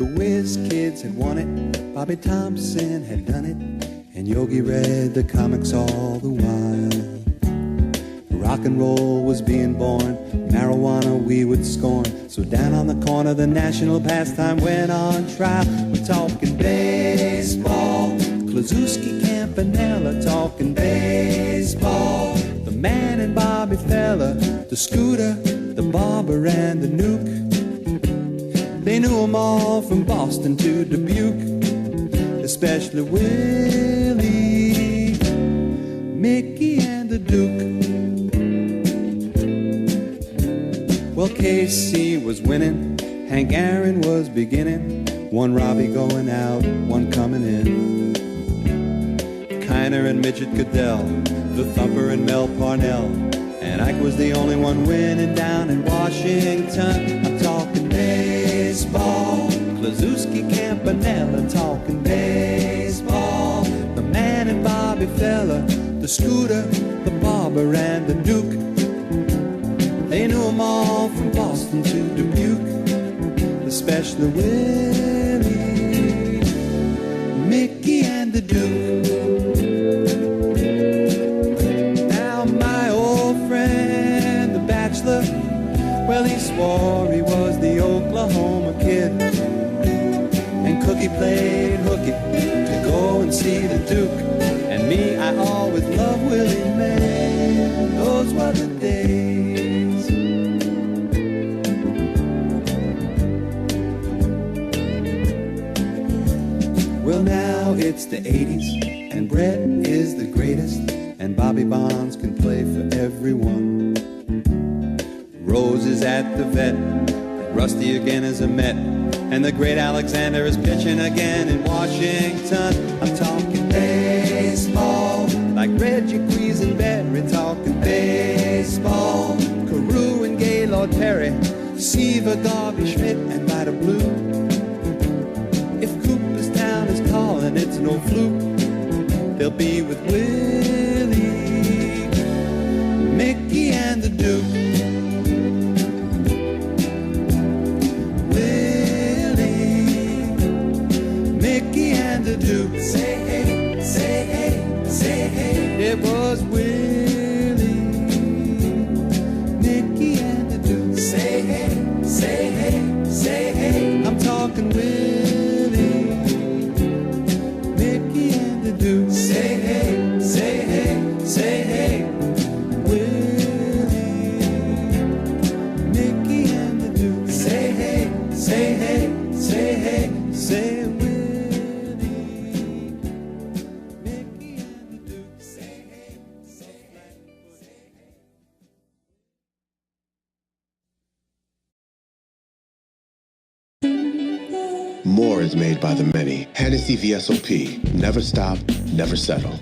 The Whiz Kids had won it, Bobby Thompson had done it, and Yogi read the comics all the while. Rock and roll was being born, marijuana we would scorn. So down on the corner the national pastime went on trial. We're talking baseball, Klazuski, Campanella, talking baseball. The Man and Bobby Fella, the Scooter, the Barber and the Nuke. They knew 'em all from Boston to Dubuque, especially Willie, Mickey and the Duke. Well, Casey was winning, Hank Aaron was beginning, one Robbie going out, one coming in. Kiner and Midget Goodell, the Thumper and Mel Parnell, and Ike was the only one winning down in Washington. I'm talking baseball, Klazuski, Campanella, talking baseball. The Man and Bobby Fella, the Scooter, the Barber and the Duke. They knew 'em all from Boston to Dubuque, especially Willie, Mickey and the Duke. Now my old friend, the bachelor, well, he swore he was the Oklahoma Kid, and Cookie played hooky to go and see the Duke. And me, I always loved Willie, man, those were the days. Well, now it's the 80s, and Brett is the greatest, and Bobby Bonds can play for everyone. Rose is at the vet, Rusty again is a Met, and the great Alexander is pitching again in Washington. I'm talking baseball, like Reggie Quisenberry, talking baseball. Carew and Gaylord Perry, Seaver, Garvey, Schmidt, and Vida Blue. If Cooperstown is calling, it's no fluke. They'll be with Willie, Mickey, and the Duke. The Duke. Say hey, say hey, say hey. It was Willie, Mickey and the Duke. Say hey, say hey, say hey. I'm talking Willie, Mickey and the Duke. Say hey, say hey, say hey. Willie, Mickey and the Duke. Say hey, say hey, say hey, say Willie. More is made by the many. Hennessy VSOP. Never stop, never settle.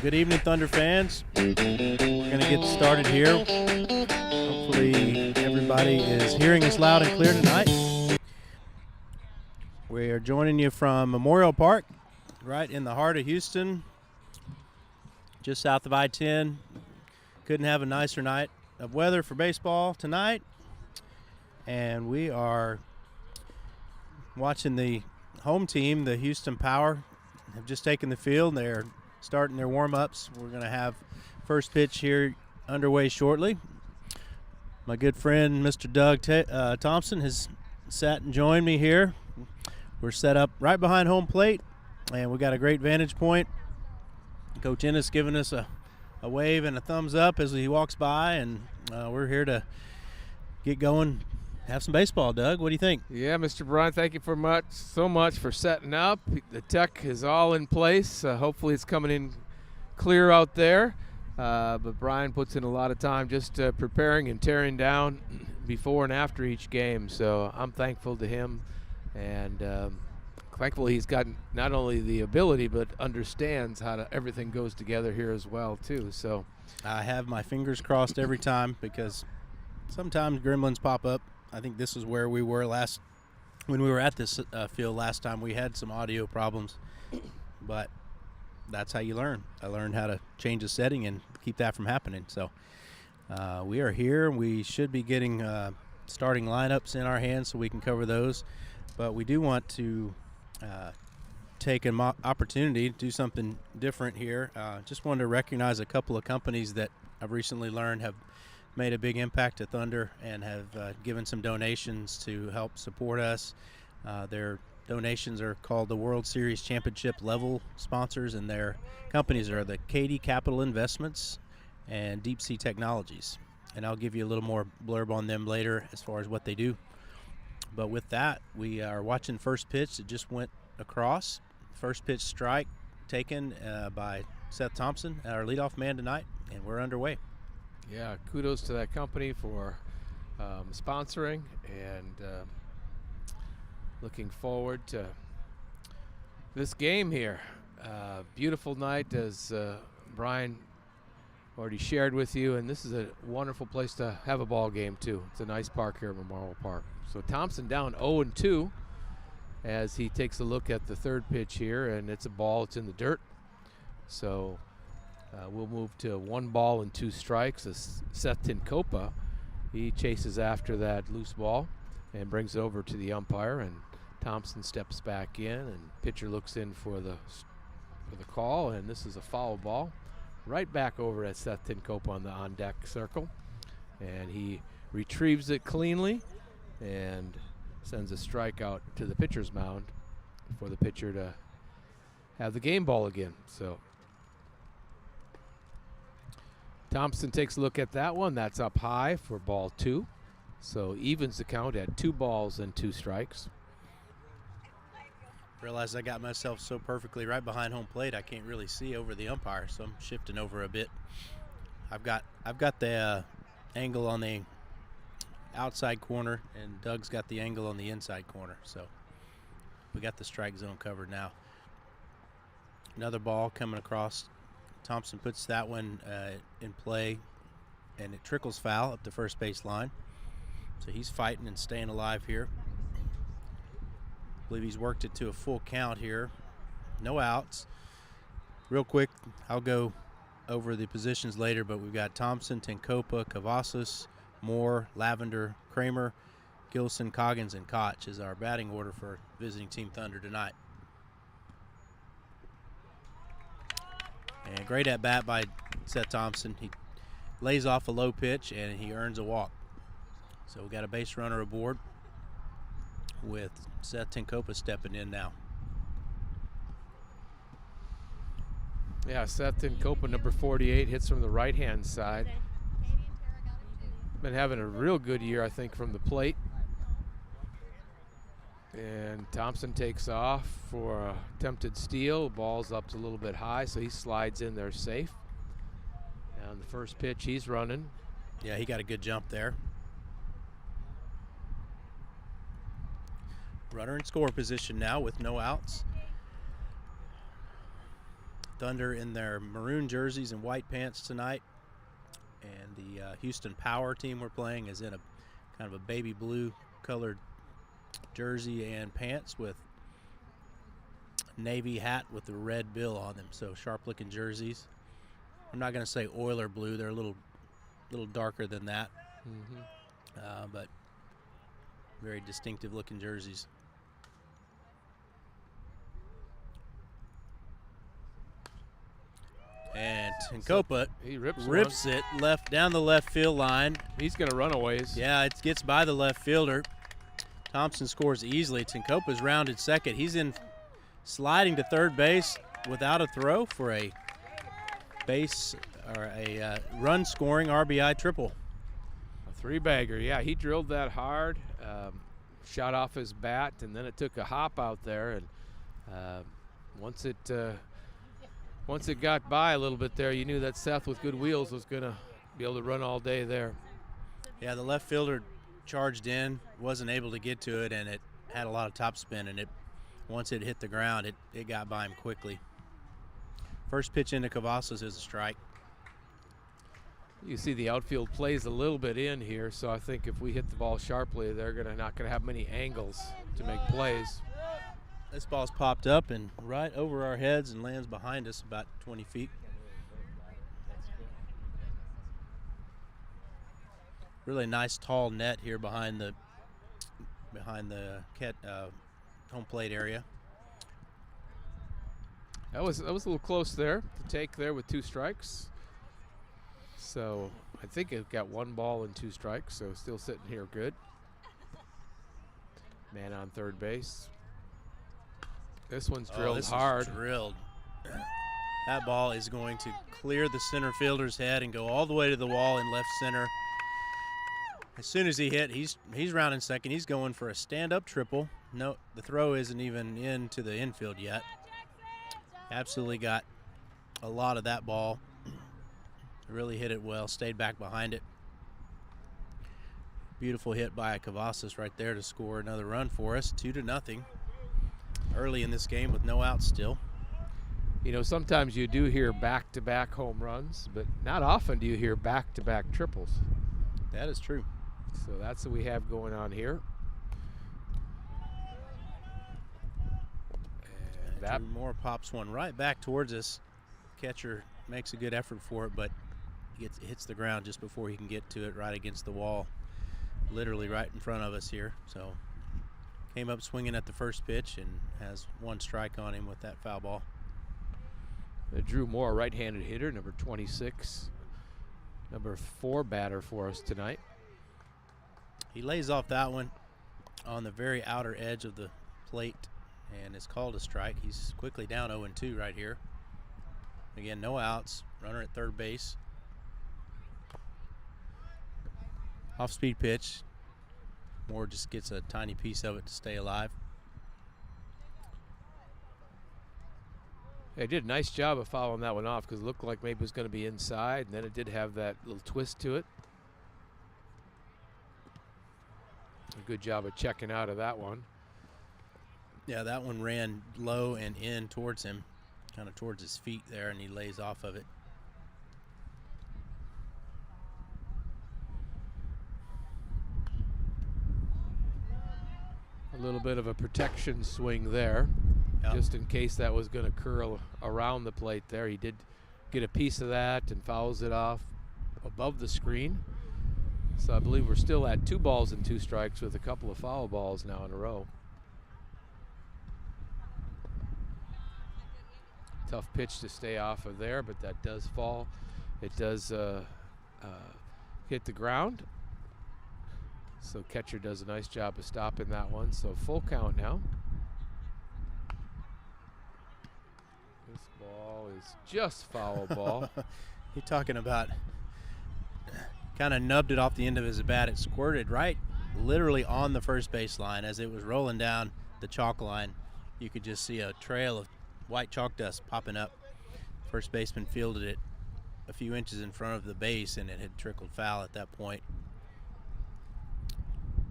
Good evening, Thunder fans. We're going to get started here. Hopefully everybody is hearing us loud and clear tonight. We are joining you from Memorial Park, right in the heart of Houston, just south of I-10. Couldn't have a nicer night of weather for baseball tonight. And we are watching the home team, the Houston Power, have just taken the field. They're starting their warm-ups. We're going to have first pitch here underway shortly. My good friend, Mr. Doug Thompson, has sat and joined me here. We're set up right behind home plate, and we got a great vantage point. Coach Ennis giving us a wave and a thumbs up as he walks by, and we're here to get going, have some baseball. Doug, what do you think? Yeah, Mr. Bryan, thank you so much for setting up. The tech is all in place. Hopefully it's coming in clear out there. But Brian puts in a lot of time just preparing and tearing down before and after each game. So I'm thankful to him, and thankfully he's got not only the ability but understands how everything goes together here as well too. So I have my fingers crossed every time, because sometimes gremlins pop up. I think this is where we were last when we were at this field last time, we had some audio problems, but that's how you learn. I learned how to change the setting and keep that from happening. So we are here. We should be getting starting lineups in our hands so we can cover those. But we do want to take an opportunity to do something different here. Just wanted to recognize a couple of companies that I've recently learned have made a big impact to Thunder and have given some donations to help support us. Their donations are called the World Series Championship level sponsors, and their companies are the Katy Capital Investments and Deep Sea Technologies. And I'll give you a little more blurb on them later as far as what they do. But with that, we are watching first pitch that just went across. First pitch strike taken by Seth Thompson, our leadoff man tonight, and we're underway. Yeah, kudos to that company for sponsoring, and looking forward to this game here. Beautiful night, as Brian already shared with you, and this is a wonderful place to have a ball game too. It's a nice park here at Memorial Park. So Thompson down 0-2 as he takes a look at the third pitch here, and it's a ball. It's in the dirt. So we'll move to 1 ball and 2 strikes as Seth Tinkopa, he chases after that loose ball and brings it over to the umpire, and Thompson steps back in, and pitcher looks in for the call, and this is a foul ball. Right back over at Seth Tinkopa on the on-deck circle, and he retrieves it cleanly and sends a strikeout to the pitcher's mound for the pitcher to have the game ball again. So Thompson takes a look at that one. That's up high for ball 2. So evens the count at 2 balls and 2 strikes. Realized I got myself so perfectly right behind home plate I can't really see over the umpire, so I'm shifting over a bit. I've got the angle on the outside corner, and Doug's got the angle on the inside corner, so we got the strike zone covered now. Another ball coming across. Thompson puts that one in play, and it trickles foul up the first base line. So he's fighting and staying alive here. I believe he's worked it to a full count here. No outs. Real quick, I'll go over the positions later, but we've got Thompson, Tinkopa, Cavazos, Moore, Lavender, Kramer, Gilson, Coggins, and Koch is our batting order for visiting Team Thunder tonight. And great at bat by Seth Thompson. He lays off a low pitch and he earns a walk. So we got a base runner aboard with Seth Tinkopa stepping in now. Yeah, Seth Tinkopa, number 48, hits from the right-hand side. Been having a real good year, I think, from the plate. And Thompson takes off for a attempted steal. Ball's up a little bit high, so he slides in there safe. And the first pitch, he's running. Yeah, he got a good jump there. Runner in score position now with no outs. Thunder in their maroon jerseys and white pants tonight. And the Houston Power team we're playing is in a kind of a baby blue colored jersey and pants with navy hat with the red bill on them. So sharp looking jerseys. I'm not going to say Oiler blue. They're a little darker than that. But very distinctive looking jerseys. And Tinkopa He rips it left down the left field line. He's going to run a ways. Yeah, it gets by the left fielder. Thompson scores easily. Tinkopa's rounded second. He's in sliding to third base without a throw for a base or a run scoring RBI triple. A 3-bagger. Yeah, he drilled that hard, shot off his bat, and then it took a hop out there. And once it got by a little bit there, you knew that Seth with good wheels was going to be able to run all day there. Yeah, the left fielder charged in, wasn't able to get to it, and it had a lot of topspin, and once it hit the ground, it got by him quickly. First pitch into Cavazos is a strike. You see the outfield plays a little bit in here, so I think if we hit the ball sharply, they're not gonna have many angles to make plays. This ball's popped up and right over our heads and lands behind us about 20 feet. Really nice tall net here behind the home plate area. That was a little close there to take there with 2 strikes. So I think it got 1 ball and 2 strikes, so still sitting here good. Man on third base. This one's drilled hard. Drilled. That ball is going to clear the center fielder's head and go all the way to the wall in left center. As soon as he hit, he's rounding second. He's going for a stand-up triple. No, the throw isn't even into the infield yet. Absolutely got a lot of that ball. Really hit it well, stayed back behind it. Beautiful hit by Cavazos right there to score another run for us, 2-0. Early in this game with no outs still. You know, sometimes you do hear back-to-back home runs, but not often do you hear back-to-back triples. That is true. So that's what we have going on here. And that Drew Moore pops one right back towards us. Catcher makes a good effort for it, but hits the ground just before he can get to it, right against the wall, literally right in front of us here. So came up swinging at the first pitch and has 1 strike on him with that foul ball. Drew Moore, right-handed hitter, number 26, number 4 batter for us tonight. He lays off that one on the very outer edge of the plate and is called a strike. He's quickly down 0-2 right here. Again, no outs, runner at third base. Off-speed pitch. Moore just gets a tiny piece of it to stay alive. They did a nice job of following that one off because it looked like maybe it was going to be inside, and then it did have that little twist to it. A good job of checking out of that one. Yeah, that one ran low and in towards him, kind of towards his feet there, and he lays off of it. A little bit of a protection swing there, Yep. just in case that was going to curl around the plate there. He did get a piece of that and fouls it off above the screen. So I believe we're still at 2 balls and 2 strikes with a couple of foul balls now in a row. Tough pitch to stay off of there, but that does fall. It does hit the ground. So catcher does a nice job of stopping that one. So full count now. This ball is just foul ball. You're talking about kind of nubbed it off the end of his bat. It squirted right literally on the first base line as it was rolling down the chalk line. You could just see a trail of white chalk dust popping up. First baseman fielded it a few inches in front of the base, and it had trickled foul at that point.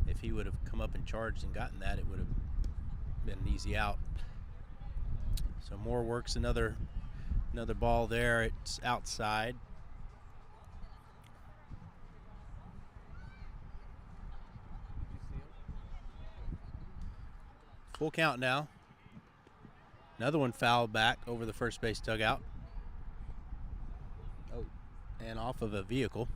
If he would have come up and charged and gotten that, it would have been an easy out. So Moore works another ball there. It's outside. Full count now. Another one fouled back over the first base dugout. Oh, and off of a vehicle.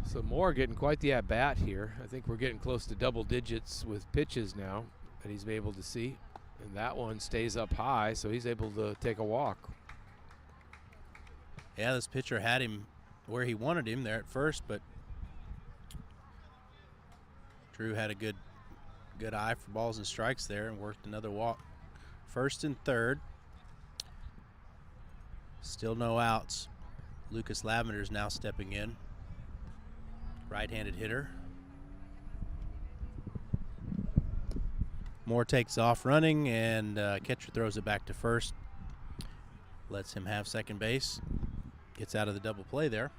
So Moore getting quite the at-bat here. I think we're getting close to double digits with pitches now that he's been able to see. And that one stays up high, so he's able to take a walk. Yeah, this pitcher had him where he wanted him there at first, but Drew had a good eye for balls and strikes there and worked another walk. First and third. Still no outs. Lucas Lavender's now stepping in. Right-handed hitter. Moore takes off running, and catcher throws it back to first. Lets him have second base. Gets out of the double play there.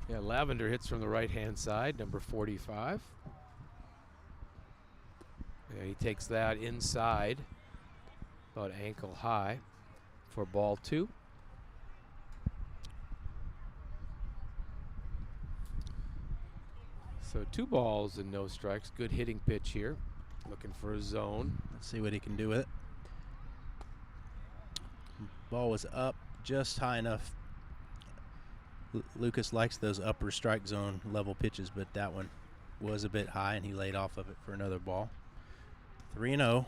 Yeah, Lavender hits from the right-hand side, number 45. Yeah, he takes that inside, about ankle high. for ball 2. So 2 balls and no strikes. Good hitting pitch here. Looking for a zone. Let's see what he can do with it. Ball was up just high enough. Lucas likes those upper strike zone level pitches, but that one was a bit high, and he laid off of it for another ball. 3-0.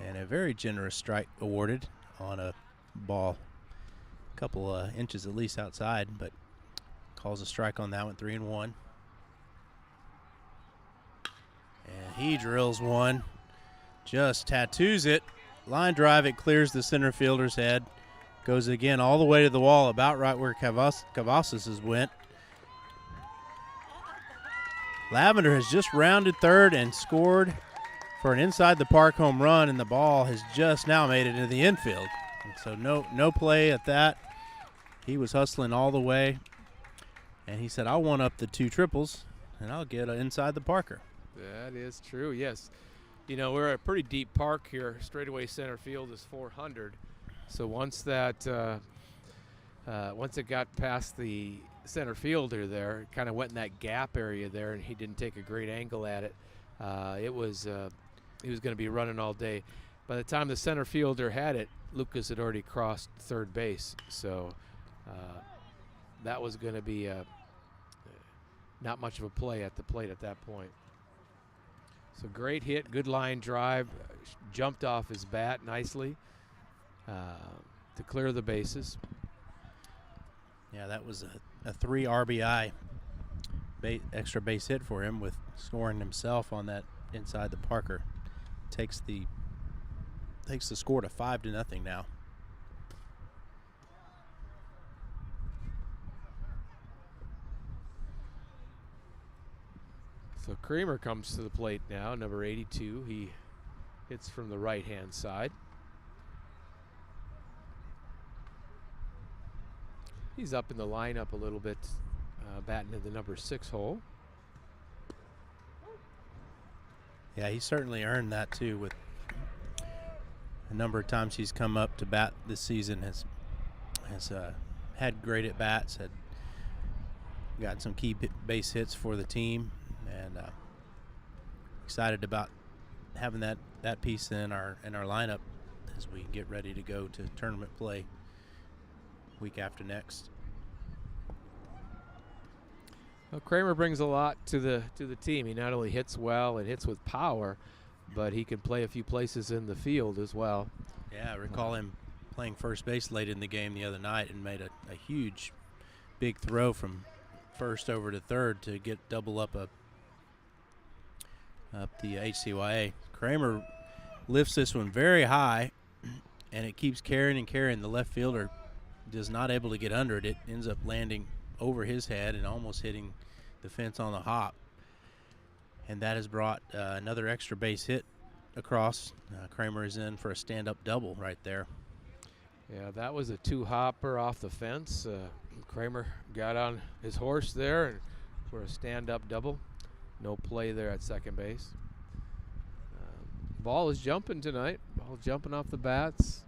And a very generous strike awarded on a ball a couple inches at least outside, but calls a strike on that one. 3-1. And he drills one, just tattoos it. Line drive, it clears the center fielder's head. Goes again all the way to the wall, about right where Cavazos went. Lavender has just rounded third and scored for an inside the park home run, and the ball has just now made it into the infield. And so no play at that. He was hustling all the way, and he said, "I'll one up the 2 triples, and I'll get inside the Parker." That is true, yes. You know, we're at a pretty deep park here. Straightaway center field is 400. So once that, once it got past the center fielder there, it kind of went in that gap area there, and he didn't take a great angle at it. He was going to be running all day. By the time the center fielder had it, Lucas had already crossed third base. So that was going to be not much of a play at the plate at that point. So great hit, good line drive, jumped off his bat nicely to clear the bases. Yeah, that was a 3 RBI extra base hit for him, with scoring himself on that inside the Parker. Takes the score to 5-0 now. So Kramer comes to the plate now, number 82. He hits from the right-hand side. He's up in the lineup a little bit, batting in the number 6 hole. Yeah, he certainly earned that too, with a number of times he's come up to bat this season. Has had great at bats, had got some key base hits for the team, and excited about having that piece in our lineup as we get ready to go to tournament play week after next. Well, Kramer brings a lot to the team. He not only hits well and hits with power, but he can play a few places in the field as well. Yeah, I recall him playing first base late in the game the other night and made a huge, big throw from first over to third to get double up the HCYA. Kramer lifts this one very high, and it keeps carrying and carrying. The left fielder is not able to get under it. It ends up landing over his head and almost hitting the fence on the hop. And that has brought another extra base hit across. Kramer is in for a stand-up double right there. Yeah, that was a 2-hopper off the fence. Kramer got on his horse there and for a stand-up double. No play there at second base. Ball is jumping tonight. Ball jumping off the bats.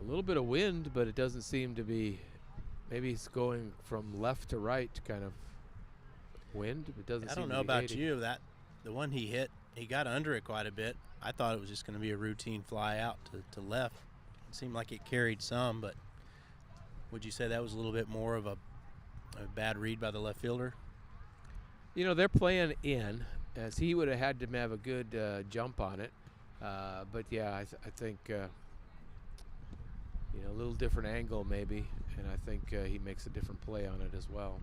A little bit of wind, but it doesn't seem to be. Maybe it's going from left to right kind of wind. It doesn't. I seem don't to know be about aiding. you. That the one he hit, he got under it quite a bit. I thought it was just going to be a routine fly out to left. It seemed like it carried some, but would you say that was a little bit more of a bad read by the left fielder? You know, they're playing in, as he would have had to have a good jump on it. But yeah, I think you know, a little different angle maybe, and I think he makes a different play on it as well.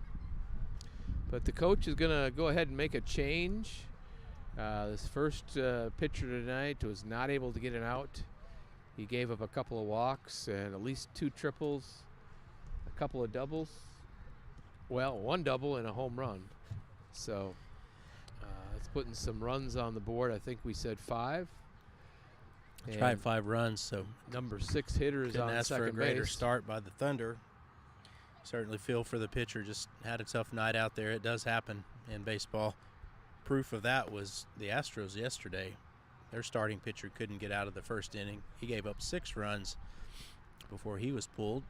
But the coach is going to go ahead and make a change. This first pitcher tonight was not able to get an out. He gave up a couple of walks and at least 2 triples, a couple of doubles. Well, 1 double and a home run. So it's putting some runs on the board. I think we said 5. Tried 5 runs, so number 6 hitter is couldn't on ask for a second greater base. start by the Thunder. Certainly feel for the pitcher. Just had a tough night out there. It does happen in baseball. Proof of that was the Astros yesterday. their starting pitcher couldn't get out of the first inning. He gave up 6 runs before he was pulled,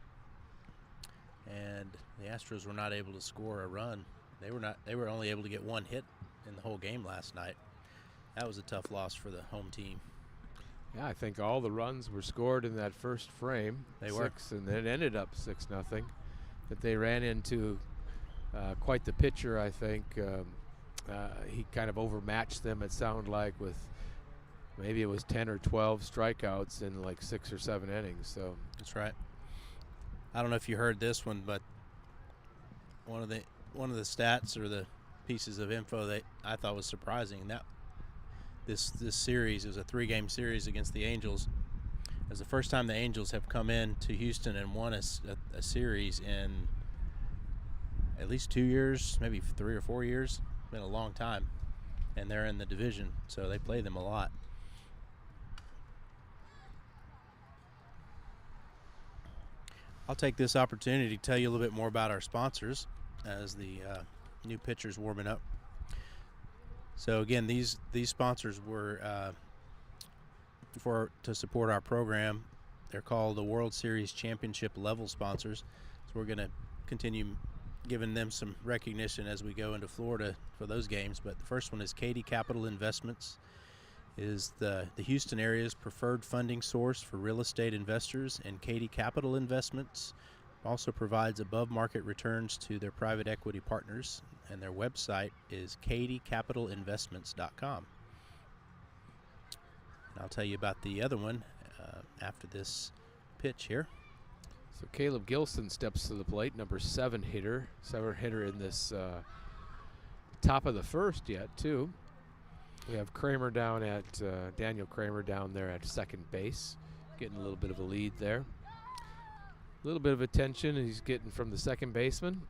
and the Astros were not able to score a run. They were only able to get 1 hit in the whole game last night. That was a tough loss for the home team. Yeah, I think all the runs were scored in that first frame. They were. 6, and then it ended up 6-0. That they ran into quite the pitcher, I think. He kind of overmatched them, it sounded like, with maybe it was 10 or 12 strikeouts in like 6 or 7 innings. So that's right. I don't know if you heard this one, but one of the stats or the pieces of info that I thought was surprising, that this series is a 3-game series against the Angels. It's the first time the Angels have come in to Houston and won a series in at least 2 years, maybe 3 or 4 years. It's been a long time, and they're in the division, so they play them a lot. I'll take this opportunity to tell you a little bit more about our sponsors as the new pitchers warming up. So again, these sponsors were to support our program. They're called the World Series Championship level sponsors. So we're going to continue giving them some recognition as we go into Florida for those games. But the first one is Katy Capital Investments, is the Houston area's preferred funding source for real estate investors, and Katy Capital Investments also provides above-market returns to their private equity partners, and their website is katycapitalinvestments.com. And I'll tell you about the other one after this pitch here. So Caleb Gilson steps to the plate, number 7 hitter in this top of the first yet, too. We have Kramer down at Daniel Kramer down there at second base, getting a little bit of a lead there. A little bit of attention he's getting from the second baseman,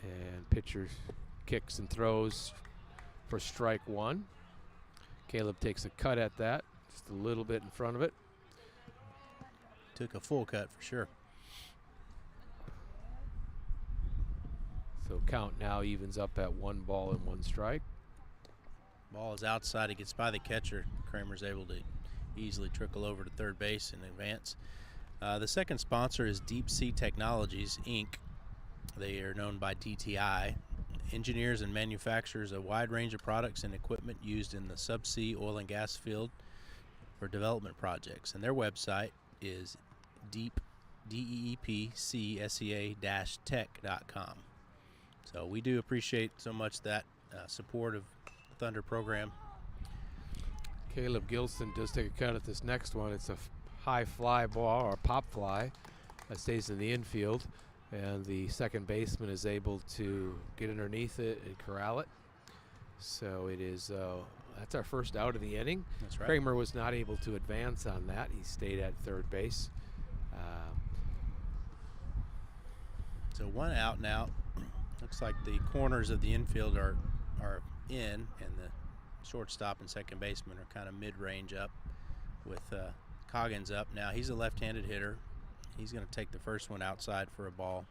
and pitcher kicks and throws for strike 1. Caleb takes a cut at that, just a little bit in front of it. Took a full cut for sure. So count now evens up at 1 ball and 1 strike. Ball is outside. It gets by the catcher. Kramer's able to easily trickle over to third base and advance. The second sponsor is Deep Sea Technologies, Inc. They are known by DTI. Engineers and manufactures a wide range of products and equipment used in the subsea oil and gas field for development projects. And their website is deepcsa-tech.com. So we do appreciate so much that support of the Thunder program. Caleb Gilson does take a cut at this next one. It's a high fly ball, or pop fly, that stays in the infield, and the second baseman is able to get underneath it and corral it. So it is that's our first out of the inning. That's right. Kramer was not able to advance on that. He stayed at third base. So 1 out now. Looks like the corners of the infield are in, and the shortstop and second baseman are kind of mid-range up, with Coggins up. Now he's a left-handed hitter. He's going to take the first one outside for a ball.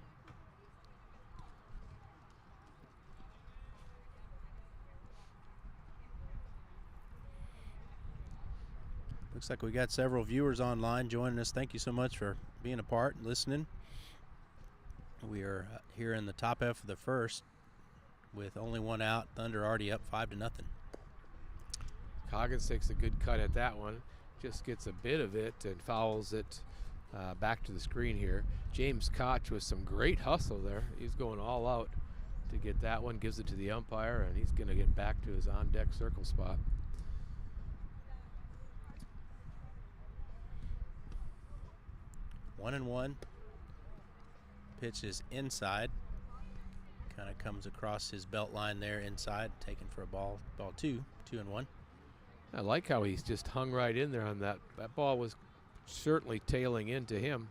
Looks like we got several viewers online joining us. Thank you so much for being a part and listening. We are here in the top half of the first with only 1 out. Thunder already up 5-0. Coggins takes a good cut at that one. Just gets a bit of it and fouls it back to the screen here. James Koch with some great hustle there. He's going all out to get that one. Gives it to the umpire, and he's going to get back to his on-deck circle spot. One and one. Pitch is inside. Kind of comes across his belt line there inside, taken for a ball. Ball 2, 2-1. I like how he's just hung right in there on that. That ball was certainly tailing into him.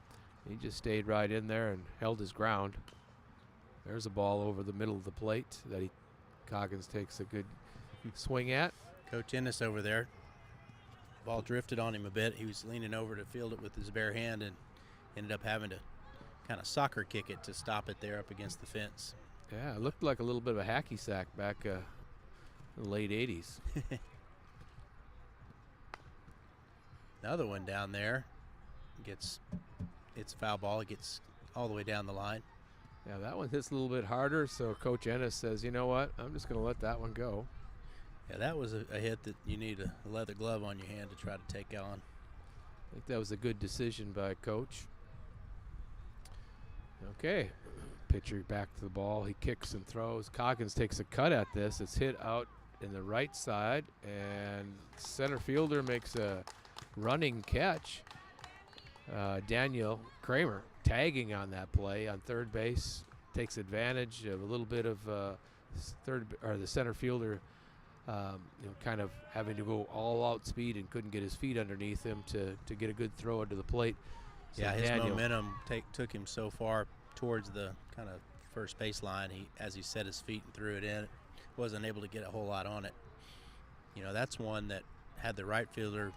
He just stayed right in there and held his ground. There's a ball over the middle of the plate that Coggins takes a good swing at. Coach Ennis over there. Ball drifted on him a bit. He was leaning over to field it with his bare hand and ended up having to kind of soccer kick it to stop it there up against the fence. Yeah, it looked like a little bit of a hacky sack back in the late 80s. Another one down there it's a foul ball. It gets all the way down the line. Yeah, that one hits a little bit harder, so Coach Ennis says, you know what, I'm just going to let that one go. Yeah, that was a hit that you need a leather glove on your hand to try to take on. I think that was a good decision by Coach. Okay, pitcher back to the ball. He kicks and throws. Coggins takes a cut at this. It's hit out in the right side, and center fielder makes a running catch. Daniel Kramer tagging on that play on third base, takes advantage of a little bit of the center fielder, kind of having to go all out speed and couldn't get his feet underneath him to get a good throw into the plate. So yeah, his Daniel, momentum took him so far towards the kind of first base line. As he set his feet and threw it in, wasn't able to get a whole lot on it. That's one that had the right fielder.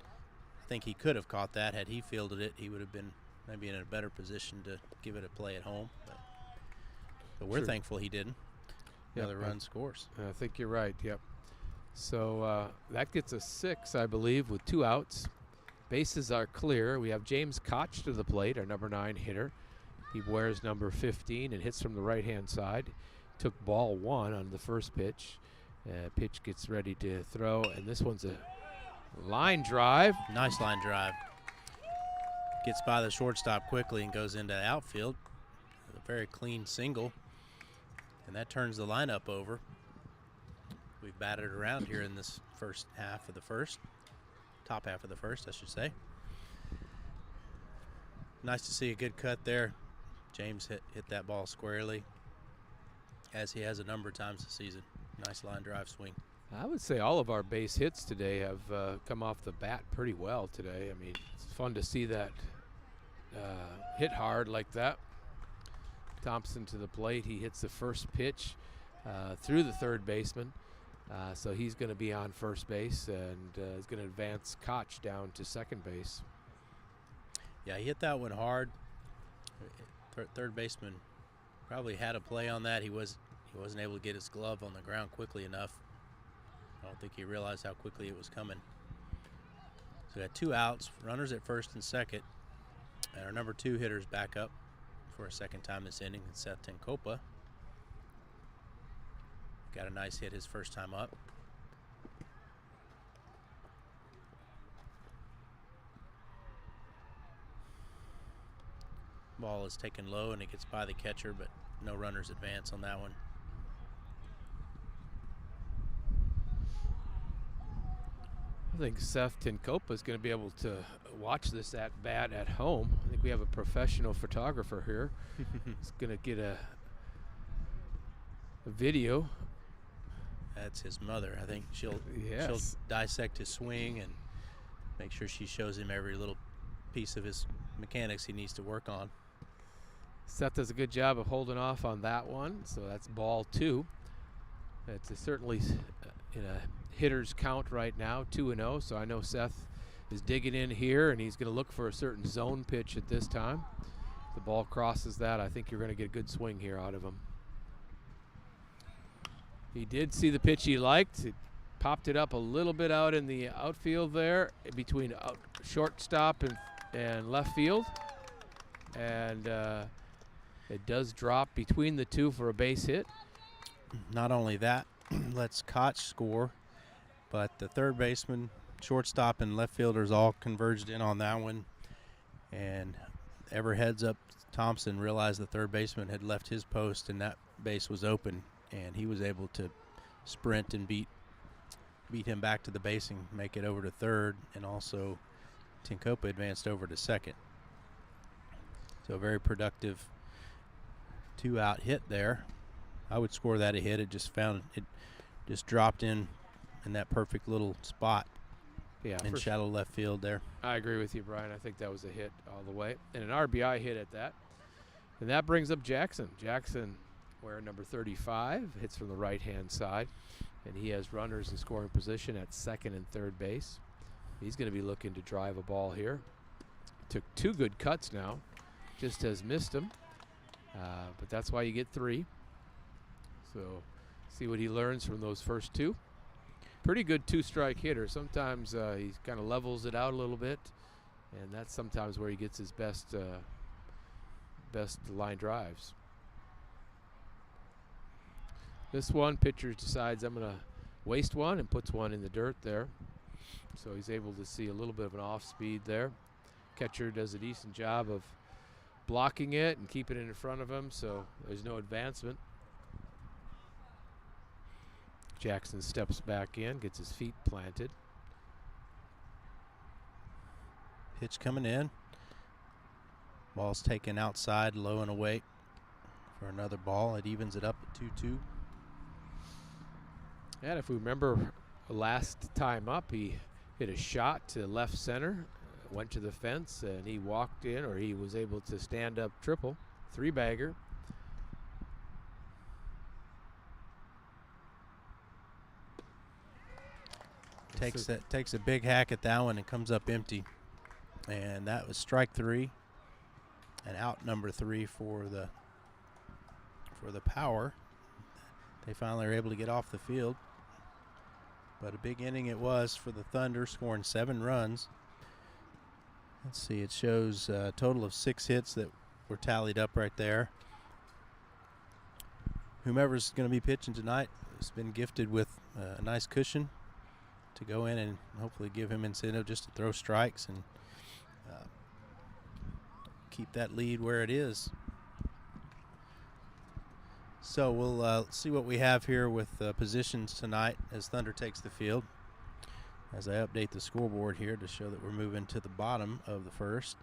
I think he could have caught that. Had he fielded it, he would have been maybe in a better position to give it a play at home. But we're thankful he didn't. Another run scores. I think you're right, yep. So that gets us 6, I believe, with 2 outs. Bases are clear. We have James Koch to the plate, our number 9 hitter. He wears number 15 and hits from the right-hand side. Took ball 1 on the first pitch. Pitch gets ready to throw, and this one's a line drive. Nice line drive. Gets by the shortstop quickly and goes into outfield. A very clean single. And that turns the lineup over. We've batted around here in this top half of the first, I should say. Nice to see a good cut there. James hit that ball squarely, as he has a number of times this season. Nice line drive swing. I would say all of our base hits today have come off the bat pretty well today. I mean, it's fun to see that hit hard like that. Thompson to the plate. He hits the first pitch through the third baseman. So he's going to be on first base and is going to advance Koch down to second base. Yeah, he hit that one hard. Third baseman probably had a play on that. He wasn't able to get his glove on the ground quickly enough. I don't think he realized how quickly it was coming. So we got 2 outs, runners at first and second, and our number 2 hitter's back up for a second time this inning, Seth Tenkopa. Got a nice hit his first time up. Ball is taken low and it gets by the catcher, but no runners advance on that one. I think Seth Tenkopa is going to be able to watch this at bat at home. I think we have a professional photographer here. He's going to get a video. That's his mother. I think she'll dissect his swing and make sure she shows him every little piece of his mechanics he needs to work on. Seth does a good job of holding off on that one, so that's ball 2. It's certainly in a hitter's count right now, 2-0, so I know Seth is digging in here, and he's going to look for a certain zone pitch at this time. If the ball crosses that, I think you're going to get a good swing here out of him. He did see the pitch he liked. He popped it up a little bit out in the outfield there, between shortstop and left field, and it does drop between the two for a base hit. Not only that, lets Koch score, but the third baseman, shortstop, and left fielders all converged in on that one. And ever heads up, Thompson realized the third baseman had left his post and that base was open, and he was able to sprint and beat him back to the base and make it over to third, and also Tenkopa advanced over to second. So a very productive 2-out hit there. I would score that a hit. It just dropped in that perfect little spot. Yeah, in shallow left field there. I agree with you, Brian. I think that was a hit all the way, and an RBI hit at that. And that brings up Jackson. Jackson, wearing number 35, hits from the right-hand side, and he has runners in scoring position at second and third base. He's going to be looking to drive a ball here. Took 2 good cuts now, just has missed him, but that's why you get 3. So see what he learns from those first 2. pretty good two-strike hitter. Sometimes he kind of levels it out a little bit, and that's sometimes where he gets his best line drives. This one, pitcher decides I'm going to waste one and puts one in the dirt there. So he's able to see a little bit of an off speed there. Catcher does a decent job of blocking it and keeping it in front of him, so there's no advancement. Jackson steps back in, gets his feet planted. Pitch coming in. Ball's taken outside, low and away for another ball. It evens it up at 2-2. And if we remember last time up, he hit a shot to left center, went to the fence, and he walked in, or he was able to stand up triple, three-bagger. Takes a big hack at that one and comes up empty. And that was strike 3 and out number 3 for the Power. They finally were able to get off the field. But a big inning it was for the Thunder, scoring 7 runs. Let's see, it shows a total of 6 hits that were tallied up right there. Whomever's going to be pitching tonight has been gifted with a nice cushion to go in and hopefully give him incentive just to throw strikes and keep that lead where it is. So we'll see what we have here with positions tonight as Thunder takes the field. As I update the scoreboard here to show that we're moving to the bottom of the first.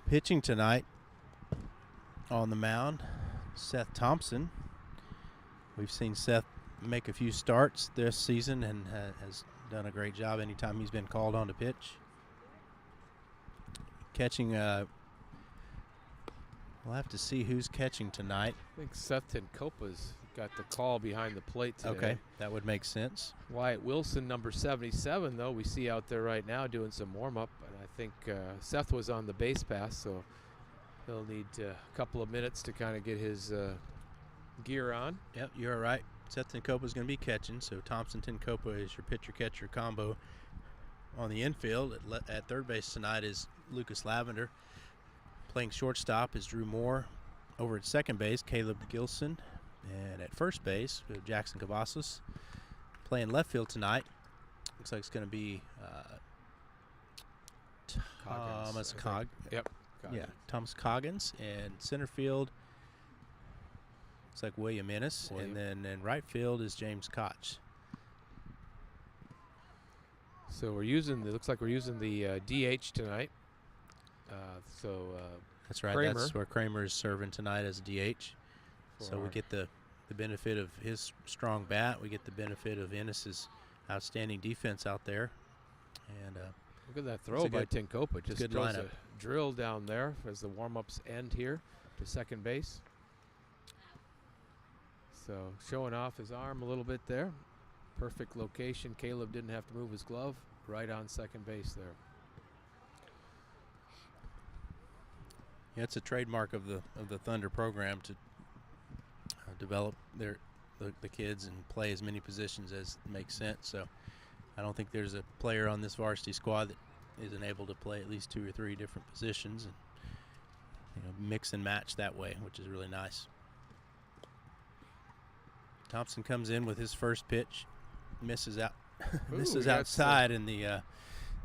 Pitching tonight on the mound, Seth Thompson. We've seen Seth make a few starts this season and has done a great job anytime he's been called on to pitch. Catching, we'll have to see who's catching tonight. I think Seth Tenkopa's got the call behind the plate today. Okay, that would make sense. Wyatt Wilson, number 77, though, we see out there right now doing some warm-up. And I think Seth was on the base pass, so he'll need a couple of minutes to kind of get his gear on. Yep, you're right. Seth Tenkopa is going to be catching, so Thompson-Tenkopa is your pitcher-catcher combo. On the infield at third base tonight is Lucas Lavender. Playing shortstop is Drew Moore. Over at second base, Caleb Gilson. And at first base, we have Jackson Cavazos. Playing left field tonight, looks like it's going to be Thomas Coggins. Yep. Yeah, Thomas Coggins. And center field, looks like William Ennis. And then in right field is James Koch. So we're using, it looks like we're using the DH tonight. That's right. Kramer. That's where Kramer is serving tonight as DH. So we get the benefit of his strong bat. We get the benefit of Ennis's outstanding defense out there. And look at that throw by Tenkopa. Just good throws lineup. a drill down there as the warm-ups end here to second base. So showing off his arm a little bit there. Perfect location. Caleb didn't have to move his glove. Right on second base there. Yeah, it's a trademark of the Thunder program to develop the kids and play as many positions as makes sense. So I don't think there's a player on this varsity squad that isn't able to play at least 2 or 3 different positions and mix and match that way, which is really nice. Thompson comes in with his first pitch, misses out, misses outside, and the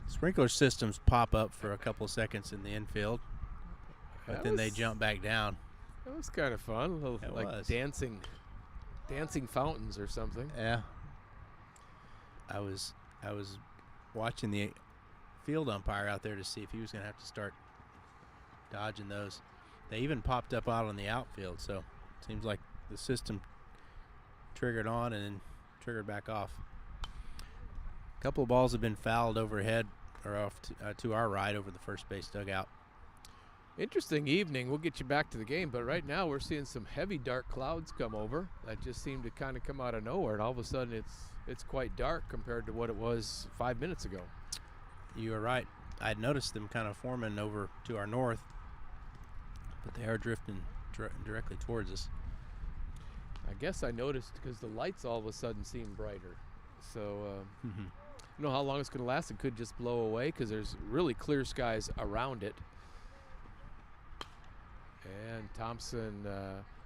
sprinkler systems pop up for a couple seconds in the infield. But then they jump back down. That was kind of fun. A little, like dancing fountains or something. Yeah. I was watching the field umpire out there to see if he was going to have to start dodging those. They even popped up out on the outfield, so it seems like the system triggered on and then triggered back off. A couple of balls have been fouled overhead or off to our right over the first base dugout. Interesting evening. We'll get you back to the game, but right now we're seeing some heavy dark clouds come over that just seem to kind of come out of nowhere, and all of a sudden it's quite dark compared to what it was 5 minutes ago. You are right. I had noticed them kind of forming over to our north, but they are drifting directly towards us. I guess I noticed because the lights all of a sudden seem brighter. So I don't know how long it's going to last. It could just blow away because there's really clear skies around it. And Thompson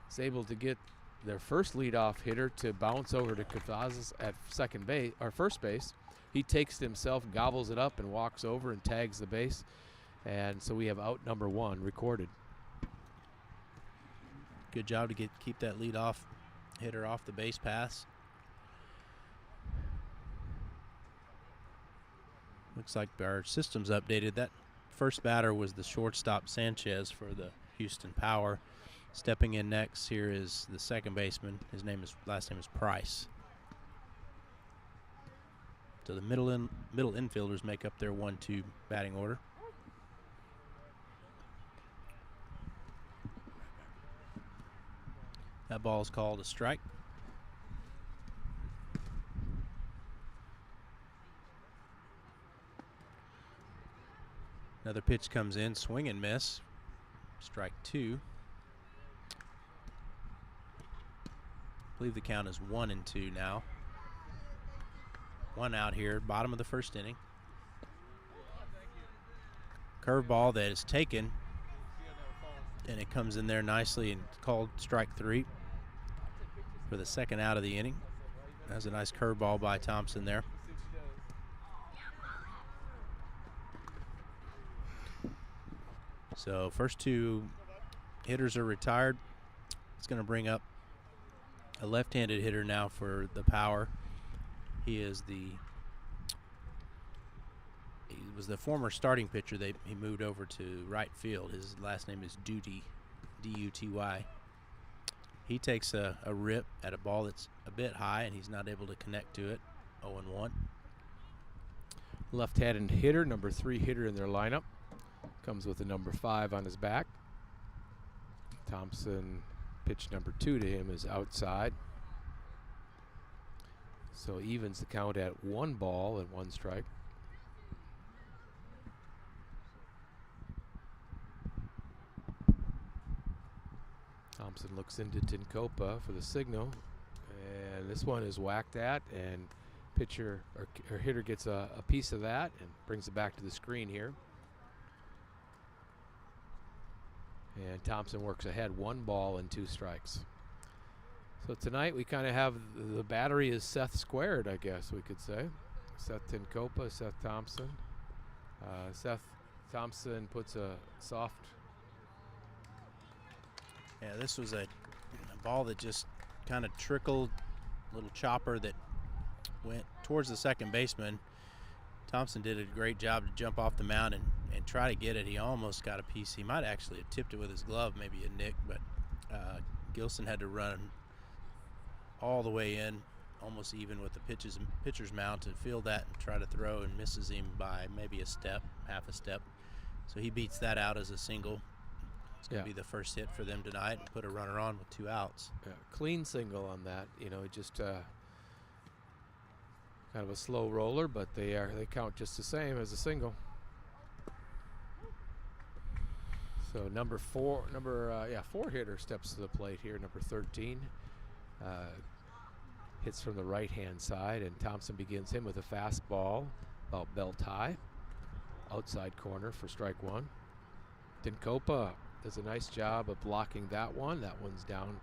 is able to get their first leadoff hitter to bounce over to Cavazos at second base or first base. He takes it himself, gobbles it up, and walks over and tags the base. And so we have out number 1 recorded. Good job to keep that leadoff hitter off the base paths. Looks like our system's updated. That first batter was the shortstop Sanchez for the Houston Power. Stepping in next here is the second baseman. His last name is Price. So the middle infielders make up their 1-2 batting order. That ball is called a strike. Another pitch comes in, swing and miss. Strike 2. I believe the count is 1-2 now. 1 out here, bottom of the first inning. Curveball that is taken, and it comes in there nicely and called strike 3 for the second out of the inning. That was a nice curveball by Thompson there. So first 2 hitters are retired. It's going to bring up a left-handed hitter now for the Power. He was the former starting pitcher. He moved over to right field. His last name is Duty, D-U-T-Y. He takes a rip at a ball that's a bit high, and he's not able to connect to it. 0-1. Left-handed hitter, number 3 hitter in their lineup. Comes with a number 5 on his back. Thompson, pitch number 2 to him is outside. So evens the count at 1 ball and 1 strike. Thompson looks into Tincopa for the signal, and this one is whacked at, and pitcher or hitter gets a piece of that and brings it back to the screen here. And Thompson works ahead, 1 ball and 2 strikes. So tonight we kind of have the battery is Seth squared, I guess we could say. Seth Tincopa, Seth Thompson. Seth Thompson puts a soft. Yeah, this was a ball that just kind of trickled, little chopper that went towards the second baseman. Thompson did a great job to jump off the mound and try to get it. He almost got a piece. He might actually have tipped it with his glove, maybe a nick, but Gilson had to run all the way in, almost even with the pitcher's mound to field that and try to throw, and misses him by maybe a step, half a step. So he beats that out as a single. It's going to be the first hit for them tonight and put a runner on with 2 outs. Yeah, clean single on that. You know, just kind of a slow roller, but they count just the same as a single. So number 4 hitter steps to the plate here. Number 13 hits from the right-hand side, and Thompson begins him with a fastball about belt high, outside corner for strike 1. Tincopa does a nice job of blocking that one. That one's down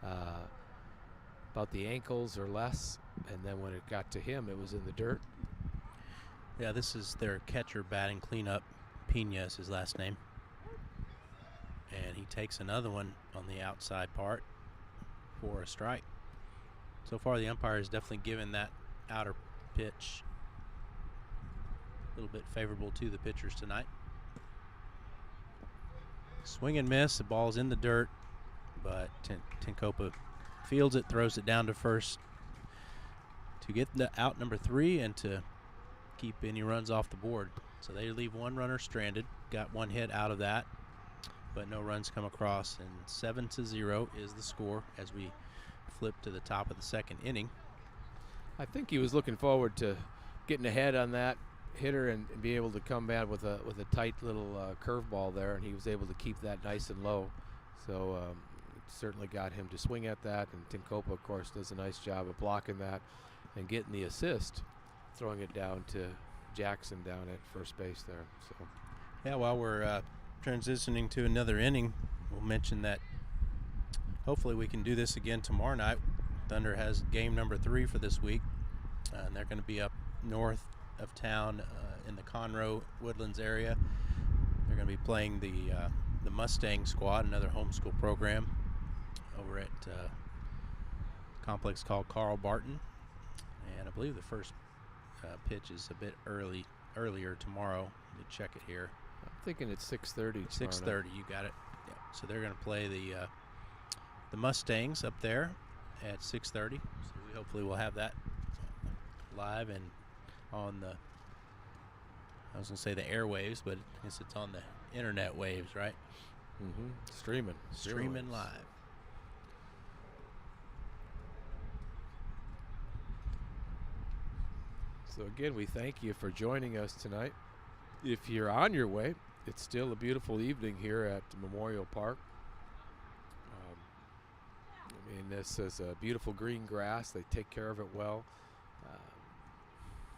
about the ankles or less, and then when it got to him, it was in the dirt. Yeah, this is their catcher batting cleanup. Pena is his last name. And he takes another one on the outside part for a strike. So far, the umpire has definitely given that outer pitch a little bit favorable to the pitchers tonight. Swing and miss. The ball's in the dirt, but Tincopa fields it, throws it down to first to get the out number 3 and to keep any runs off the board. So they leave 1 runner stranded. Got 1 hit out of that, but no runs come across, and 7-0 is the score as we flip to the top of the second inning. I think he was looking forward to getting ahead on that hitter and be able to come back with a tight little curveball there, and he was able to keep that nice and low. So it certainly got him to swing at that, and Tincopa, of course, does a nice job of blocking that. and getting the assist, throwing it down to Jackson down at first base there. So Yeah, while we're transitioning to another inning, we'll mention that hopefully we can do this again tomorrow night. Thunder has game number 3 for this week, and they're going to be up north of town in the Conroe Woodlands area. They're going to be playing the Mustang squad, another homeschool program, over at a complex called Carl Barton. And I believe the first pitch is a bit earlier tomorrow. Let me check it here. I'm thinking it's 6:30. 6:30, you got it. Yeah. So they're going to play the Mustangs up there at 6:30. So we hopefully will have that live and on the, I was going to say the airwaves, but I guess it's on the internet waves, right? Streaming live. So again, we thank you for joining us tonight. If you're on your way, it's still a beautiful evening here at Memorial Park. I mean, this is a beautiful green grass. They take care of it well.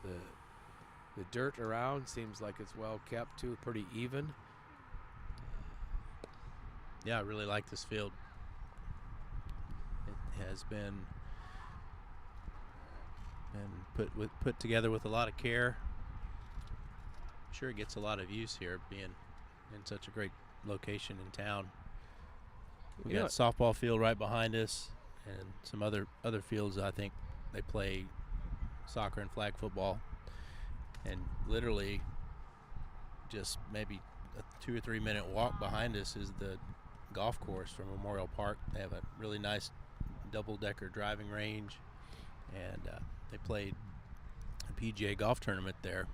The dirt around seems like it's well kept too, pretty even. Yeah, I really like this field. It has been put together with a lot of care. I'm sure it gets a lot of use here, being in such a great location in town. We got a softball field right behind us, and some other fields. I think they play soccer and flag football, and literally just maybe a 2 or 3 minute walk behind us is the golf course from Memorial Park. They have a really nice double-decker driving range, and they played a PGA golf tournament there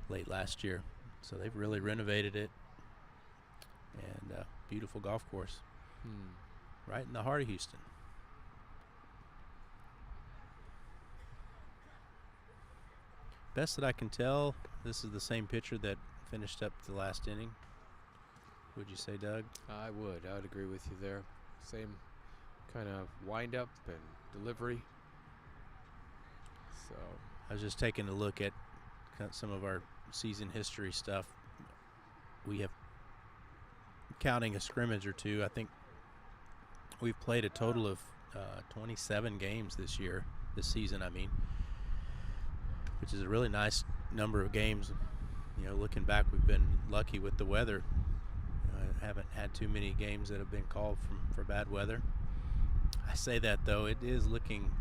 late last year, so they've really renovated it, and beautiful golf course right in the heart of Houston. Best that I can tell, this is the same pitcher that finished up the last inning. Would you say, Doug? I would agree with you there. Same kind of wind-up and delivery. So I was just taking a look at some of our season history stuff. We have, counting a scrimmage or two, I think we've played a total of 27 games this season, which is a really nice number of games. You know, looking back, we've been lucky with the weather. I haven't had too many games that have been called for bad weather. I say that, though, it is looking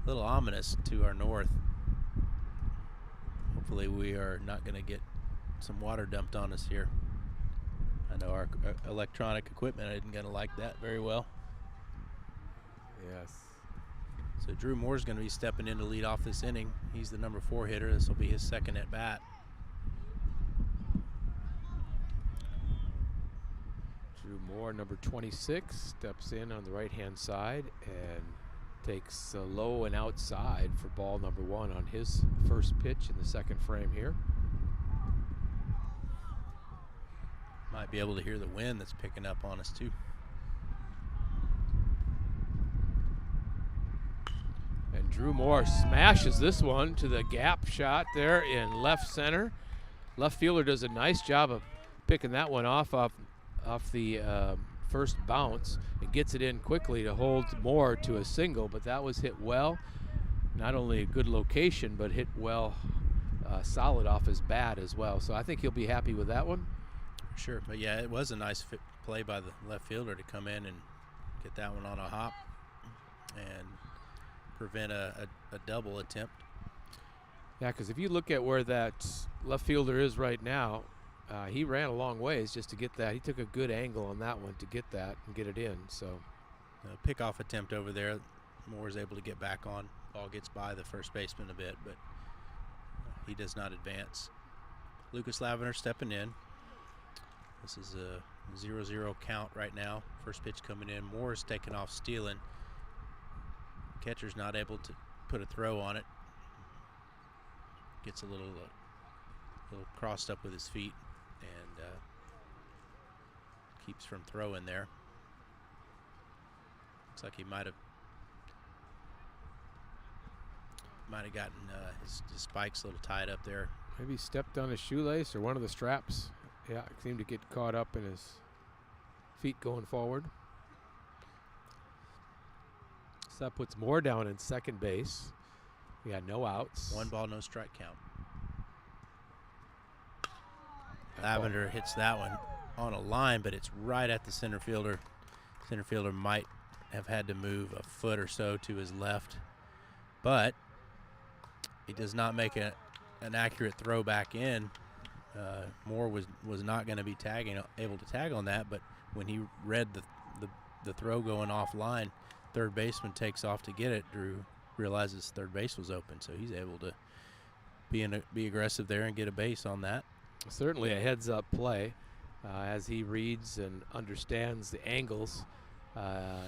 a little ominous to our north. Hopefully we are not going to get some water dumped on us here. I know our electronic equipment isn't going to like that very well. yes. So Drew Moore's going to be stepping in to lead off this inning. He's the number 4 hitter. This will be his second at bat. Drew Moore, number 26, steps in on the right-hand side and takes a low and outside for ball number 1 on his first pitch in the second frame here. Might be able to hear the wind that's picking up on us too. And Drew Moore smashes this one to the gap shot there in left center. Left fielder does a nice job of picking that one off the first bounce and gets it in quickly to hold Moore to a single, but that was hit well. Not only a good location, but hit well, solid off his bat as well. So I think he'll be happy with that one. Sure, but yeah, it was a nice play by the left fielder to come in and get that one on a hop and prevent a double attempt. Yeah, because if you look at where that left fielder is right now, he ran a long ways just to get that. He took a good angle on that one to get that and get it in. So, pickoff attempt over there. Moore is able to get back on. Ball gets by the first baseman a bit, but he does not advance. Lucas Lavender stepping in. This is a 0-0 count right now. First pitch coming in. Moore is taking off stealing. Catcher's not able to put a throw on it. Gets a little crossed up with his feet and keeps from throwing there. Looks like he might have might have gotten his spikes a little tied up there. Maybe he stepped on his shoelace or one of the straps. Yeah, seemed to get caught up in his feet going forward. So that puts Moore down in second base. We got no outs. 1 ball, no strike count. Lavender hits that one on a line, but it's right at the center fielder. Center fielder might have had to move a foot or so to his left, but he does not make an accurate throw back in. Moore was not going to be able to tag on that, but when he read the throw going offline, third baseman takes off to get it. Drew realizes third base was open, so he's able to be aggressive there and get a base on that. Certainly a heads-up play. As he reads and understands the angles,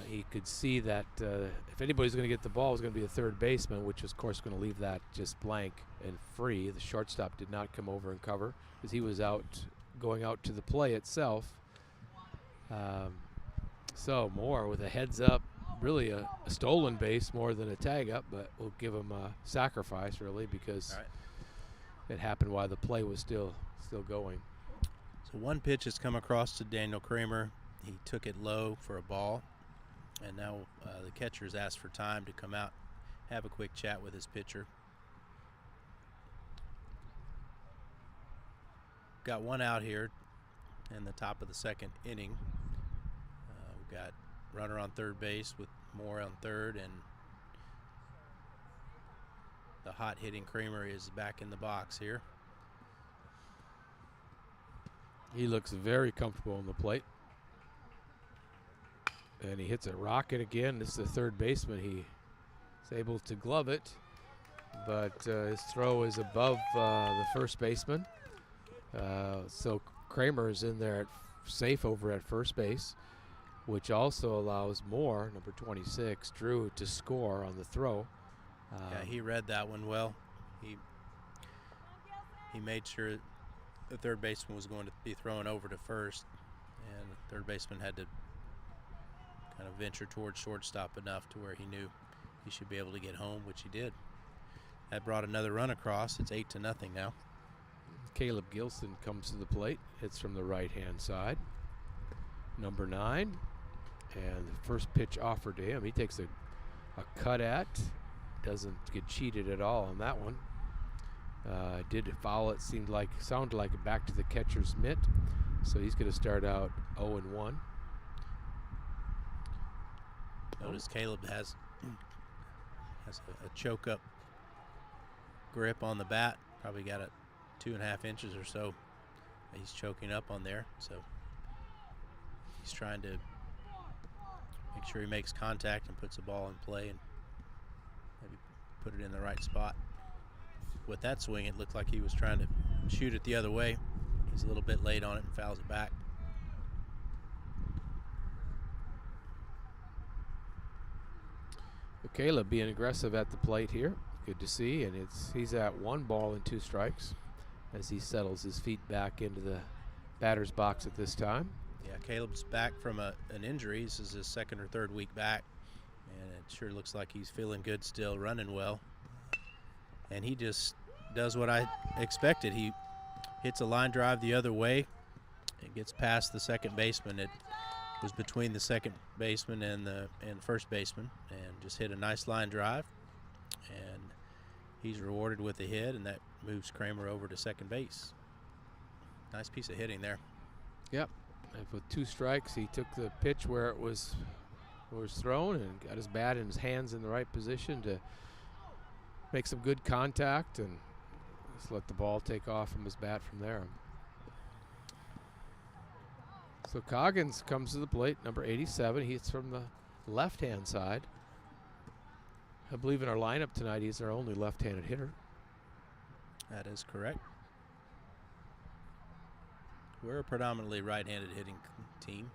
he could see that if anybody's going to get the ball, it was going to be the third baseman, which was, of course, going to leave that just blank and free. The shortstop did not come over and cover because he was going out to the play itself. So Moore with a heads-up, really a stolen base more than a tag-up, but we'll give him a sacrifice, really, because it happened while the play was still going. So one pitch has come across to Daniel Kramer. He took it low for a ball, and now the catcher's asked for time to come out, have a quick chat with his pitcher. Got one out here in the top of the second inning. We've got runner on third base with Moore on third, and the hot hitting Kramer is back in the box here. He looks very comfortable on the plate. And he hits a rocket again. This is the third baseman. He is able to glove it, but his throw is above the first baseman. So Kramer is in there safe over at first base, which also allows Moore, number 26, Drew, to score on the throw. Yeah, he read that one well. He made sure the third baseman was going to be thrown over to first, and the third baseman had to kind of venture towards shortstop enough to where he knew he should be able to get home, which he did. That brought another run across. It's 8-0 now. Caleb Gilson comes to the plate, hits from the right-hand side. Number 9, and the first pitch offered to him, he takes a cut at, doesn't get cheated at all on that one. Did foul it, sounded like it back to the catcher's mitt, so he's going to start out 0-1. Notice Caleb has a choke up grip on the bat, probably got it 2.5 inches or so. He's choking up on there, so he's trying to make sure he makes contact and puts the ball in play and maybe put it in the right spot. With that swing, it looked like he was trying to shoot it the other way. He's a little bit late on it and fouls it back. Caleb being aggressive at the plate here. Good to see, and he's at 1 ball and 2 strikes as he settles his feet back into the batter's box at this time. Yeah, Caleb's back from an injury. This is his second or third week back, and it sure looks like he's feeling good still, running well. And he just does what I expected. He hits a line drive the other way. It gets past the second baseman. It was between the second baseman and first baseman, and just hit a nice line drive. And he's rewarded with a hit, and that moves Kramer over to second base. Nice piece of hitting there. Yep. And with 2 strikes, he took the pitch where it was thrown and got his bat and his hands in the right position to make some good contact and just let the ball take off from his bat from there. So Coggins comes to the plate, number 87. He hits from the left-hand side. I believe in our lineup tonight, he's our only left-handed hitter. That is correct. We're a predominantly right-handed hitting team.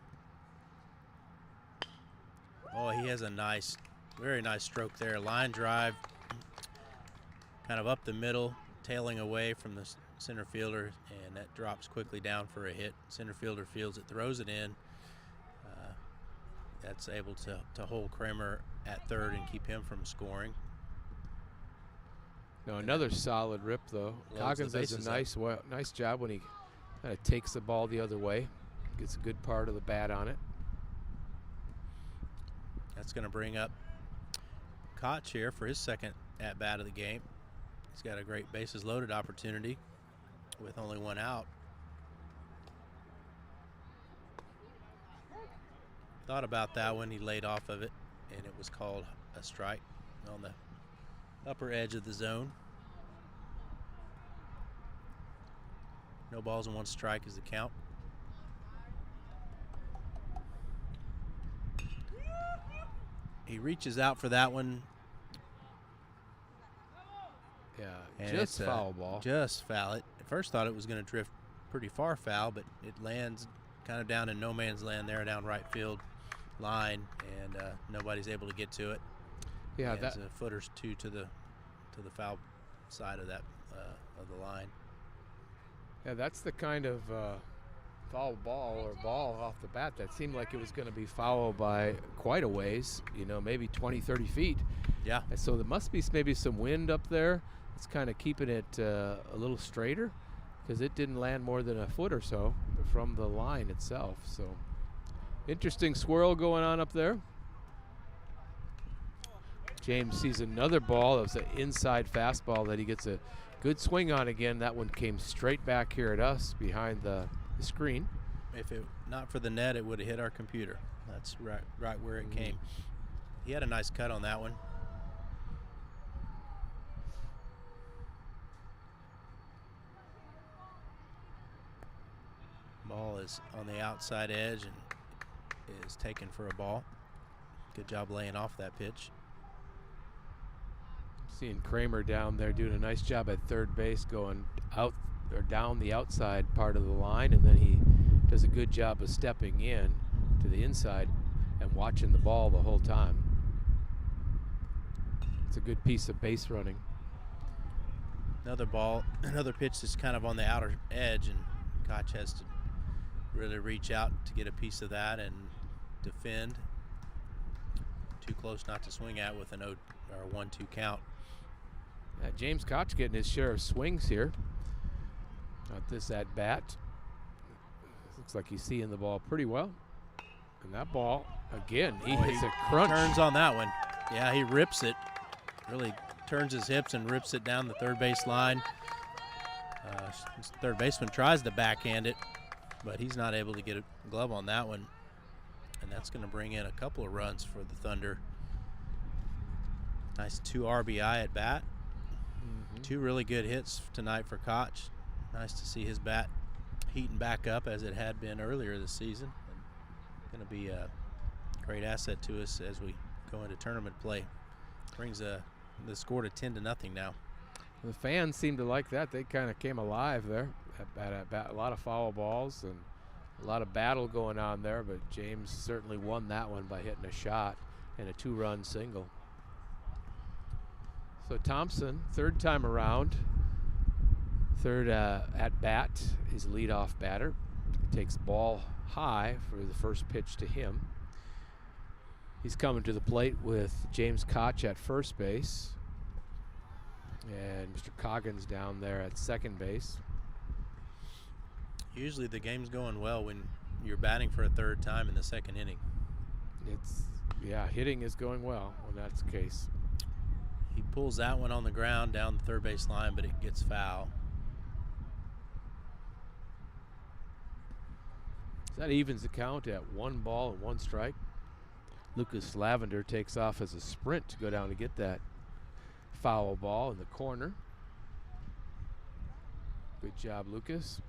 Oh, he has a nice, very nice stroke there. Line drive, kind of up the middle, tailing away from the center fielder, and that drops quickly down for a hit. Center fielder fields it, throws it in. That's able to hold Kramer at third and keep him from scoring. No, another solid rip though. Coggins does a nice job when he kind of takes the ball the other way, gets a good part of the bat on it. That's going to bring up Koch here for his second at-bat of the game. He's got a great bases loaded opportunity with only one out. Thought about that when he laid off of it, and it was called a strike on the upper edge of the zone. No balls and one strike is the count. He reaches out for that one. Yeah, and just foul ball. Just foul it. At first thought it was going to drift pretty far foul, but it lands kind of down in no man's land there down right field line, and nobody's able to get to it. Yeah, that's a foot or two to the foul side of that of the line. Yeah, that's the kind of foul ball or ball off the bat that seemed like it was going to be foul by quite a ways, maybe 20, 30 feet. Yeah. And so there must be maybe some wind up there. It's kind of keeping it a little straighter because it didn't land more than a foot or so from the line itself. So interesting swirl going on up there. James sees another ball. That was an inside fastball that he gets a good swing on again. That one came straight back here at us behind the screen. If it not for the net, it would have hit our computer. That's right where it came. He had a nice cut on that one. Ball is on the outside edge and is taken for a ball. Good job laying off that pitch. Seeing Kramer down there doing a nice job at third base, going out or down the outside part of the line, and then he does a good job of stepping in to the inside and watching the ball the whole time. It's a good piece of base running. Another pitch that's kind of on the outer edge, and Koch has to really reach out to get a piece of that and defend. Too close not to swing at with an 1-2 count. James Koch getting his share of swings here. Not this at bat. Looks like he's seeing the ball pretty well. And that ball, again, he hits a crunch. Turns on that one. Yeah, he rips it. Really turns his hips and rips it down the third base line. Third baseman tries to backhand it, but he's not able to get a glove on that one. And that's going to bring in a couple of runs for the Thunder. Nice 2 RBI at bat. 2 really good hits tonight for Koch. Nice to see his bat heating back up as it had been earlier this season. Going to be a great asset to us as we go into tournament play. Brings the score to 10-0 now. The fans seem to like that. They kind of came alive there. A lot of foul balls and a lot of battle going on there, but James certainly won that one by hitting a shot and a 2-run single. So Thompson, third time around, third at bat, his leadoff batter. Takes ball high for the first pitch to him. He's coming to the plate with James Koch at first base and Mr. Coggins down there at second base. Usually the game's going well when you're batting for a third time in the second inning. Hitting is going well when that's the case. He pulls that one on the ground down the third base line, but it gets foul. That evens the count at 1 ball and 1 strike. Lucas Lavender takes off as a sprint to go down to get that foul ball in the corner. Good job, Lucas.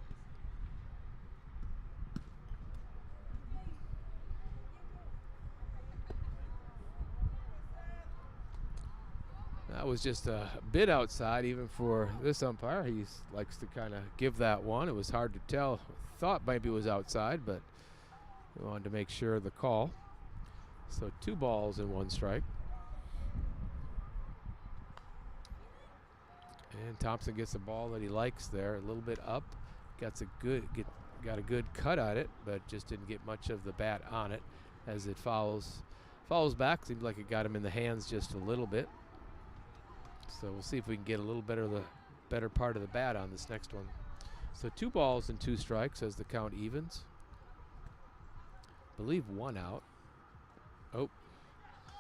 That was just a bit outside even for this umpire. He likes to kind of give that one. It was hard to tell. Thought maybe it was outside, but we wanted to make sure of the call. So 2 balls and 1 strike. And Thompson gets a ball that he likes there, a little bit up. Got a good cut at it, but just didn't get much of the bat on it as it fouls back. Seems like it got him in the hands just a little bit. So we'll see if we can get a little better part of the bat on this next one. So 2 balls and 2 strikes as the count evens. I believe 1 out. Oh,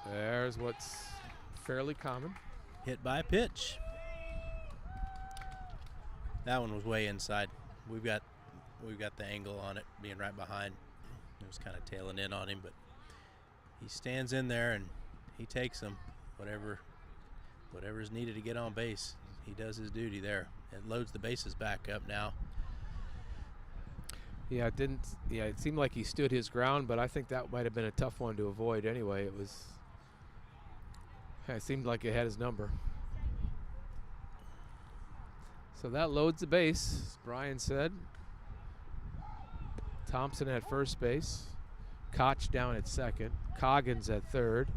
there's what's fairly common. Hit by a pitch. That one was way inside. We've got the angle on it being right behind. It was kind of tailing in on him, but he stands in there and he takes them. Whatever's needed to get on base, he does his duty there. It loads the bases back up now. Yeah, it seemed like he stood his ground, but I think that might have been a tough one to avoid anyway. It seemed like it had his number. So that loads the base, as Brian said. Thompson at first base. Koch down at second. Coggins at third.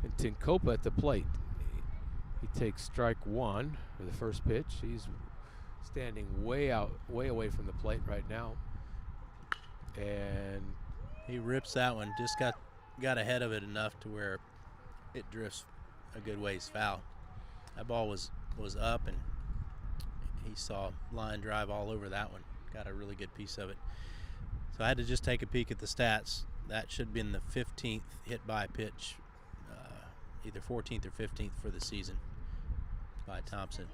And Tinkopa at the plate. He takes strike 1 for the first pitch. He's standing way away from the plate right now. And he rips that one. Just got ahead of it enough to where it drifts a good ways foul. That ball was up, and he saw line drive all over that one. Got a really good piece of it. So I had to just take a peek at the stats. That should have been the 15th hit by pitch, either 14th or 15th for the season by Thompson.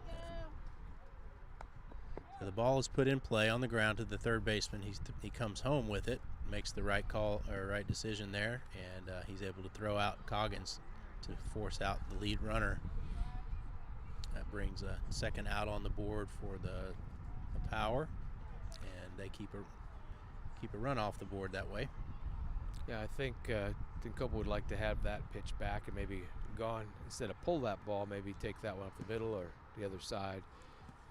So the ball is put in play on the ground to the third baseman. He comes home with it, makes the right call or right decision there, and he's able to throw out Coggins to force out the lead runner. That brings a second out on the board for the Power, and they keep a run off the board that way. yeah, I think Tinkopa would like to have that pitch back and maybe gone instead of pull that ball, maybe take that one up the middle or the other side.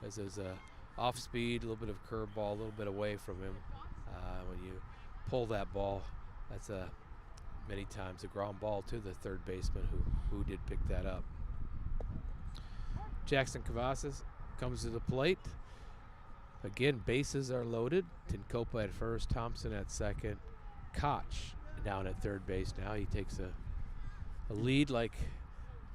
As there's a off speed, a little bit of curveball, a little bit away from him. When you pull that ball, that's many times a ground ball to the third baseman who did pick that up. Jackson Cavazos comes to the plate. Again, bases are loaded. Tinkopa at first, Thompson at second. Koch down at third base now. He takes a lead like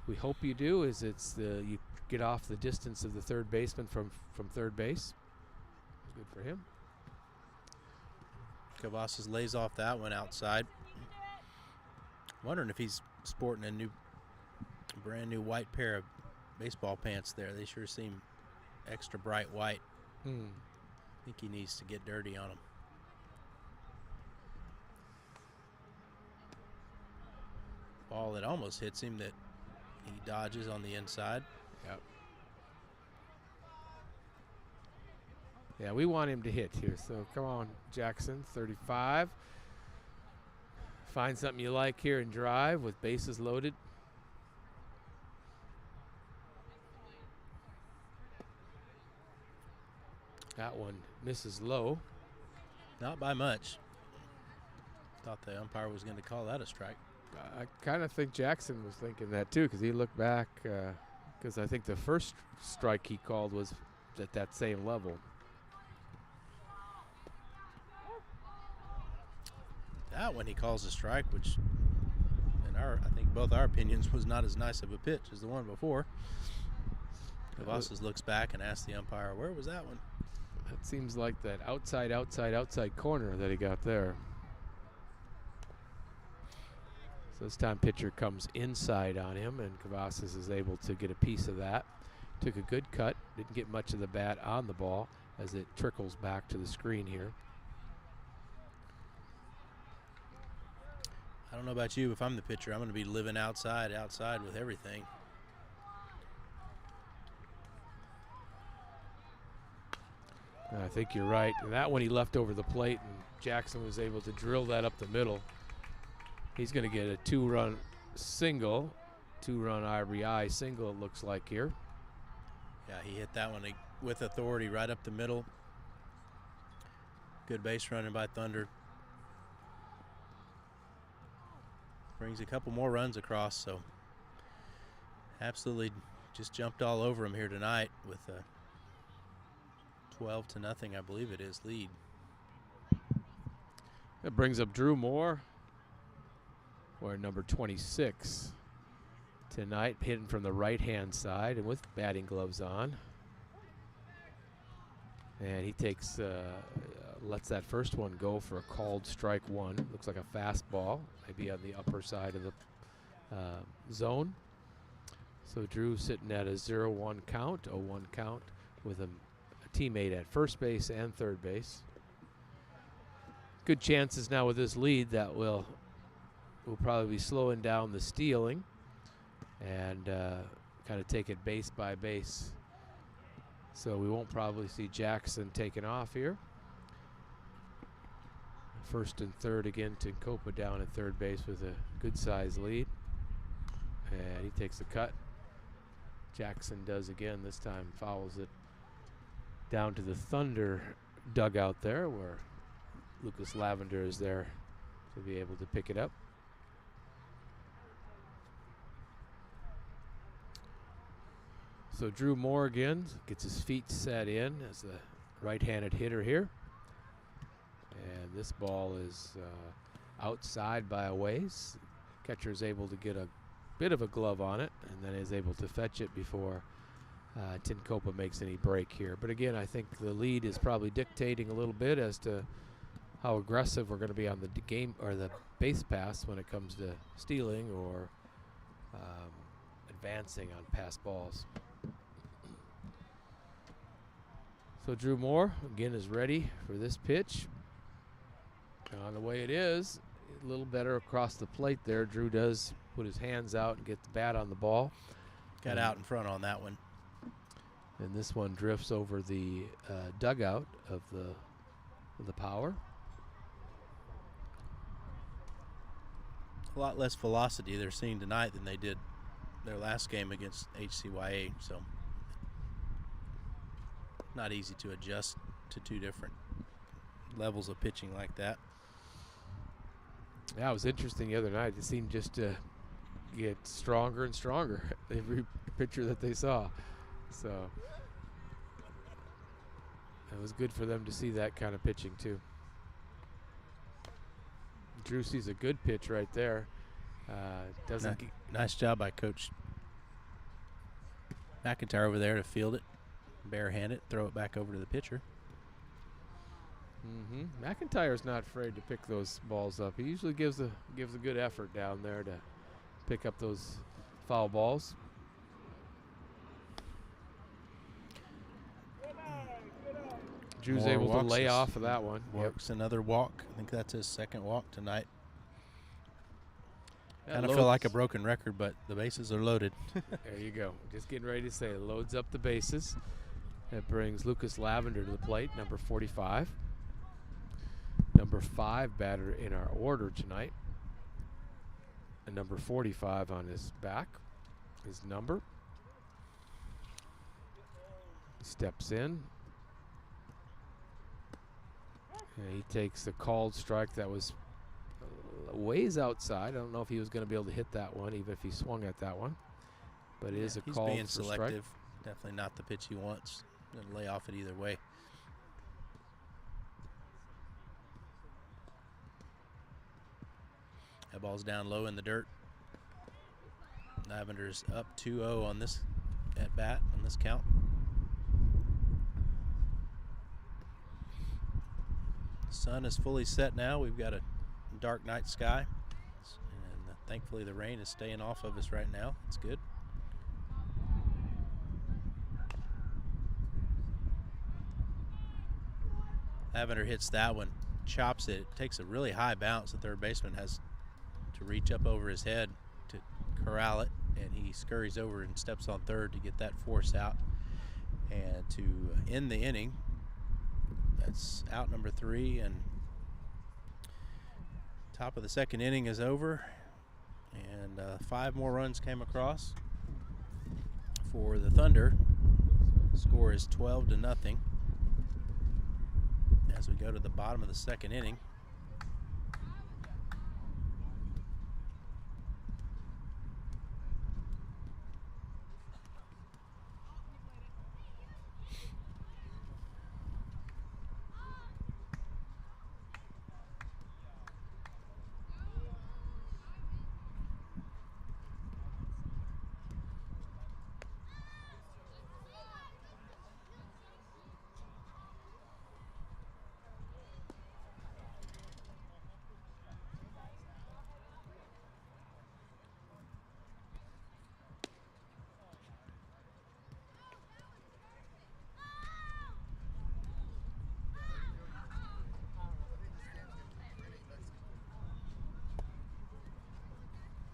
we hope you do. You get off the distance of the third baseman from third base. Good for him. Cavazos lays off that one outside. Wondering if he's sporting a brand new white pair of baseball pants there. They sure seem extra bright white. I think he needs to get dirty on them. Ball that almost hits him that he dodges on the inside. Yep. Yeah, we want him to hit here. So come on, Jackson, 35. Find something you like here and drive with bases loaded. That one misses low. Not by much. Thought the umpire was going to call that a strike. I kind of think Jackson was thinking that too, because he looked back, because I think the first strike he called was at that same level. That one he calls a strike, which I think both our opinions was not as nice of a pitch as the one before. Cavazos looks back and asks the umpire, where was that one? That seems like that outside corner that he got there. So this time pitcher comes inside on him, and Cavazos is able to get a piece of that. Took a good cut, didn't get much of the bat on the ball as it trickles back to the screen here. I don't know about you, if I'm the pitcher, I'm going to be living outside with everything. I think you're right. And that one he left over the plate, and Jackson was able to drill that up the middle. He's going to get a two-run RBI single, it looks like here. Yeah, he hit that one with authority right up the middle. Good base running by Thunder. Brings a couple more runs across, so absolutely just jumped all over him here tonight with a 12-0, I believe it is, lead. That brings up Drew Moore, wearing number 26. tonight, hitting from the right-hand side and with batting gloves on. And he takes, lets that first one go for a called strike one. Looks like a fastball, maybe on the upper side of the zone. So Drew sitting at a 0-1 count, 0-1 count with a teammate at first base and third base. Good chances now with this lead that will probably be slowing down the stealing and kind of take it base by base. So we won't probably see Jackson taken off here. First and third again, Tincopa down at third base with a good size lead. And he takes the cut. Jackson does again, this time fouls it down to the Thunder dugout there where Lucas Lavender is there to be able to pick it up. So Drew Moore again gets his feet set in as the right-handed hitter here. And this ball is outside by a ways. Catcher is able to get a bit of a glove on it and then is able to fetch it before Tincopa makes any break here. But again, I think the lead is probably dictating a little bit as to how aggressive we're going to be on the game or the base pass when it comes to stealing or advancing on pass balls. So Drew Moore again is ready for this pitch. On the way it is, a little better across the plate there. Drew does put his hands out and get the bat on the ball. Got out in front on that one. And this one drifts over the dugout of the Power. A lot less velocity they're seeing tonight than they did their last game against HCYA, so not easy to adjust to two different levels of pitching like that. Yeah, it was interesting the other night. It seemed just to get stronger and stronger every pitcher that they saw. So it was good for them to see that kind of pitching too. Drew sees a good pitch right there. Nice job by Coach McIntyre over there to field it, barehand it, throw it back over to the pitcher. McIntyre's not afraid to pick those balls up. He usually gives a good effort down there to pick up those foul balls. Drew's able to lay off of that one. Works another walk. I think that's his second walk tonight. Kind of feel like a broken record, but the bases are loaded. There you go. Just getting ready to say it. Loads up the bases. That brings Lucas Lavender to the plate, number 45. Number 5 batter in our order tonight. And number 45 on his back, his number. Steps in. And he takes the called strike that was ways outside. I don't know if he was going to be able to hit that one, even if he swung at that one. But it is a call for strike. He's being selective. Definitely not the pitch he wants. Going to lay off it either way. That ball's down low in the dirt. Lavender's up 2-0 on this at bat, on this count. The sun is fully set now. We've got a dark night sky. And thankfully the rain is staying off of us right now. It's good. Lavender hits that one, chops it. It takes a really high bounce. The third baseman has to reach up over his head to corral it, and he scurries over and steps on third to get that force out. And to end the inning, that's out number 3, and top of the second inning is over, and 5 more runs came across for the Thunder. Score is 12-0 as we go to the bottom of the second inning.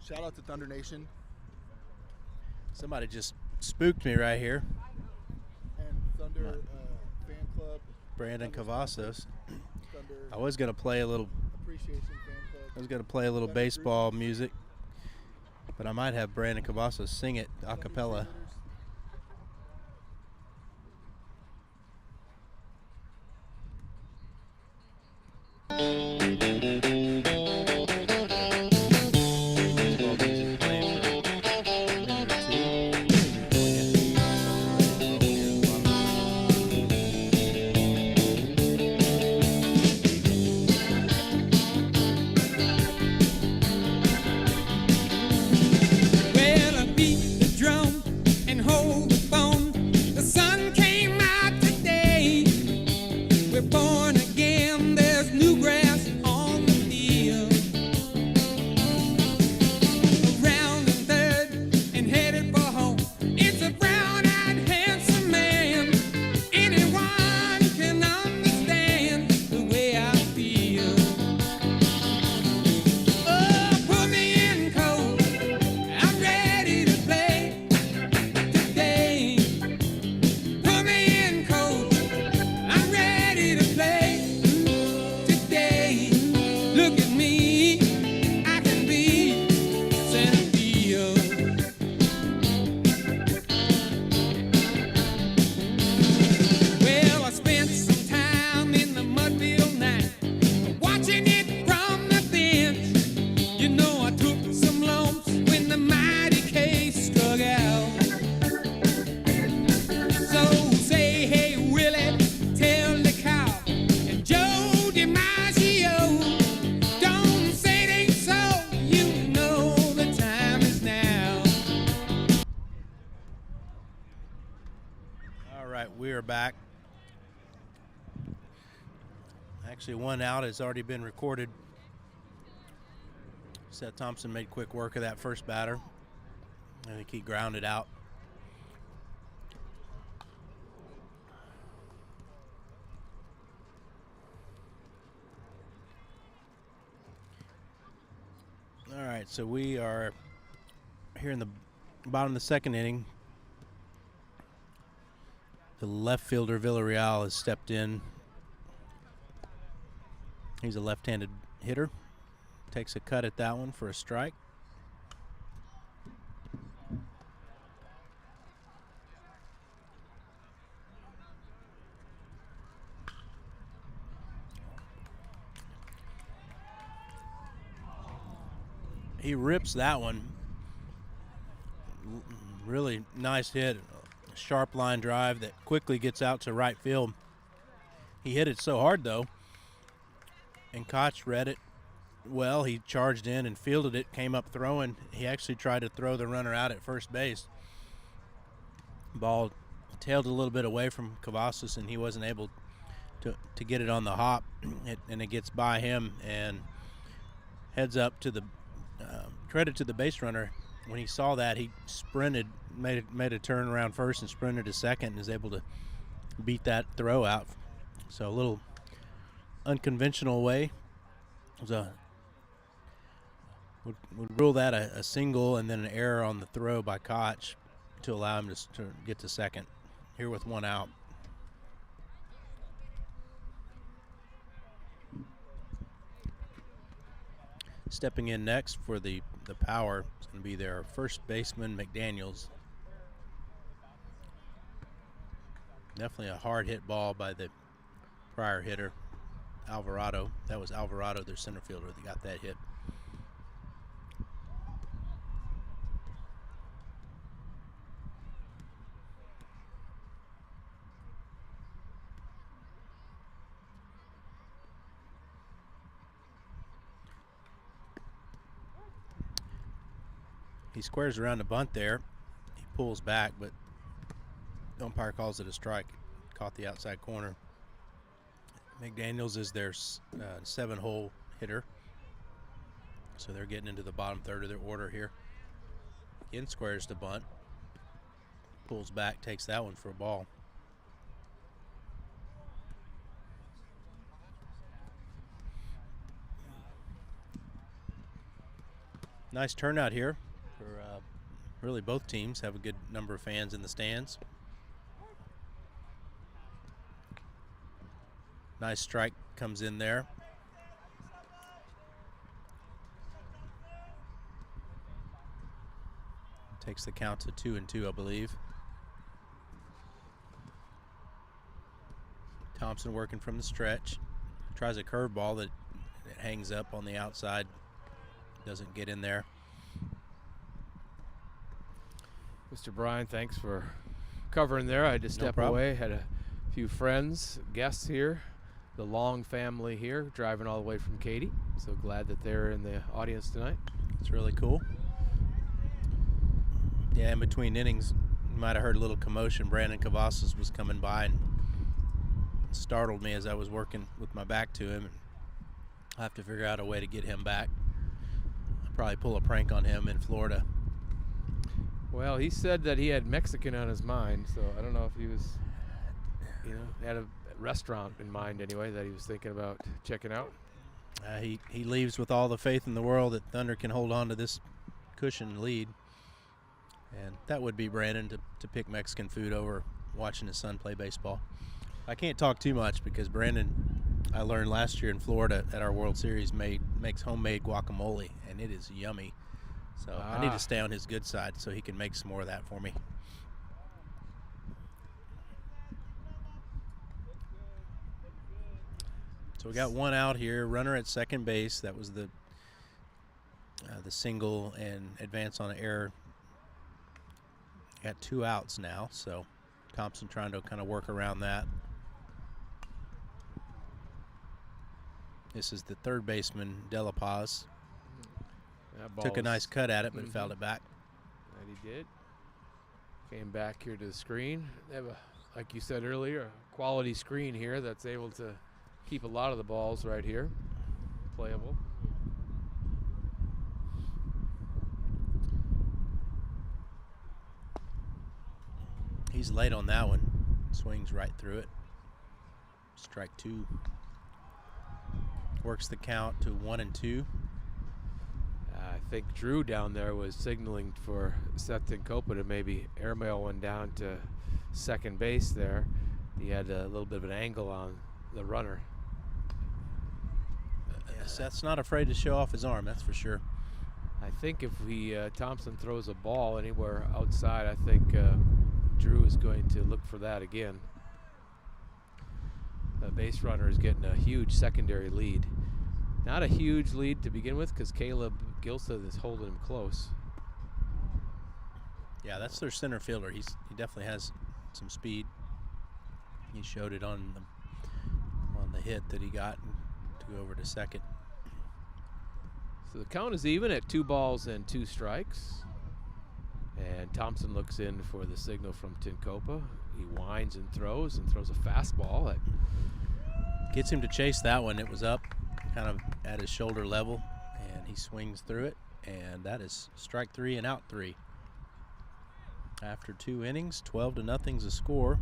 Shout out to Thunder Nation. Somebody just spooked me right here. And Thunder fan club. Brandon Cavazos. Thunder I was gonna play a little. Appreciation fan club. I was gonna play a little Thunder baseball Group. music, but I might have Brandon Cavazos sing it a Thunder cappella. cheerleaders. Baseball music playing for a minute or two. Going into Thunder Ready to roll here at the bottom of the Well, I beat the drum and hold the phone. The sun came out today. We're born again. There's new grass on the field. Around the third and headed for home. It's a brown-eyed, handsome man. Anyone can understand the way I feel. Oh, put me in cold. I'm ready to play today. Put me in cold. I'm ready to play today. Look at me. I can be center field. Well, I spent some time in the Mudville night, watching it from the bench. You know, I took some lumps when the mighty case struck out. So say, hey, Willie, tell the cow, and Joe DiMaggio, don't say it ain't so. You know the time is now. All right, we are back. Actually, one out has already been recorded. Seth Thompson made quick work of that first batter. I think he grounded out. All right, so we are here in the bottom of the second inning. The left fielder, Villarreal, has stepped in. He's a left-handed hitter. Takes a cut at that one for a strike. He rips that one. Really nice hit. A sharp line drive that quickly gets out to right field. He hit it so hard, though, and Koch read it well. He charged in and fielded it, came up throwing. He actually tried to throw the runner out at first base. Ball tailed a little bit away from Cavazos, and he wasn't able to get it on the hop, and it gets by him and heads up to the credit to the base runner. When he saw that, he sprinted, made a turn around first and sprinted to second, and is able to beat that throw out. So a little unconventional way. It was would rule that a single and then an error on the throw by Koch to allow him to get to second. Here with one out. Stepping in next for the power is going to be their first baseman, McDaniels. Definitely a hard hit ball by the prior hitter, Alvarado. That was Alvarado, their center fielder, that got that hit. He squares around the bunt there. He pulls back, but the umpire calls it a strike. Caught the outside corner. McDaniels is their 7-hole hitter. So they're getting into the bottom third of their order here. Again, squares to bunt. Pulls back, takes that one for a ball. Nice turnout here for really both teams. Have a good number of fans in the stands. Nice strike comes in there. Takes the count to 2-2, I believe. Thompson working from the stretch. Tries a curveball that hangs up on the outside. Doesn't get in there. Mr. Bryan, thanks for covering there. I had to step problem. away. Had a few friends, guests here. The Long family here, driving all the way from Katy. So glad that they're in the audience tonight. It's really cool. Yeah, in between innings, you might have heard a little commotion. Brandon Cavazos was coming by and startled me as I was working with my back to him. I'll have to figure out a way to get him back. I'll probably pull a prank on him in Florida. Well, he said that he had Mexican on his mind, so I don't know if he was, had a restaurant in mind anyway that he was thinking about checking out. He leaves with all the faith in the world that Thunder can hold on to this cushion lead. And that would be Brandon to pick Mexican food over watching his son play baseball. I can't talk too much because Brandon, I learned last year in Florida at our World Series, makes homemade guacamole, and it is yummy. So I need to stay on his good side so he can make some more of that for me. So we got one out here, runner at second base. That was the single and advance on an error. Got 2 outs now, so Thompson trying to kind of work around that. This is the third baseman, De La Paz. Took a nice cut at it, but fouled it back. That he did. Came back here to the screen. They have, like you said earlier, a quality screen here that's able to keep a lot of the balls right here playable. He's late on that one. Swings right through it. Strike 2. Works the count to 1-2. I think Drew down there was signaling for Seth Tinkopa to maybe airmail one down to second base there. He had a little bit of an angle on the runner. Yeah, Seth's not afraid to show off his arm, that's for sure. I think if Thompson throws a ball anywhere outside, I think Drew is going to look for that again. The base runner is getting a huge secondary lead. Not a huge lead to begin with because Caleb Gilson is holding him close. Yeah, that's their center fielder. He definitely has some speed. He showed it on the hit that he got to go over to second. So the count is even at 2 balls and 2 strikes. And Thompson looks in for the signal from Tinkopa. He winds and throws a fastball that gets him to chase that one. It was up kind of at his shoulder level, and he swings through it, and that is strike 3 and out 3. After 2 innings, 12-0's the score.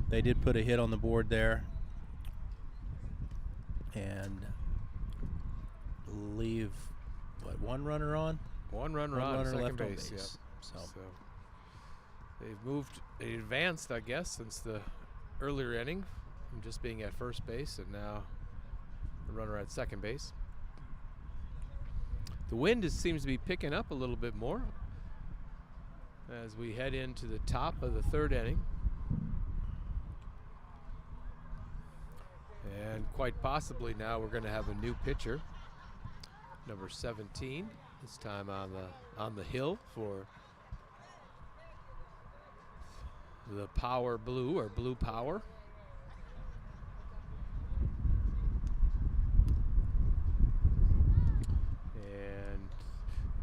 They did put a hit on the board there and leave, one runner on? One runner on second left base. on base. Yep. So they advanced, I guess, since the earlier inning from just being at first base, and now the runner at second base. The wind seems to be picking up a little bit more as we head into the top of the 3rd inning. And quite possibly now we're going to have a new pitcher, number 17, this time on the hill for the Power Blue, or Blue Power. And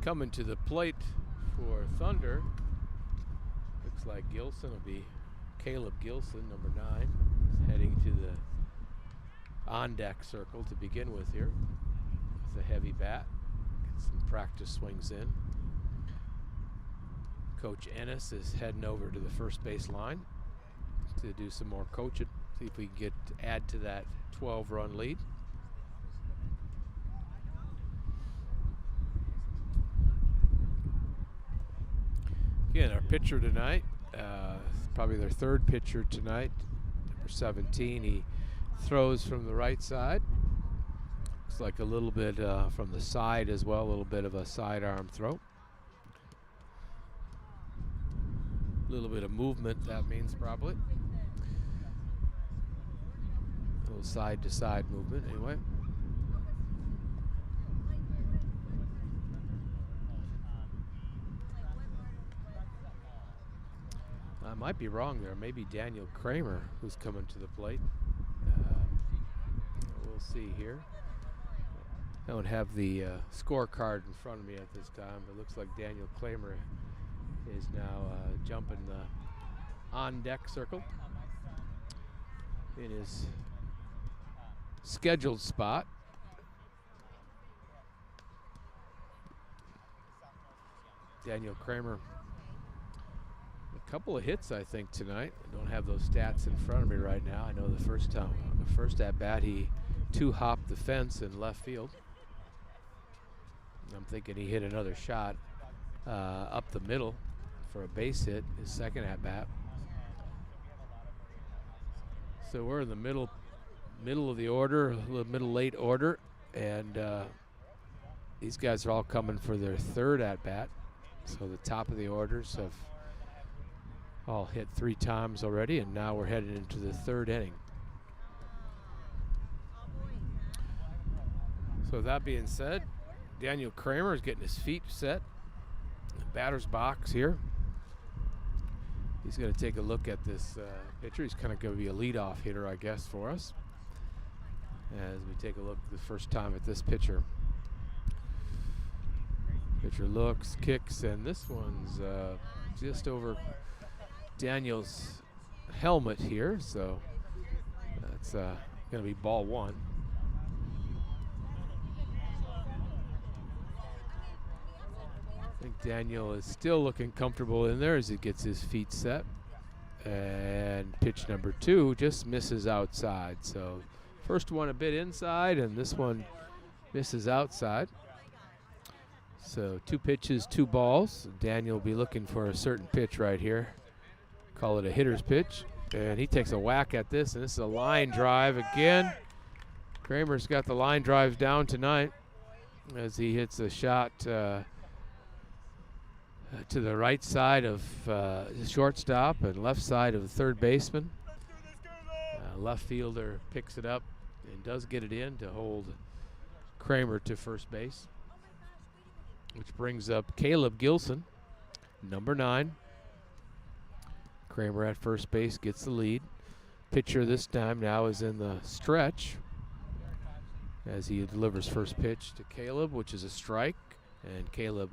coming to the plate for Thunder, looks like Gilson will be Caleb Gilson, number 9. He's heading to the on-deck circle to begin with here with a heavy bat. Get some practice swings in. Coach Ennis is heading over to the first base line to do some more coaching, see if we can add to that 12-run lead. Again, our pitcher tonight, probably their third pitcher tonight, number 17. He throws from the right side. Looks like a little bit from the side as well, a little bit of a sidearm throw. A little bit of movement, that means probably. A little side-to-side movement, anyway. I might be wrong there. Maybe Daniel Kramer who's coming to the plate. We'll see here. I don't have the scorecard in front of me at this time, but it looks like Daniel Kramer is now jumping the on-deck circle in his scheduled spot. Daniel Kramer, a couple of hits, I think, tonight. I don't have those stats in front of me right now. I know the first at bat, he two-hopped the fence in left field. I'm thinking he hit another shot up the middle for a base hit, his second at bat. So we're in the middle of the order, middle late order, and these guys are all coming for their third at bat. So the top of the orders have all hit 3 times already, and now we're headed into the third inning. So that being said, Daniel Kramer is getting his feet set in the batter's box here. He's going to take a look at this pitcher. He's kind of going to be a leadoff hitter, I guess, for us, as we take a look the first time at this pitcher. Pitcher looks, kicks, and this one's just over Daniel's helmet here, so that's going to be ball 1. I think Daniel is still looking comfortable in there as he gets his feet set. And pitch number 2 just misses outside. So first one a bit inside, and this one misses outside. So 2 pitches, 2 balls. Daniel will be looking for a certain pitch right here. Call it a hitter's pitch. And he takes a whack at this, and this is a line drive again. Kramer's got the line drives down tonight as he hits a shot to the right side of the shortstop and left side of the third baseman. Left fielder picks it up and does get it in to hold Kramer to first base, which brings up Caleb Gilson, number 9. Kramer at first base gets the lead. Pitcher this time now is in the stretch as he delivers first pitch to Caleb, which is a strike, and Caleb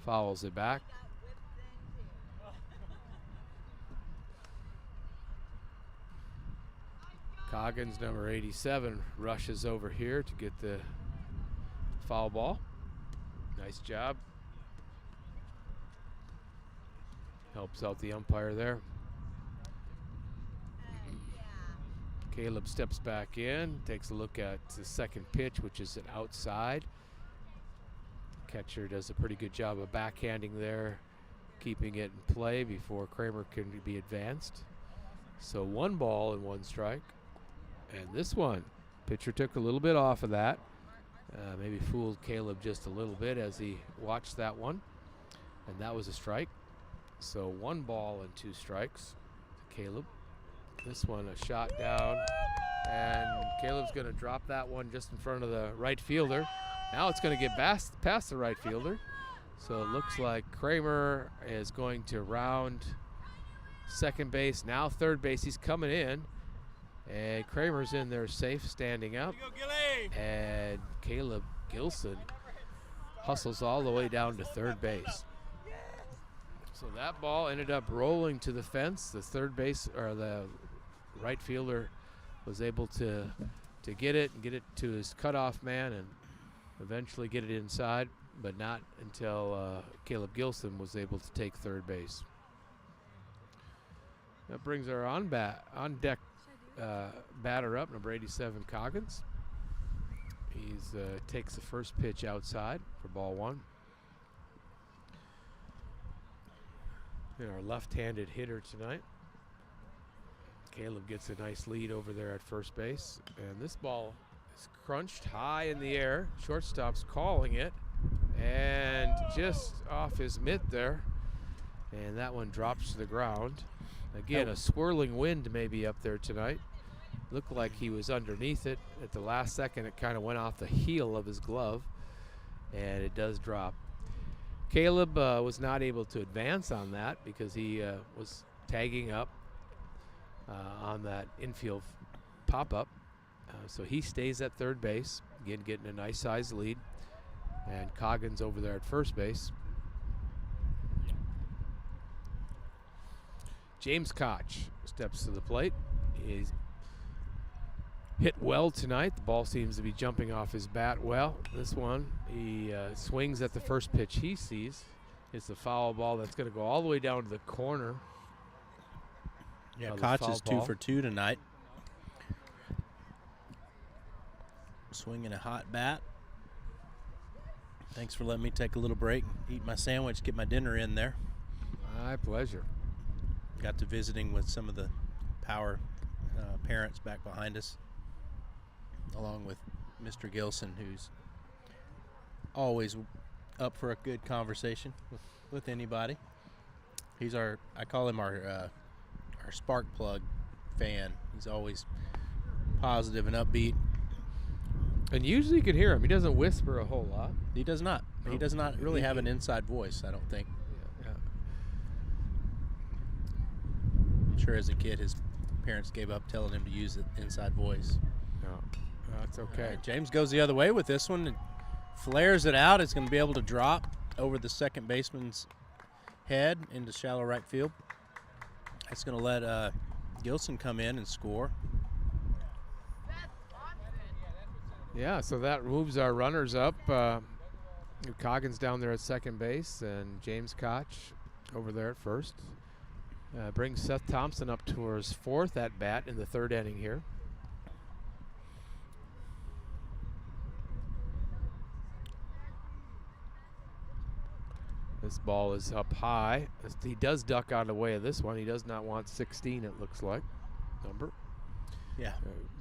fouls it back. Coggins, number 87, rushes over here to get the foul ball. Nice job. Helps out the umpire there. Caleb steps back in, takes a look at the second pitch, which is an outside. Catcher does a pretty good job of backhanding there, keeping it in play before Kramer can be advanced. So 1 ball and 1 strike. And this one, pitcher took a little bit off of that. Maybe fooled Caleb just a little bit as he watched that one. And that was a strike. So 1 ball and 2 strikes to Caleb. This one a shot down. And Caleb's going to drop that one just in front of the right fielder. Now it's going to get past the right fielder. So it looks like Kramer is going to round second base. Now third base. He's coming in. And Kramer's in there safe, standing up. And Caleb Gilson hustles all the way down to third base. So that ball ended up rolling to the fence. The third base, or the right fielder, was able to get it and get it to his cutoff man and eventually get it inside, but not until Caleb Gilson was able to take third base. That brings our on-deck batter up, number 87, Coggins. He takes the first pitch outside for ball 1. and our left-handed hitter tonight. Caleb gets a nice lead over there at first base. And this ball is crunched high in the air. Shortstop's calling it. And just off his mitt there. And that one drops to the ground. Again, a swirling wind maybe up there tonight. Looked like he was underneath it. At the last second, it kind of went off the heel of his glove. And it does drop. Caleb was not able to advance on that because he was tagging up on that infield pop-up. So he stays at third base, again getting a nice size lead. And Coggins over there at first base. James Koch steps to the plate. He's hit well tonight. The ball seems to be jumping off his bat well. This one, he swings at the first pitch he sees. It's a foul ball that's going to go all the way down to the corner. Yeah, Koch is 2 for 2 tonight. Swinging a hot bat. Thanks for letting me take a little break, eat my sandwich, get my dinner in there. My pleasure. Got to visiting with some of the Power parents back behind us, along with Mr. Gilson, who's always up for a good conversation with anybody. He's I call him our spark plug fan. He's always positive and upbeat. And usually you can hear him. He doesn't whisper a whole lot. He does not. He does not really have an inside voice, I don't think. Yeah. I'm sure as a kid his parents gave up telling him to use the inside voice. No, that's okay. James goes the other way with this one and flares it out. It's going to be able to drop over the second baseman's head into shallow right field. That's going to let Gilson come in and score. Yeah, so that moves our runners up. Coggins down there at second base and James Koch over there at first. Brings Seth Thompson up towards fourth at bat in the third inning here. This ball is up high. He does duck out of the way of this one. He does not want 16, it looks like. Number. Yeah.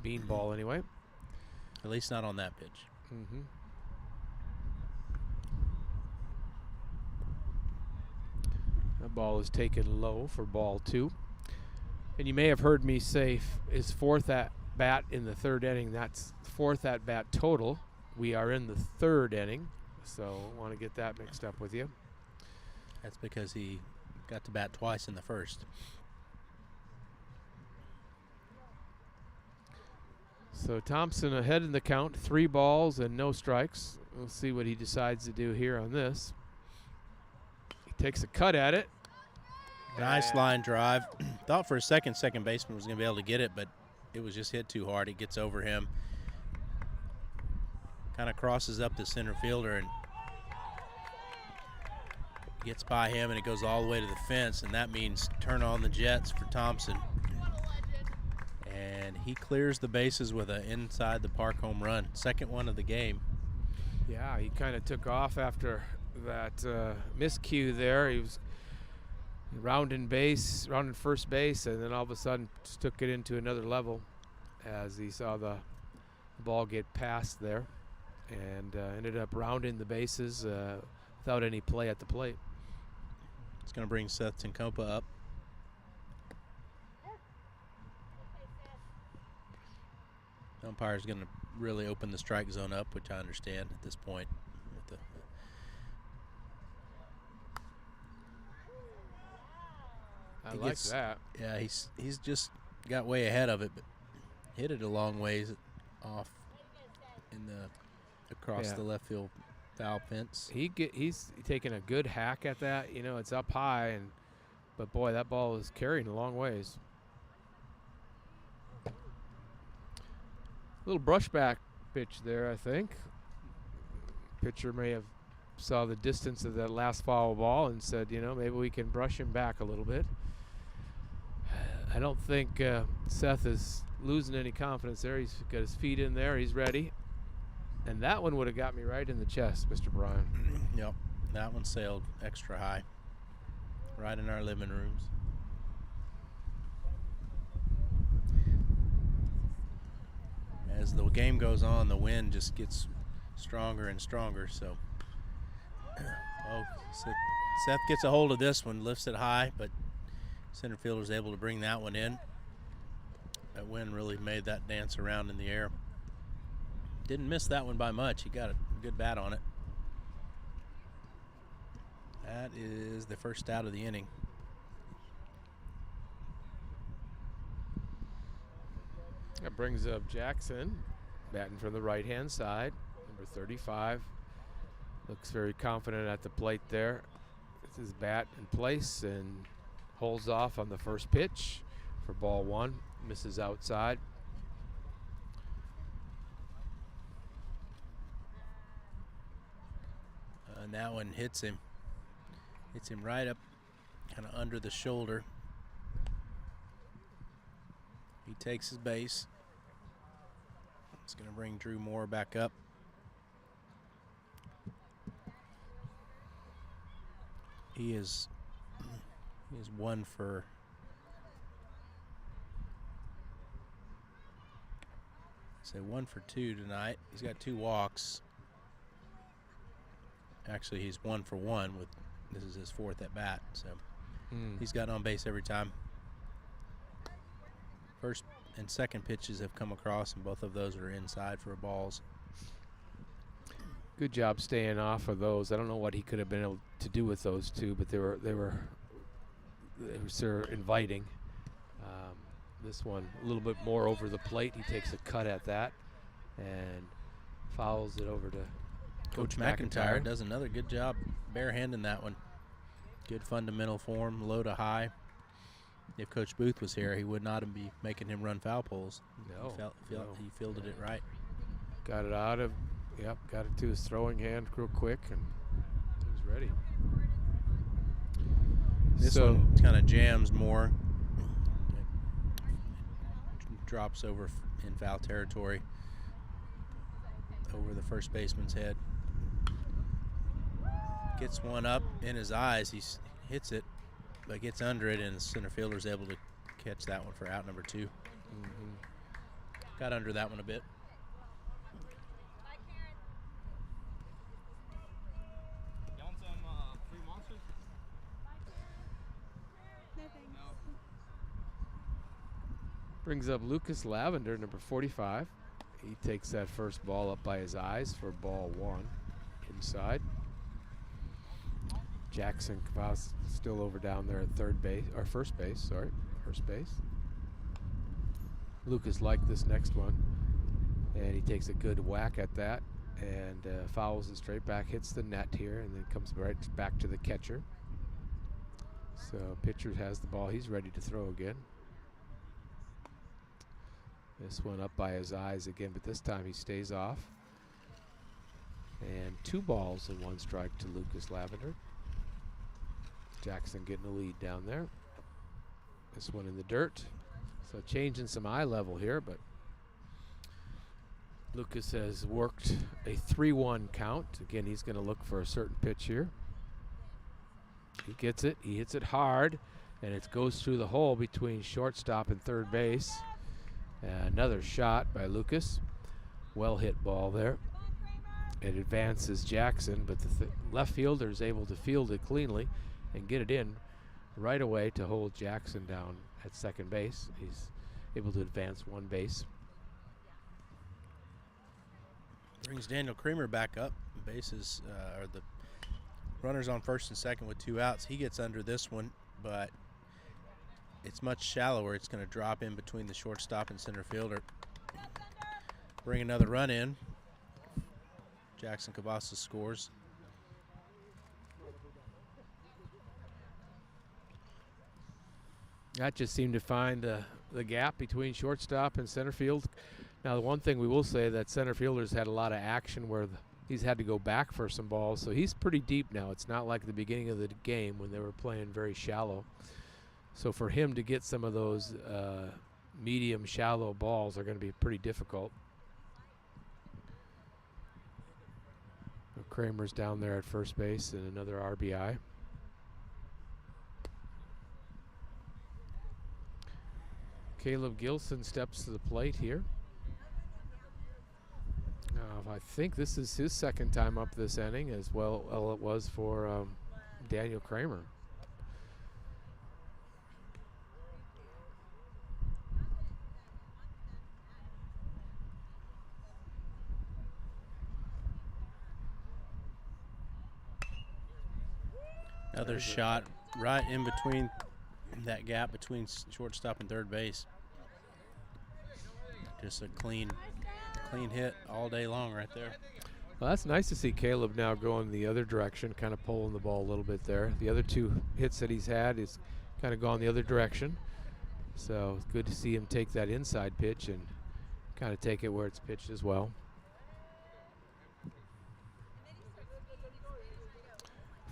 Bean ball anyway. At least not on that pitch. Mm-hmm. That ball is taken low for ball 2. And you may have heard me say his fourth at bat in the third inning. That's fourth at bat total. We are in the third inning, so I want to get that mixed up with you. That's because he got to bat twice in the first. So Thompson ahead in the count, 3 balls and no strikes. We'll see what he decides to do here on this. He takes a cut at it. Nice line drive. Thought for a second baseman was going to be able to get it, but it was just hit too hard. It gets over him. Kind of crosses up the center fielder and gets by him, and it goes all the way to the fence, and that means turn on the Jets for Thompson. And he clears the bases with an inside the park home run. Second one of the game. Yeah, he kind of took off after that miscue there. He was rounding first base, and then all of a sudden just took it into another level as he saw the ball get past there and ended up rounding the bases without any play at the plate. It's going to bring Seth Tinkopa up. The umpire's going to really open the strike zone up, which I understand at this point. I like that. Yeah, he's just got way ahead of it, but hit it a long ways off across the left field foul fence. He's taking a good hack at that. You know, it's up high, but boy, that ball is carrying a long ways. Little brushback pitch there, I think. Pitcher may have saw the distance of that last foul ball and said, you know, maybe we can brush him back a little bit. I don't think Seth is losing any confidence there. He's got his feet in there. He's ready. And that one would have got me right in the chest, Mr. Bryan. Yep, that one sailed extra high. right in our living rooms. As the game goes on, the wind just gets stronger and stronger. So, Seth gets a hold of this one, lifts it high, but center fielder's able to bring that one in. That wind really made that dance around in the air. Didn't miss that one by much. He got a good bat on it. That is the first out of the inning. That brings up Jackson, batting from the right-hand side, number 35. Looks very confident at the plate there. Gets his bat in place and holds off on the first pitch for ball one. Misses outside. And that one hits him. Hits him right up, kind of under the shoulder. He takes his base. It's going to bring Drew Moore back up. He is one for one for two tonight. He's got 2 walks. Actually, he's 1 for 1 with this is his 4th at bat. So he's gotten on base every time. First and second pitches have come across, and both of those are inside for balls. Good job staying off of those. I don't know what he could have been able to do with those two, but they were sort of inviting. This one a little bit more over the plate. He takes a cut at that and fouls it over to Coach McIntyre does another good job barehanding that one. Good fundamental form, low to high. If Coach Booth was here, he would not be making him run foul poles. No, he fielded it right. Got it out of, got it to his throwing hand real quick, and he was ready. This one kind of jams more. Drops over in foul territory over the first baseman's head. Gets one up in his eyes. He hits it, but gets under it, and the center fielder's able to catch that one for out number 2. Got under that one a bit. Brings up Lucas Lavender, number 45. He takes that first ball up by his eyes for ball 1 inside. Jackson Kvass still over down there at first base. Lucas liked this next one, and he takes a good whack at that and fouls it straight back, hits the net here, and then comes right back to the catcher. So pitcher has the ball. He's ready to throw again. This one up by his eyes again, but this time he stays off. And 2 balls and 1 strike to Lucas Lavender. Jackson getting the lead down there. This one in the dirt. So changing some eye level here, but Lucas has worked a 3-1 count. Again, he's going to look for a certain pitch here. He gets it. He hits it hard, and it goes through the hole between shortstop and third base. Another shot by Lucas. Well hit ball there. It advances Jackson, but the left fielder is able to field it cleanly and get it in right away to hold Jackson down at second base. He's able to advance 1 base. Brings Daniel Creamer back up. Bases are the runners on first and second with 2 outs. He gets under this one, but it's much shallower. It's going to drop in between the shortstop and center fielder. Bring another run in. Jackson Cavazos scores. That just seemed to find the gap between shortstop and center field. Now, the one thing we will say that center fielder's had a lot of action where he's had to go back for some balls, so he's pretty deep now. It's not like the beginning of the game when they were playing very shallow. So for him to get some of those medium shallow balls are going to be pretty difficult. Kramer's down there at first base and another RBI. Caleb Gilson steps to the plate here. I think this is his second time up this inning, as well it was for Daniel Kramer. Another shot right in between that gap between shortstop and third base. Just a clean hit all day long right there. Well, that's nice to see Caleb now going the other direction, kind of pulling the ball a little bit there. The other two hits that he's had is kind of gone the other direction. So it's good to see him take that inside pitch and kind of take it where it's pitched as well.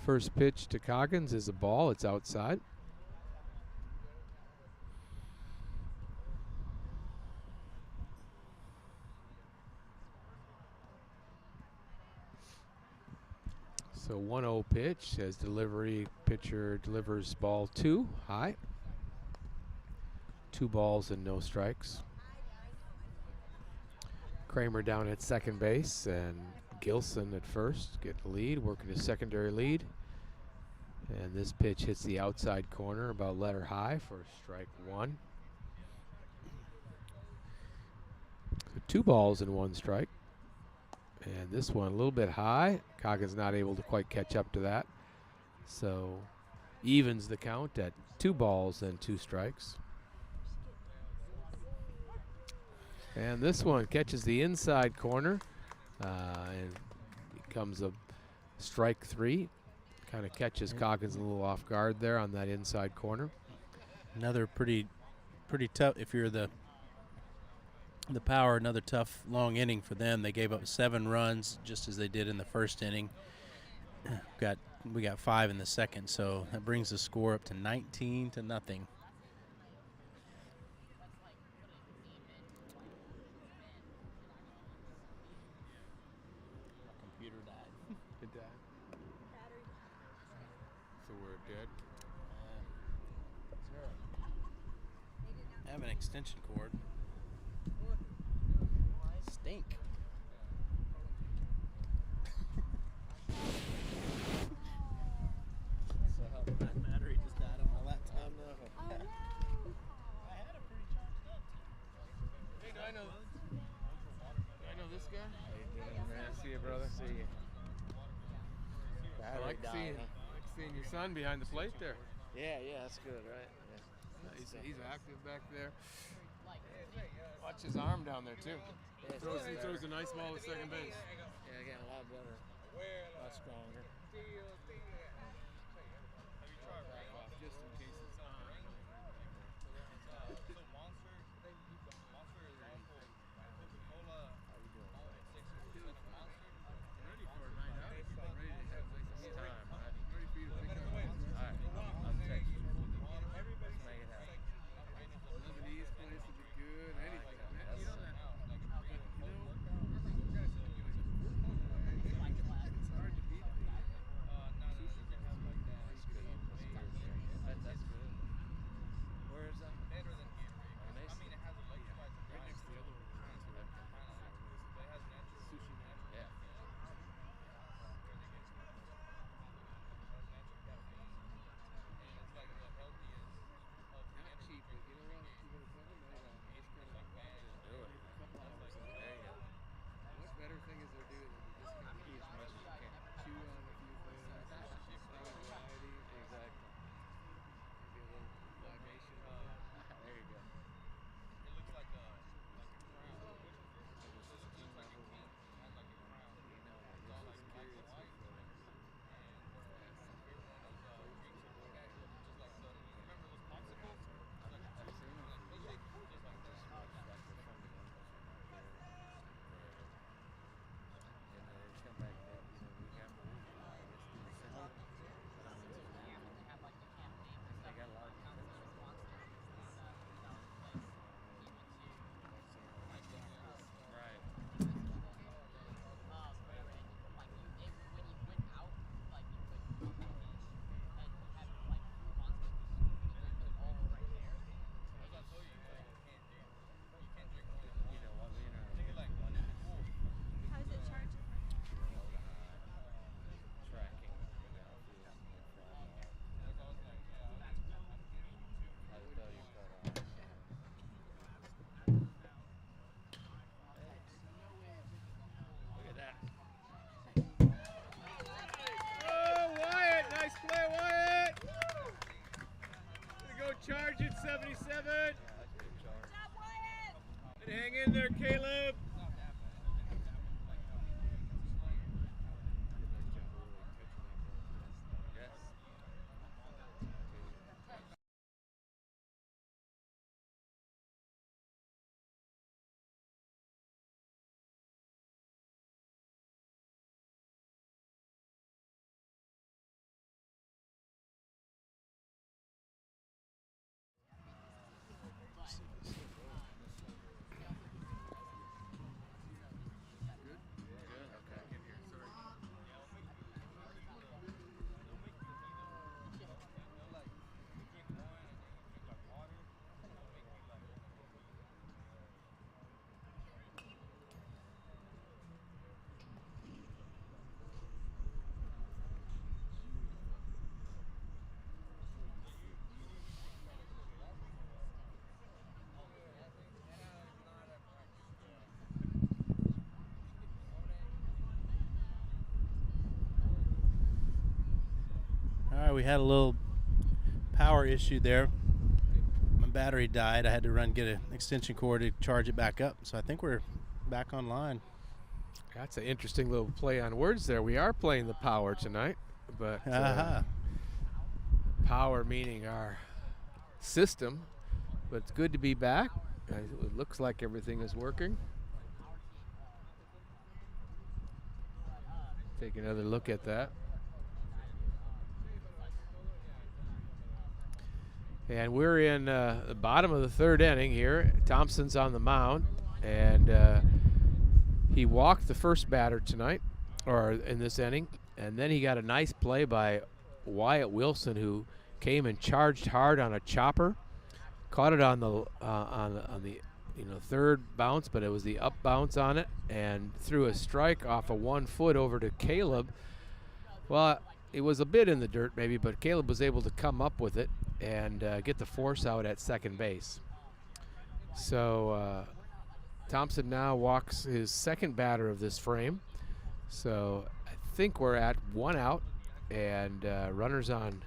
First pitch to Coggins is a ball. It's outside. So 1-0 pitch as delivery. Pitcher delivers ball 2 high. 2 balls and no strikes. Kramer down at second base and Gilson at first, get the lead, working his secondary lead. And this pitch hits the outside corner about letter high for strike 1. So 2 balls and 1 strike. And this one a little bit high. Coggins not able to quite catch up to that. So evens the count at 2 balls and 2 strikes. And this one catches the inside corner and becomes a strike 3. Kind of catches Coggins a little off guard there on that inside corner. Another pretty tough, if you're the Power, another tough long inning for them. They gave up 7 runs just as they did in the first inning. We got 5 in the second, so that brings the score up to 19-0. Computer died. It died. So we're dead. I have an extension cord. Stink. So that battery just died on my laptop. Oh, no. I had it pretty charged up. Hey, do I know this guy? How you doing, man? See you, brother. See you. I Battery like died, seeing, huh? your son behind the plate there. Yeah, that's good, right? Yeah. He's active back there. Watch his arm down there too. Yeah, He throws a nice ball to second base. yeah, getting a lot better, a lot stronger. Just in case it's on. Ready for a night out. Ready to have a nice time. Ready for you to pick up. All right, I'll text you. Let's make it happen. Lebanese place would be good. Anything, man. You know that. It's hard to beat the 77. And hang in there, Caleb. All right, we had a little power issue there. My battery died. I had to run get an extension cord to charge it back up. So I think we're back online. That's an interesting little play on words there. We are playing the Power tonight, but power meaning our system. But it's good to be back. It looks like everything is working. Take another look at that. And we're in the bottom of the third inning here. Thompson's on the mound, and he walked the first batter tonight, or in this inning, and then he got a nice play by Wyatt Wilson, who came and charged hard on a chopper, caught it on the third bounce, but it was the up bounce on it, and threw a strike off of 1 foot over to Caleb. Well, it was a bit in the dirt maybe, but Caleb was able to come up with it and get the force out at second base. So Thompson now walks his second batter of this frame. So I think we're at 1 out and runners on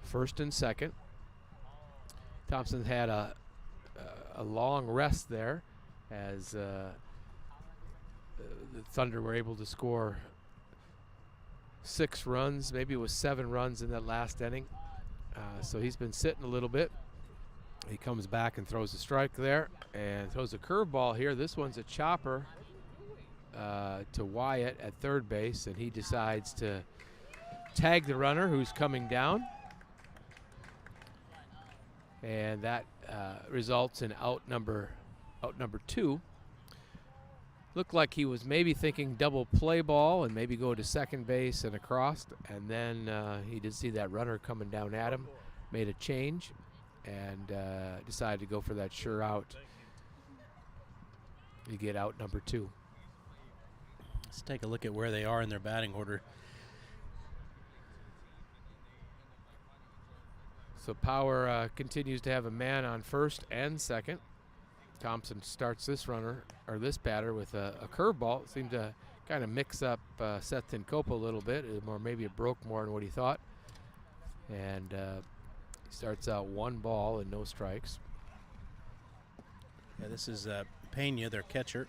first and second. Thompson had a long rest there as the Thunder were able to score 6 runs, maybe it was 7 runs in that last inning. So he's been sitting a little bit. He comes back and throws a strike there and throws a curveball here. This one's a chopper to Wyatt at third base, and he decides to tag the runner who's coming down. And that results in out number 2. Looked like he was maybe thinking double play ball and maybe go to second base and across, and then he did see that runner coming down at him, made a change, and decided to go for that sure out. You get out number 2. Let's take a look at where they are in their batting order. So Power continues to have a man on first and second. Thompson starts this batter with a curveball. It seemed to kind of mix up Seth Tinkopa a little bit, or maybe it broke more than what he thought. And he starts out 1 ball and no strikes. Yeah, this is Pena, their catcher.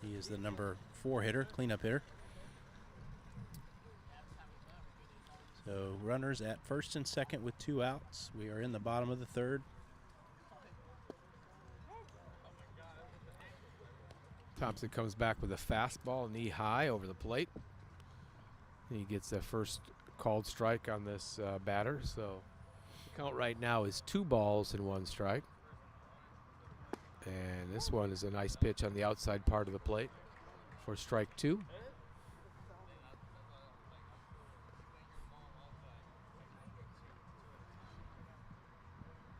He is the number 4 hitter, cleanup hitter. So runners at first and second with 2 outs. We are in the bottom of the third. Thompson comes back with a fastball knee high over the plate. He gets the first called strike on this batter. So the count right now is 2 balls and 1 strike. And this one is a nice pitch on the outside part of the plate for strike 2.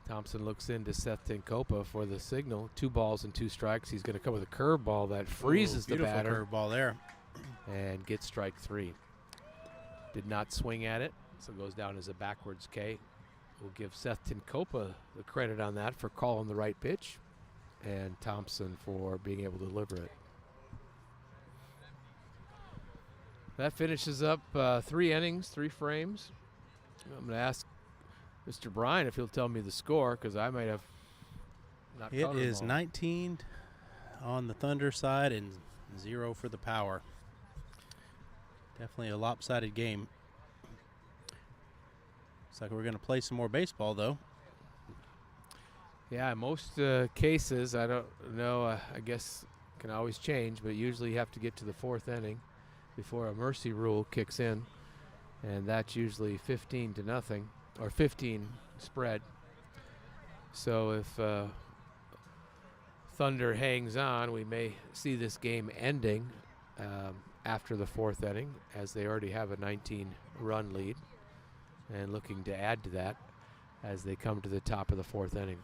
Thompson looks into Seth Tinkopa for the signal. 2 balls and 2 strikes. He's going to come with a curveball that freezes the batter. Beautiful curveball there. And gets strike 3. Did not swing at it, so goes down as a backwards K. We'll give Seth Tinkopa the credit on that for calling the right pitch, and Thompson for being able to deliver it. That finishes up 3 innings, 3 frames. I'm going to ask Mr. Bryan, if he'll tell me the score, because I might have not It counted them is all. 19 on the Thunder side and 0 for the Power. Definitely a lopsided game. Looks like we're going to play some more baseball, though. Yeah, in most cases, I don't know, I guess can always change, but usually you have to get to the 4th inning before a mercy rule kicks in, and that's usually 15-0 or 15 spread. So if Thunder hangs on, we may see this game ending after the 4th inning, as they already have a 19-run lead and looking to add to that as they come to the top of the 4th inning.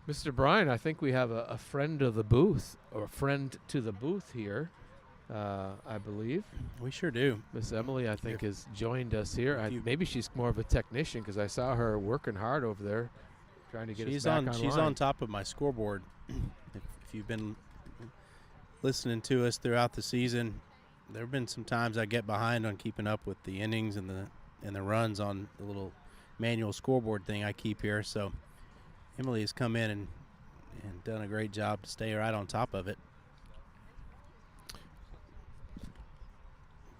Mr. Bryan, I think we have a friend of the booth, or a friend to the booth here, I believe. We sure do. Miss Emily, I think, has joined us here. You- Maybe she's more of a technician, because I saw her working hard over there trying to get us back online. She's on top of my scoreboard. If you've been listening to us throughout the season, there have been some times I get behind on keeping up with the innings and the runs on the little manual scoreboard thing I keep here. So Emily has come in and done a great job to stay right on top of it.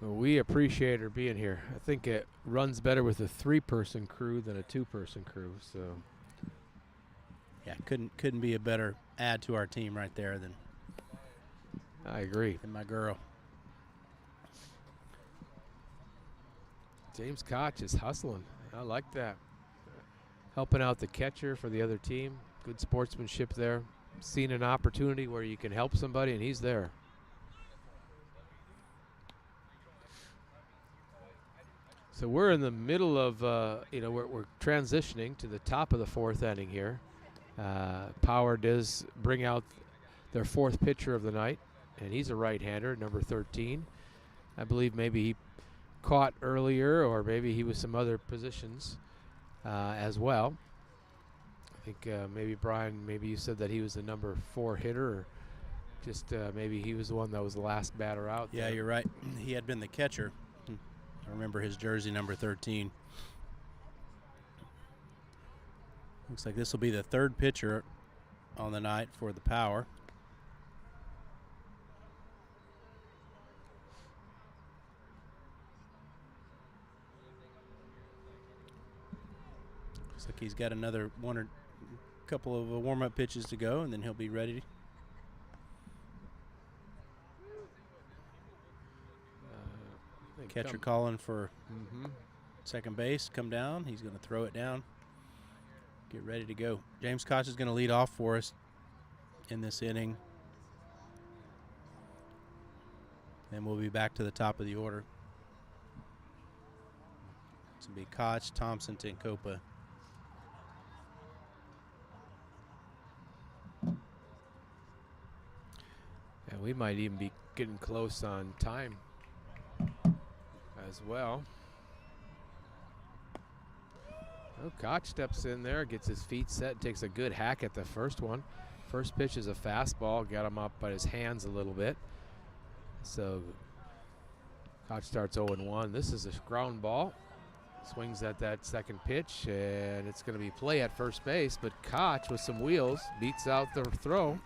Well, we appreciate her being here. I think it runs better with a 3-person crew than a 2-person crew. So Yeah, couldn't be a better add to our team right there than I agree. my girl. James Koch is hustling. I like that. Helping out the catcher for the other team. Good sportsmanship there. Seeing an opportunity where you can help somebody, and he's there. So we're in the middle of, we're transitioning to the top of the 4th inning here. Power does bring out their 4th pitcher of the night, and he's a right-hander, number 13. I believe maybe he caught earlier, or maybe he was some other positions as well. I think maybe Brian, maybe you said that he was the number 4 hitter, or just maybe he was the one that was the last batter out. Yeah, there. you're right. He had been the catcher. I remember his jersey, number 13. Looks like this will be the 3rd pitcher on the night for the Power. Looks like he's got another one or couple of warm-up pitches to go, and then he'll be ready. Catcher calling for second base. Come down. He's going to throw it down. Get ready to go. James Koch is going to lead off for us in this inning. And we'll be back to the top of the order. It's going to be Koch, Thompson, Tencopa. And we might even be getting close on time as well. Oh, Koch steps in there, gets his feet set, takes a good hack at the first one. First pitch is a fastball, got him up by his hands a little bit. So Koch starts 0-1. This is a ground ball. Swings at that second pitch, and it's going to be play at first base, but Koch with some wheels beats out the throw,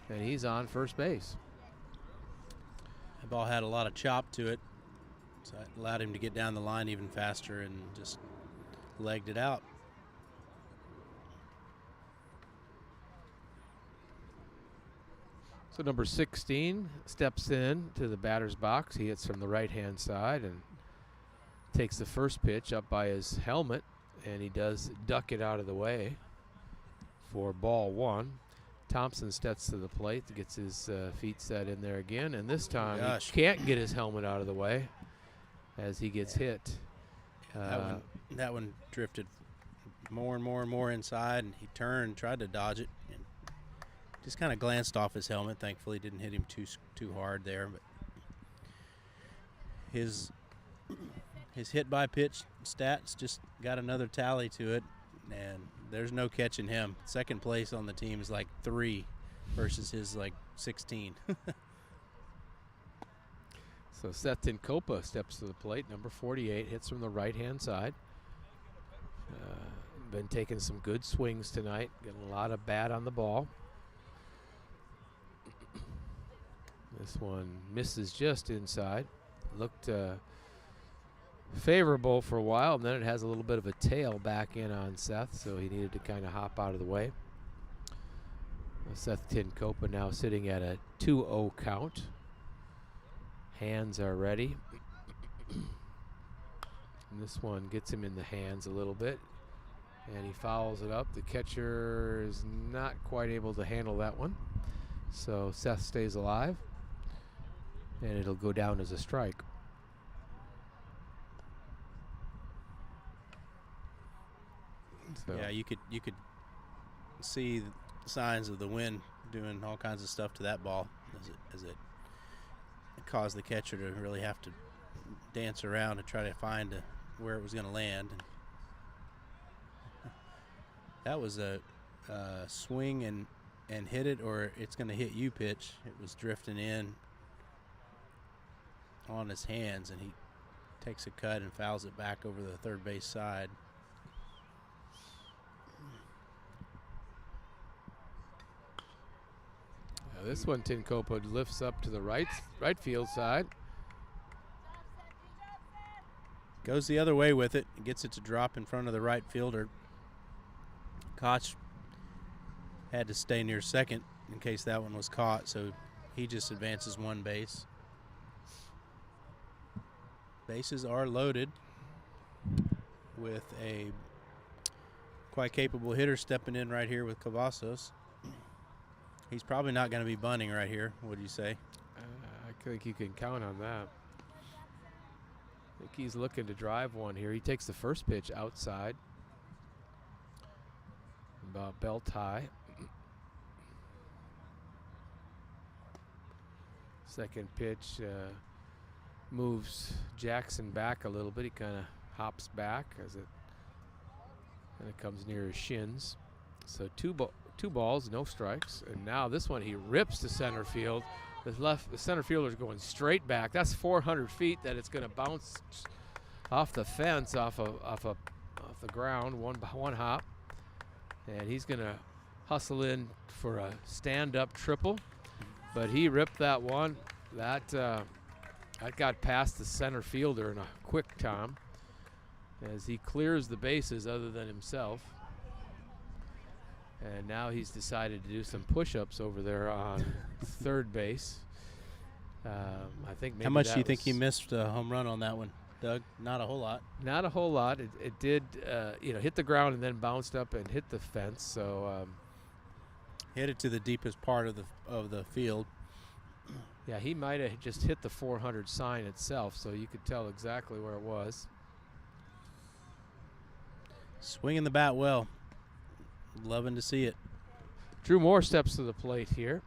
and he's on first base. The ball had a lot of chop to it, so it allowed him to get down the line even faster and just legged it out. So number 16 steps in to the batter's box. He hits from the right-hand side and takes the first pitch up by his helmet, and he does duck it out of the way for ball 1. Thompson steps to the plate, gets his feet set in there again, and this time he can't get his helmet out of the way as he gets hit. That one drifted more and more and more inside, and he turned, tried to dodge it, and just kind of glanced off his helmet. Thankfully, didn't hit him too hard there, but his hit by pitch stats just got another tally to it, and there's no catching him. Second place on the team is like 3 versus his like 16. So Seth Tencopa steps to the plate, number 48, hits from the right-hand side. Been taking some good swings tonight, getting a lot of bat on the ball. This one misses just inside. Looked favorable for a while, and then it has a little bit of a tail back in on Seth, so he needed to kind of hop out of the way. Seth Tinkopa now sitting at a 2-0 count. Hands are ready. And this one gets him in the hands a little bit, and he fouls it up. The catcher is not quite able to handle that one, so Seth stays alive, and it'll go down as a strike. So. Yeah, you could see the signs of the wind doing all kinds of stuff to that ball as it caused the catcher to really have to dance around to try to find where it was going to land. That was a swing and hit it, or it's going to hit you pitch. It was drifting in on his hands, and he takes a cut and fouls it back over the third base side. This one, Tinkopa lifts up to the right field side. Goes the other way with it. Gets it to drop in front of the right fielder. Koch had to stay near second in case that one was caught, so he just advances one base. Bases are loaded with a quite capable hitter stepping in right here with Cavazos. He's probably not going to be bunting right here, would you say? I think you can count on that. I think he's looking to drive one here. He takes the first pitch outside, about belt high. Second pitch moves Jackson back a little bit. He kind of hops back as it kind of comes near his shins. So two balls, no strikes. And now this one, he rips to center field. The center fielder's going straight back. That's 400 feet that it's going to bounce off the fence, off the ground, one hop. And he's going to hustle in for a stand-up triple. But he ripped that one. That got past the center fielder in a quick time as he clears the bases other than himself. And now he's decided to do some push-ups over there on third base. I think maybe How much do you think he missed a home run on that one, Doug? Not a whole lot. Not a whole lot. It did, hit the ground and then bounced up and hit the fence. So hit it to the deepest part of the field. Yeah, he might have just hit the 400 sign itself, so you could tell exactly where it was. Swinging the bat well. Loving to see it. Drew Moore steps to the plate here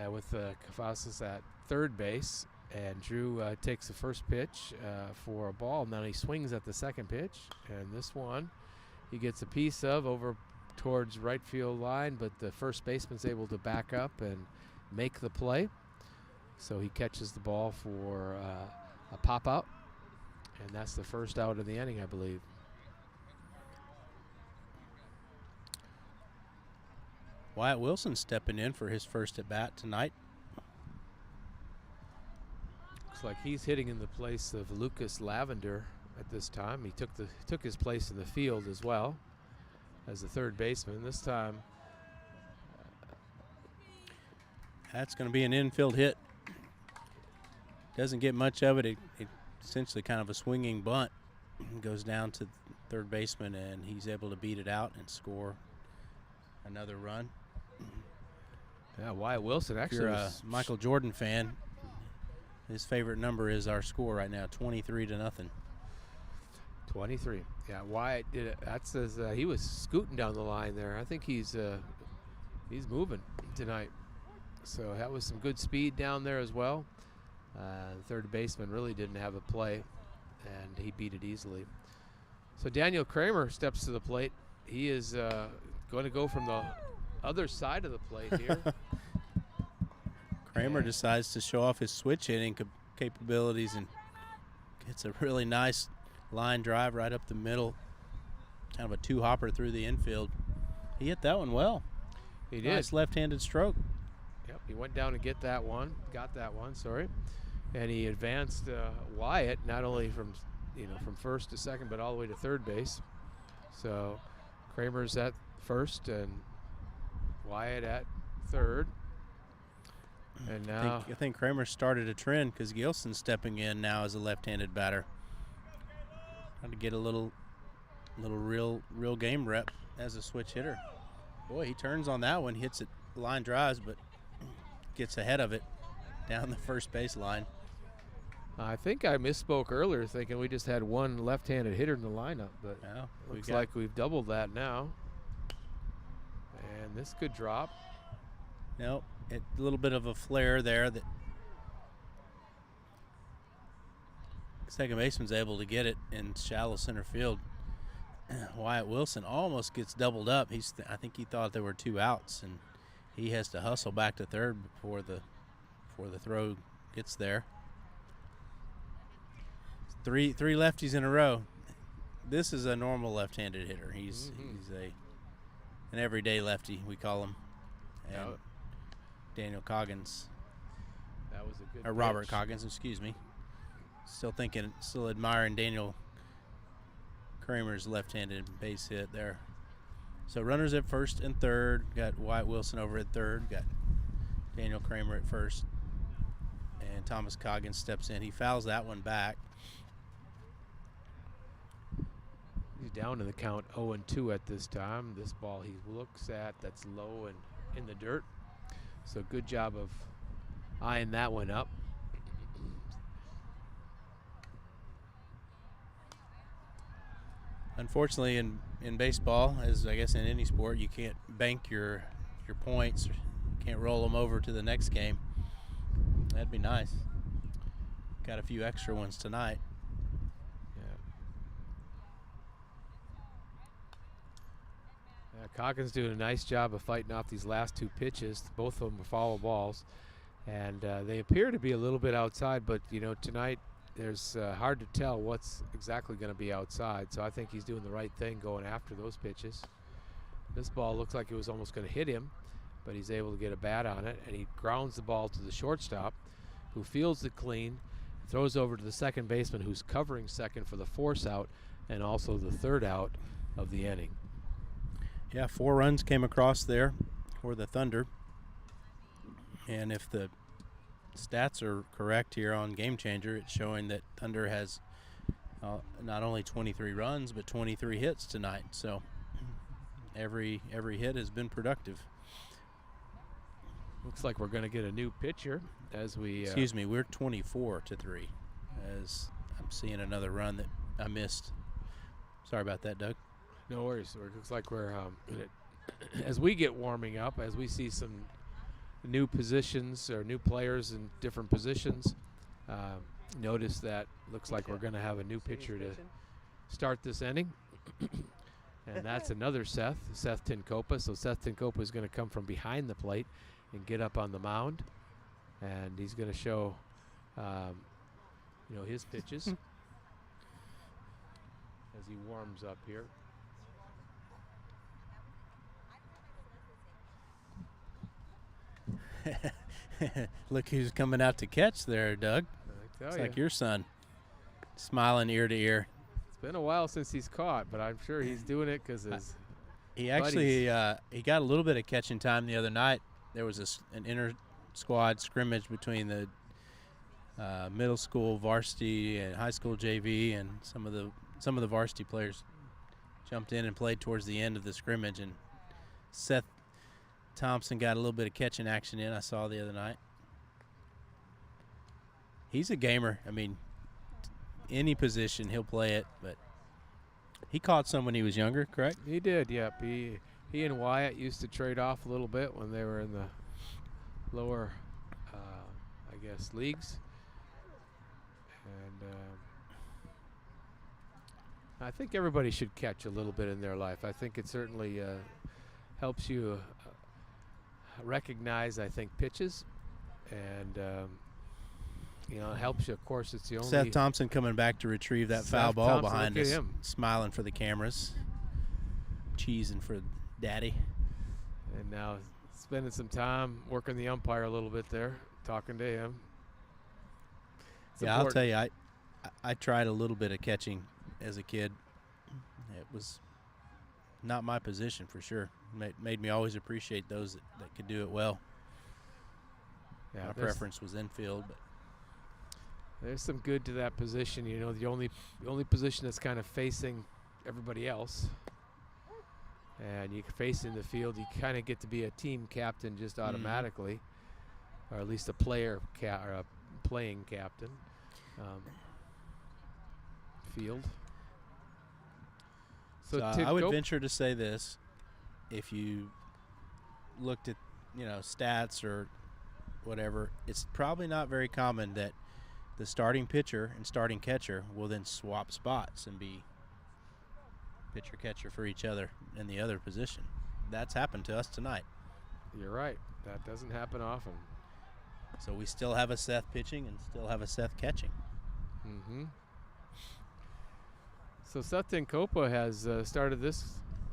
with Cavazos at third base. And Drew takes the first pitch for a ball. And then he swings at the second pitch. And this one he gets a piece of over towards right field line, but the first baseman's able to back up and make the play. So he catches the ball for a pop-out. And that's the first out of the inning, I believe. Wyatt Wilson stepping in for his first at-bat tonight. Looks like he's hitting in the place of Lucas Lavender at this time. He took his place in the field as well as the third baseman. This time, that's going to be an infield hit. Doesn't get much of it. It essentially kind of a swinging bunt. Goes down to third baseman, and he's able to beat it out and score another run. Yeah, Wyatt Wilson actually. If you're a Michael Jordan fan, his favorite number is our score right now, 23-0. 23. Yeah, Wyatt did it. That says he was scooting down the line there. I think he's moving tonight. So that was some good speed down there as well. The third baseman really didn't have a play, and he beat it easily. So Daniel Kramer steps to the plate. He is going to go from the other side of the plate here. Kramer decides to show off his switch hitting capabilities and gets a really nice line drive right up the middle. kind of a two-hopper through the infield. He hit that one well. He did. Nice left-handed stroke. Yep, he went down to got that one, and he advanced Wyatt not only from first to second, but all the way to third base. So Kramer's at first and Wyatt at third. And now I think Kramer started a trend because Gilson's stepping in now as a left-handed batter. Trying to get a little real game rep as a switch hitter. Boy, he turns on that one, hits it, line drives, but gets ahead of it down the first base line. I think I misspoke earlier thinking we just had one left-handed hitter in the lineup, but looks like we've doubled that now. And this could drop. Nope, a little bit of a flare there that second baseman's able to get it in shallow center field. Wyatt Wilson almost gets doubled up. I think he thought there were two outs, and he has to hustle back to third before the throw gets there. Three lefties in a row. This is a normal left-handed hitter. He's an everyday lefty, we call him. And Daniel Coggins. That was a good or Robert pitch. Coggins, excuse me. Still admiring Daniel Kramer's left-handed base hit there. So runners at first and third. Got Wyatt Wilson over at third. Got Daniel Kramer at first. And Thomas Coggins steps in. He fouls that one back. He's down to the count 0-2 at this time. This ball he looks at, that's low and in the dirt. So good job of eyeing that one up. Unfortunately, in baseball, as I guess in any sport, you can't bank your points. You can't roll them over to the next game. That'd be nice. Got a few extra ones tonight. Coggins doing a nice job of fighting off these last two pitches. Both of them are foul balls, and they appear to be a little bit outside, but tonight there's hard to tell what's exactly going to be outside. So I think he's doing the right thing going after those pitches. This ball looks like it was almost going to hit him, but he's able to get a bat on it, and he grounds the ball to the shortstop, who fields it clean, throws over to the second baseman, who's covering second for the force out and also the third out of the inning. Yeah, 4 runs came across there for the Thunder. And if the stats are correct here on Game Changer, it's showing that Thunder has not only 23 runs, but 23 hits tonight. So every hit has been productive. Looks like we're going to get a new pitcher as we... Excuse me, we're 24-3 as I'm seeing another run that I missed. Sorry about that, Doug. No worries. It looks like we're as we get warming up, as we see some new positions or new players in different positions. Notice that looks like we're going to have a new pitcher to start this inning, and that's another Seth Tinkopa. So Seth Tinkopa is going to come from behind the plate and get up on the mound, and he's going to show, his pitches as he warms up here. Look who's coming out to catch there, Doug. It's like your son, smiling ear to ear. It's been a while since he's caught, but I'm sure he's doing it because his he actually he got a little bit of catching time the other night. There was an inter-squad scrimmage between the middle school varsity and high school JV, and some of the varsity players jumped in and played towards the end of the scrimmage, and Seth Thompson got a little bit of catching action in, I saw the other night. He's a gamer. I mean, any position, he'll play it, but he caught some when he was younger, correct? He did, yep. He and Wyatt used to trade off a little bit when they were in the lower, leagues. And I think everybody should catch a little bit in their life. I think it certainly helps you recognize, pitches, and it helps you. Of course, it's the only. Seth Thompson coming back to retrieve that foul ball Thompson, behind look us, at him. smiling for the cameras. cheesing for Daddy. And now spending some time working the umpire a little bit there, talking to him. It's Yeah, I'll important. tell you, I tried a little bit of catching as a kid. It was not my position for sure. Made me always appreciate those that could do it well. Yeah, My there's- preference was infield, but There's some good to that position. You know, the only position that's kind of facing everybody else. And you facing the field, you kind of get to be a team captain just automatically, or at least a player or a playing captain. Field. so Tim I would Cope- venture to say this: if you looked at stats or whatever, it's probably not very common that the starting pitcher and starting catcher will then swap spots and be pitcher catcher for each other in the other position. That's happened to us tonight. You're right. That doesn't happen often. So we still have a Seth pitching and still have a Seth catching. Mm-hmm. So Seth Tinkopa has started this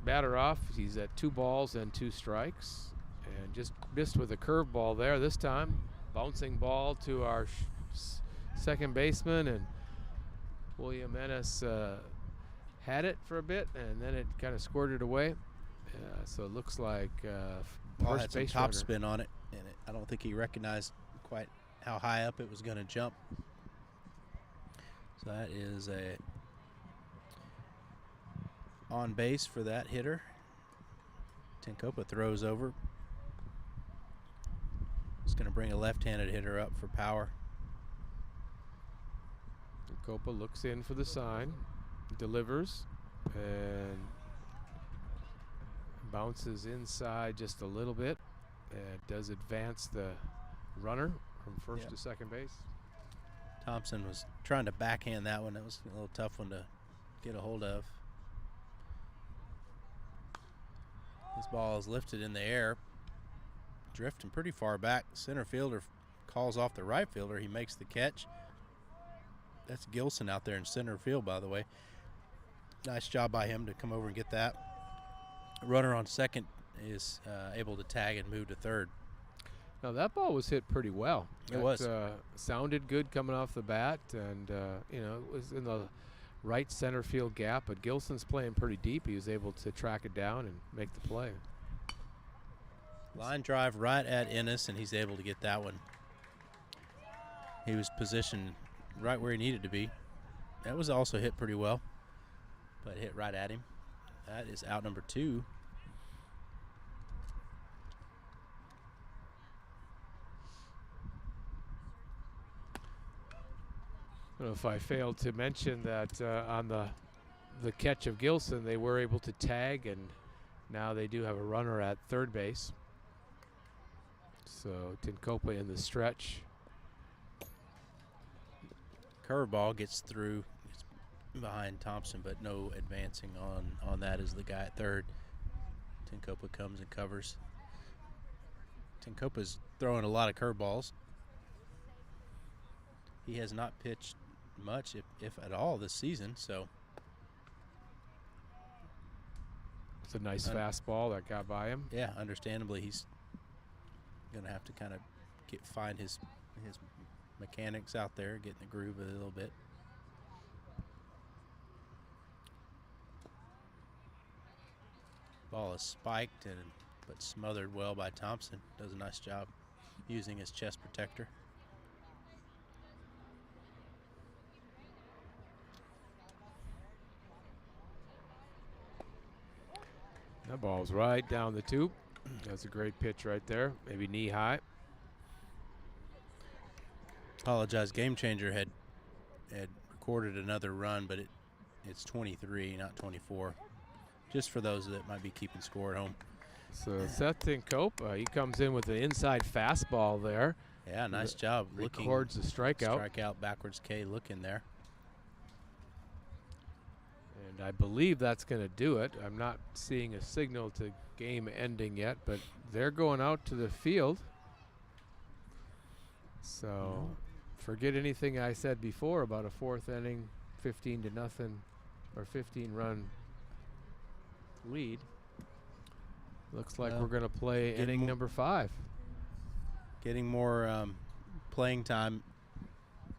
batter off. He's at 2 balls and 2 strikes, and just missed with a curveball there this time. Bouncing ball to our second baseman, and William Ennis had it for a bit, and then it kind of squirted away. So it looks like Paul first had some base top runner. spin on it, and I don't think he recognized quite how high up it was going to jump. So that is a on base for that hitter. Tinkopa throws over. It's going to bring a left-handed hitter up for power. Tinkopa looks in for the sign, delivers, and bounces inside just a little bit. And does advance the runner from first Yep. to second base. Thompson was trying to backhand that one. That was a little tough one to get a hold of. This ball is lifted in the air, drifting pretty far back. Center fielder calls off the right fielder. He makes the catch. That's Gilson out there in center field, by the way. Nice job by him to come over and get that. Runner on second is able to tag and move to third. Now that ball was hit pretty well. It was. Sounded good coming off the bat, and it was in the right center field gap. But Gilson's playing pretty deep. He was able to track it down and make the play. Line drive right at Ennis, and he's able to get that one. He was positioned right where he needed to be. That was also hit pretty well, but hit right at him. That is out number 2. I don't know if I failed to mention that on the catch of Gilson, they were able to tag, and now they do have a runner at third base. So Tinkopa in the stretch. Curveball gets through. It's behind Thompson, but no advancing on that as the guy at third. Tinkopa comes and covers. Tinkopa's throwing a lot of curveballs. He has not pitched much, if at all, this season, so It's a nice fastball that got by him. yeah, understandably he's gonna have to kind of find his mechanics out there, get in the groove a little bit. Ball is spiked but smothered well by Thompson. Does a nice job using his chest protector. That ball's right down the tube. That's a great pitch right there. Maybe knee high. Apologize, Game Changer had recorded another run, but it's 23, not 24. Just for those that might be keeping score at home. So Seth Tinkopa, he comes in with an inside fastball there. Yeah, nice job. Records the strikeout. Strikeout backwards K looking there. And I believe that's going to do it. I'm not seeing a signal to game ending yet, but they're going out to the field. So forget anything I said before about a 4th inning, 15-0 or 15-run lead. Looks like Well, we're going to play getting inning more- number 5. Getting more playing time,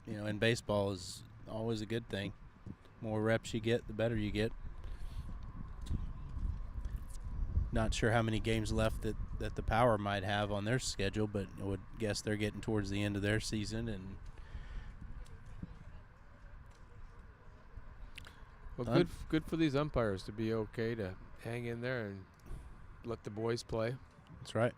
in baseball is always a good thing. More reps you get, the better you get. Not sure how many games left that the Power might have on their schedule, but I would guess they're getting towards the end of their season. And Well, good for these umpires to be okay to hang in there and let the boys play. that's right.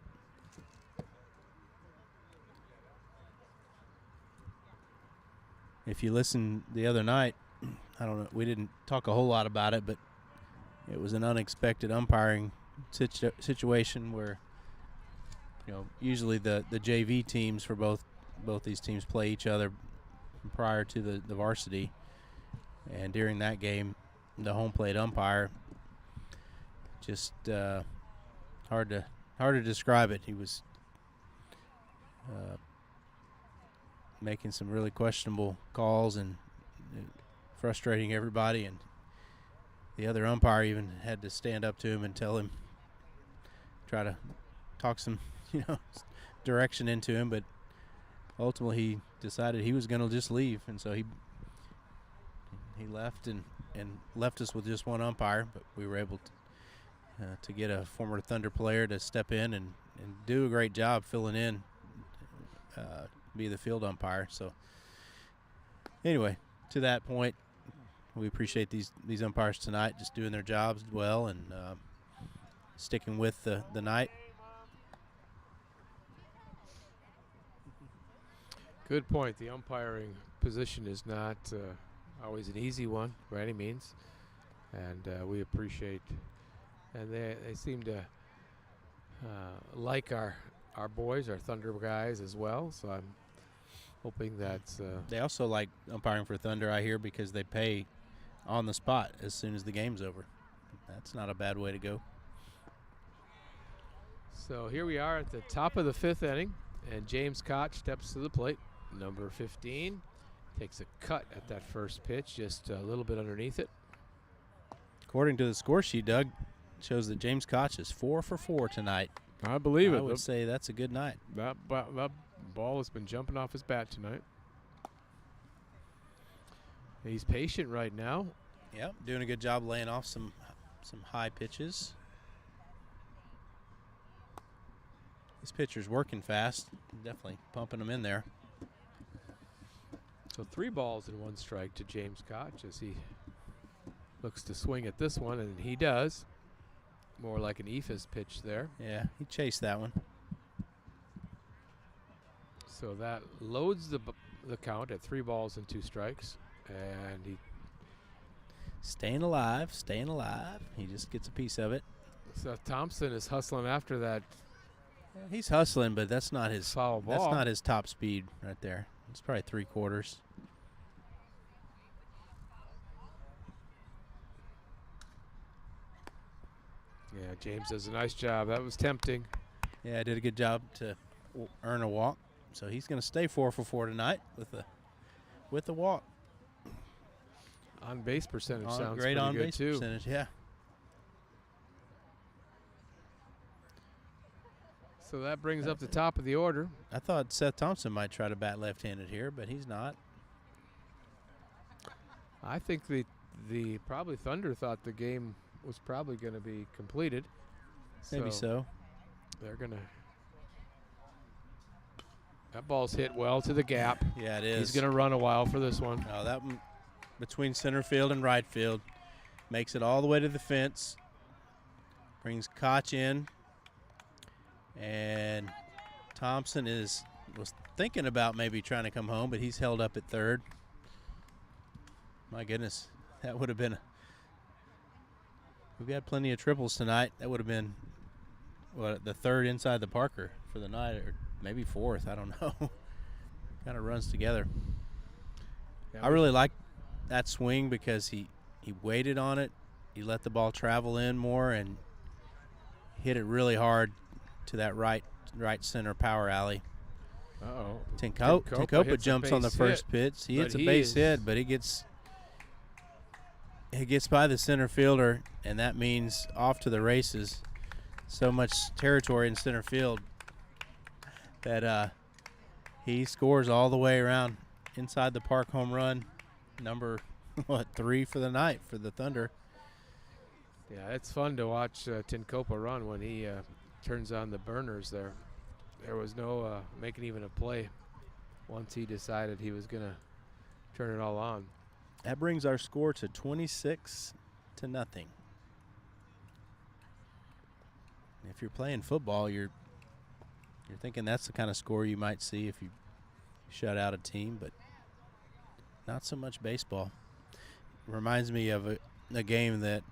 If you listen the other night, I don't know, we didn't talk a whole lot about it, but it was an unexpected umpiring situation where, usually the JV teams for both these teams play each other prior to the varsity. And during that game, the home plate umpire just hard to describe it. He was making some really questionable calls and frustrating everybody, and the other umpire even had to stand up to him and try to talk some direction into him, but ultimately he decided he was going to just leave, and so he left and left us with just one umpire. But we were able to get a former Thunder player to step in and do a great job filling in, be the field umpire. So anyway, to that point, we appreciate these umpires tonight just doing their jobs well and sticking with the night. Good point. The umpiring position is not always an easy one by any means, and we appreciate. And they seem to like our boys, our Thunder guys as well. So I'm hoping that They also like umpiring for Thunder, I hear, because they pay on the spot as soon as the game's over. That's not a bad way to go. So here we are at the top of the 5th inning, and James Koch steps to the plate. Number 15 takes a cut at that first pitch, just a little bit underneath it. According to the score sheet, Doug, shows that James Koch is 4 for 4 tonight. I believe I would say that's a good night. That ball has been jumping off his bat tonight. He's patient right now. Yep, doing a good job laying off some high pitches. This pitcher's working fast, definitely pumping them in there. So 3 balls and 1 strike to James Koch as he looks to swing at this one, and he does. More like an ephus pitch there. Yeah, he chased that one. So that loads the count at 3 balls and 2 strikes, and he Staying alive, staying alive. He just gets a piece of it. Seth Thompson is hustling after that He's hustling, but that's not his foul ball. That's not his top speed right there. It's probably 3/4. Yeah, James does a nice job. That was tempting. Yeah, did a good job to earn a walk. So he's going to stay 4 for 4 tonight with the walk. On base percentage sounds great pretty on good base too. percentage. Yeah. So that brings up the top of the order. I thought Seth Thompson might try to bat left-handed here, but he's not. I think the probably Thunder thought the game was probably going to be completed. Maybe so. They're going to. That ball's hit well to the gap. Yeah, it is. He's going to run a while for this one. Oh, that one between center field and right field makes it all the way to the fence. Brings Koch in. And Thompson was thinking about maybe trying to come home, but he's held up at third. My goodness, that would have been. We've got plenty of triples tonight. That would have been the third inside the Parker for the night, or maybe fourth. I don't know. Kind of runs together. Yeah, I really like that swing because he waited on it. He let the ball travel in more and hit it really hard to that right center power alley. Uh-oh. Tinkopa hits a jumps on the base first hit, pitch. He but hits a he base is- hit, but he gets He gets by the center fielder, and that means off to the races. So much territory in center field that he scores all the way around inside the park home run, number 3 for the night for the Thunder. Yeah, it's fun to watch Tinkopa run when he turns on the burners there. There was no making even a play once he decided he was going to turn it all on. That brings our score to 26-0. If you're playing football, you're thinking that's the kind of score you might see if you shut out a team, but not so much baseball. Reminds me of a game that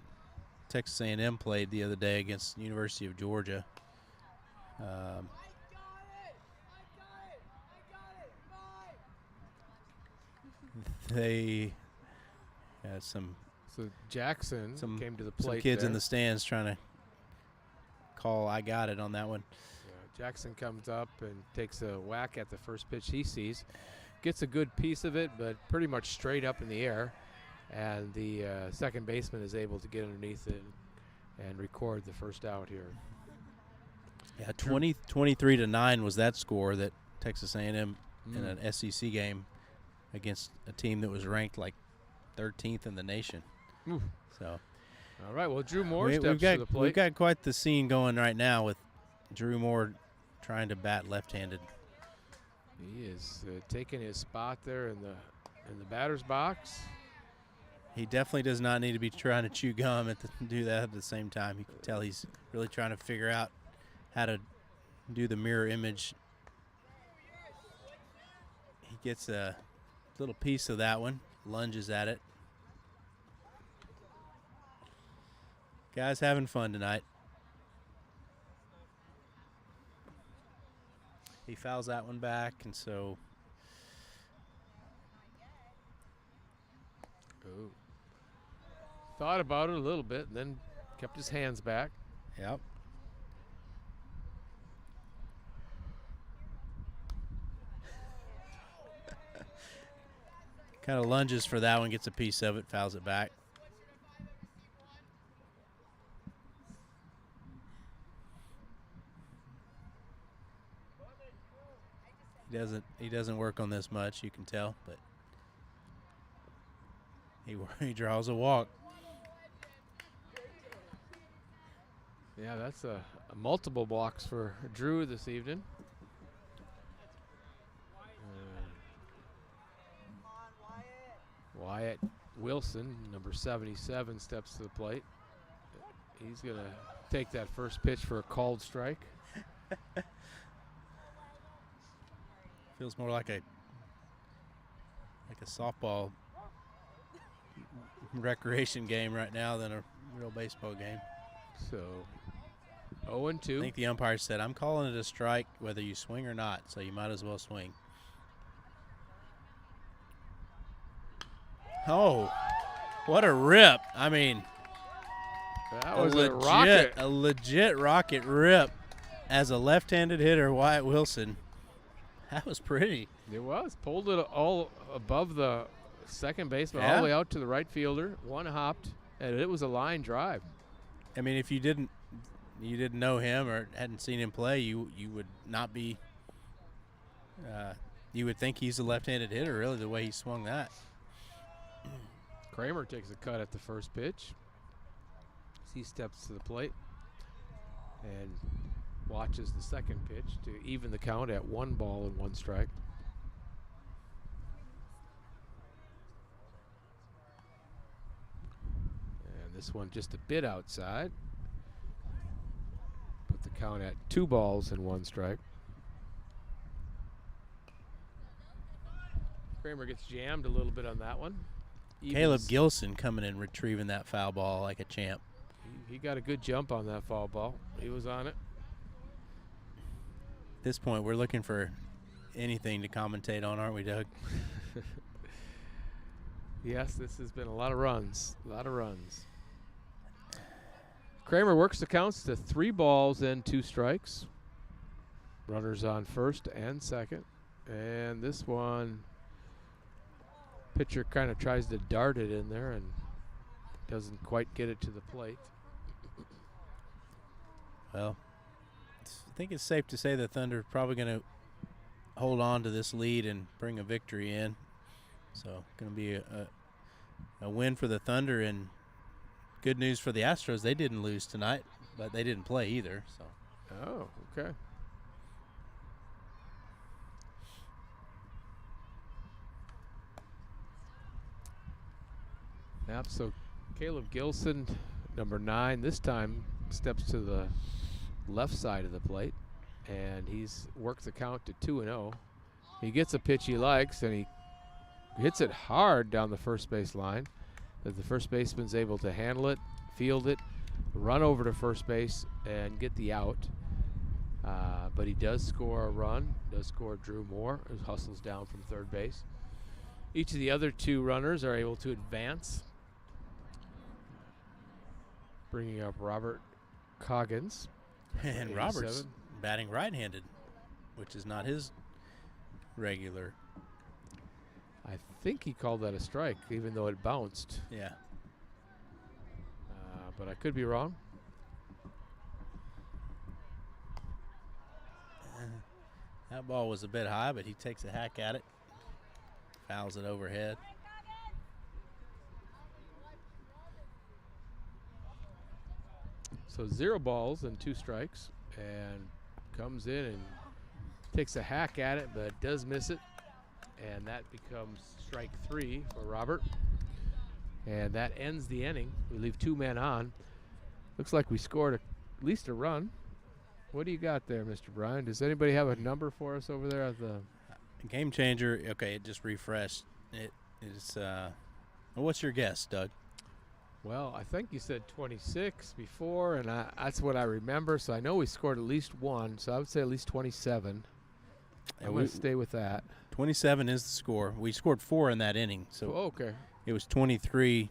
Texas A&M played the other day against the University of Georgia. They had some Jackson came to the plate. Some kids there. in the stands trying to call "I got it" on that one. Yeah, Jackson comes up and takes a whack at the first pitch he sees. Gets a good piece of it, but pretty much straight up in the air. And the second baseman is able to get underneath it and record the first out here. Yeah, 23-9 was that score that Texas A&M in an SEC game against a team that was ranked like 13th in the nation. Ooh. So, all right, well, Drew Moore steps we've got, to the plate. We've got quite the scene going right now with Drew Moore trying to bat left-handed. He is taking his spot there in the batter's box. He definitely does not need to be trying to chew gum do that at the same time. You can tell he's really trying to figure out how to do the mirror image. He gets a little piece of that one, lunges at it. Guys having fun tonight. He fouls that one back, and so thought about it a little bit and then kept his hands back. Yep. Kind of lunges for that one, gets a piece of it, fouls it back. He doesn't work on this much, you can tell, but he draws a walk. Yeah, that's a multiple walks for Drew this evening. Wyatt Wilson, number 77, steps to the plate. He's going to take that first pitch for a called strike. Feels more like a softball recreation game right now than a real baseball game. So 0-2. I think the umpire said, "I'm calling it a strike whether you swing or not, so you might as well swing." Oh, what a rip. I mean, that was a rocket. A legit rocket rip as a left-handed hitter, Wyatt Wilson. That was pretty. It was. Pulled it all above the second baseman, all Yeah. the way out to the right fielder. One hopped, and it was a line drive. I mean, if you didn't know him or hadn't seen him play, you would not be. You would think he's a left-handed hitter, really, the way he swung that. Kramer takes a cut at the first pitch. He steps to the plate and watches the second pitch to even the count at 1-1 strike. And this one just a bit outside. Put the count at 2-1 strike. Kramer gets jammed a little bit on that one. Caleb Gilson coming in retrieving that foul ball like a champ. He got a good jump on that foul ball. He was on it. At this point, we're looking for anything to commentate on, aren't we, Doug? Yes, this has been a lot of runs. Kramer works the counts to 3-2 strikes. Runners on first and second. And this one, pitcher kind of tries to dart it in there and doesn't quite get it to the plate. Well, I think it's safe to say the Thunder are probably going to hold on to this lead and bring a victory in. So going to be a win for the Thunder, and good news for the Astros. They didn't lose tonight, but they didn't play either. So. Oh, okay. Yep, so Caleb Gilson, number 9, this time steps to the left side of the plate, and he's worked the count to 2-0. He gets a pitch he likes, and he hits it hard down the first base line. That the first baseman's able to handle it, field it, run over to first base, and get the out. But he does score a run, does score Drew Moore, who hustles down from third base. Each of the other 2 runners are able to advance, bringing up Robert Coggins. And Robert's batting right-handed, which is not his regular. I think he called that a strike, even though it bounced. Yeah. But I could be wrong. That ball was a bit high, but he takes a hack at it, fouls it overhead. So 0 balls and 2 strikes, and comes in and takes a hack at it, but does miss it. And that becomes strike 3 for Robert. And that ends the inning. We leave 2 men on. Looks like we scored at least a run. What do you got there, Mr. Bryan? Does anybody have a number for us over there at the Game changer? Okay, it just refreshed. It is. What's your guess, Doug? Well, I think you said 26 before, and that's what I remember. So I know we scored at least 1, so I would say at least 27. I'm going to stay with that. 27 is the score. We scored 4 in that inning, so okay. It was 23-0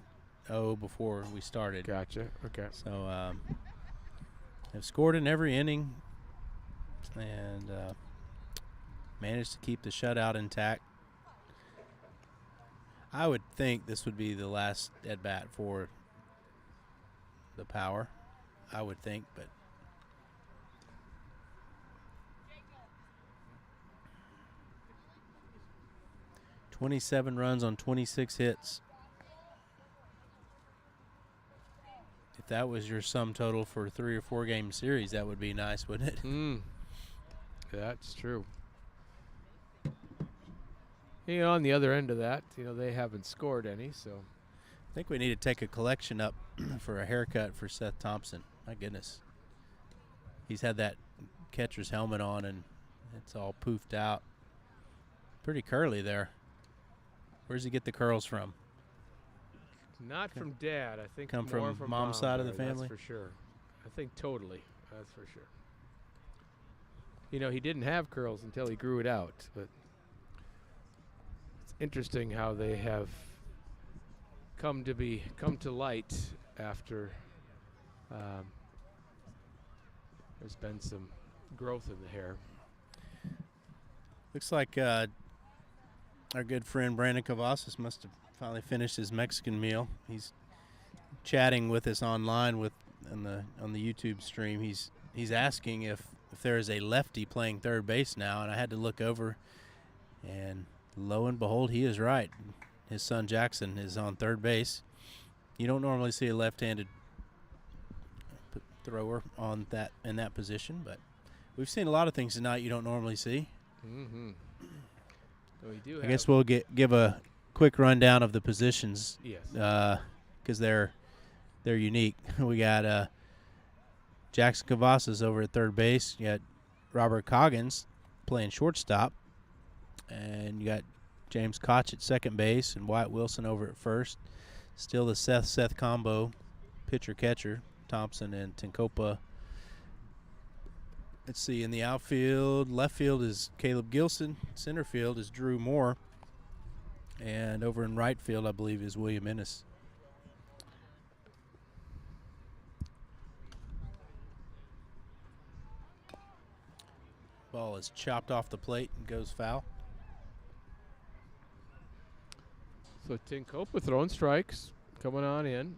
before we started. Gotcha. Okay. So have scored in every inning and managed to keep the shutout intact. I would think this would be the last at bat for the Power. I would think, but 27 runs on 26 hits. If that was your sum total for a 3 or 4 game series, that would be nice, wouldn't it? That's true. On the other end of that, they haven't scored any, so. I think we need to take a collection up for a haircut for Seth Thompson. My goodness. He's had that catcher's helmet on, and it's all poofed out. Pretty curly there. Where does he get the curls from? Not from Dad. I think Come more from Mom's side of the there, family? That's for sure. I think totally. That's for sure. He didn't have curls until he grew it out, but it's interesting how they have come to light after there's been some growth in the hair. Looks like our good friend Brandon Cavazos must have finally finished his Mexican meal. He's chatting with us online on the YouTube stream. He's asking if there is a lefty playing third base now, and I had to look over, and lo and behold, he is right. His son Jackson is on third base. You don't normally see a left-handed thrower in that position, but we've seen a lot of things tonight you don't normally see. Mm-hmm. So we do. I guess we'll give a quick rundown of the positions. Yes. Because they're unique. We got Jackson Cavazos over at third base. You got Robert Coggins playing shortstop, and you got James Koch at second base and Wyatt Wilson over at first. Still the Seth combo, pitcher catcher Thompson and Tenkopa. Let's see, in the outfield, left field is Caleb Gilson. Center field is Drew Moore. And over in right field, I believe, is William Ennis. Ball is chopped off the plate and goes foul. So Tenkopa throwing strikes, coming on in.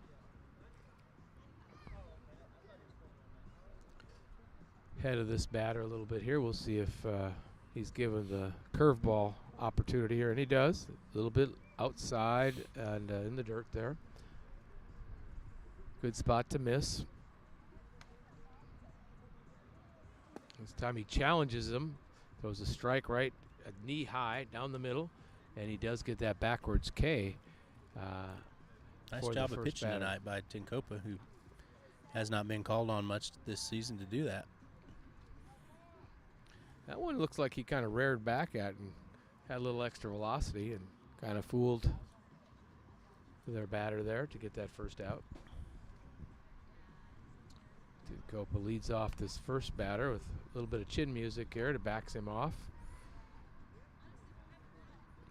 ahead of this batter a little bit here. We'll see if he's given the curveball opportunity here, and he does. A little bit outside and in the dirt there. Good spot to miss. This time he challenges him, throws a strike right at knee high down the middle, and he does get that backwards K. Nice for the job of first pitching batter. tonight by Tinkopa, who has not been called on much this season to do that. That one looks like he kind of reared back at and had a little extra velocity and kind of fooled their batter there to get that first out. Tinkopa leads off this first batter with a little bit of chin music here to backs him off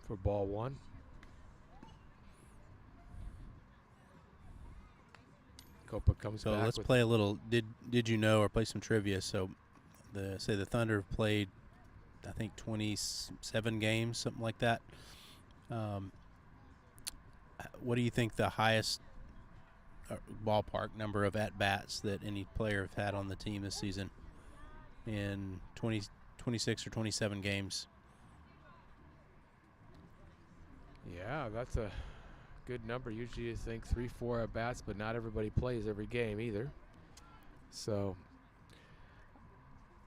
for ball one. Copa comes So back. let's with play a little. Did you know, or play some trivia? So, the Thunder played, I think 27 games, something like that. What do you think the highest ballpark number of at bats that any player have had on the team this season in 26 or 27 games? Yeah, that's a good number. Usually you think 3-4 at bats, but not everybody plays every game either. So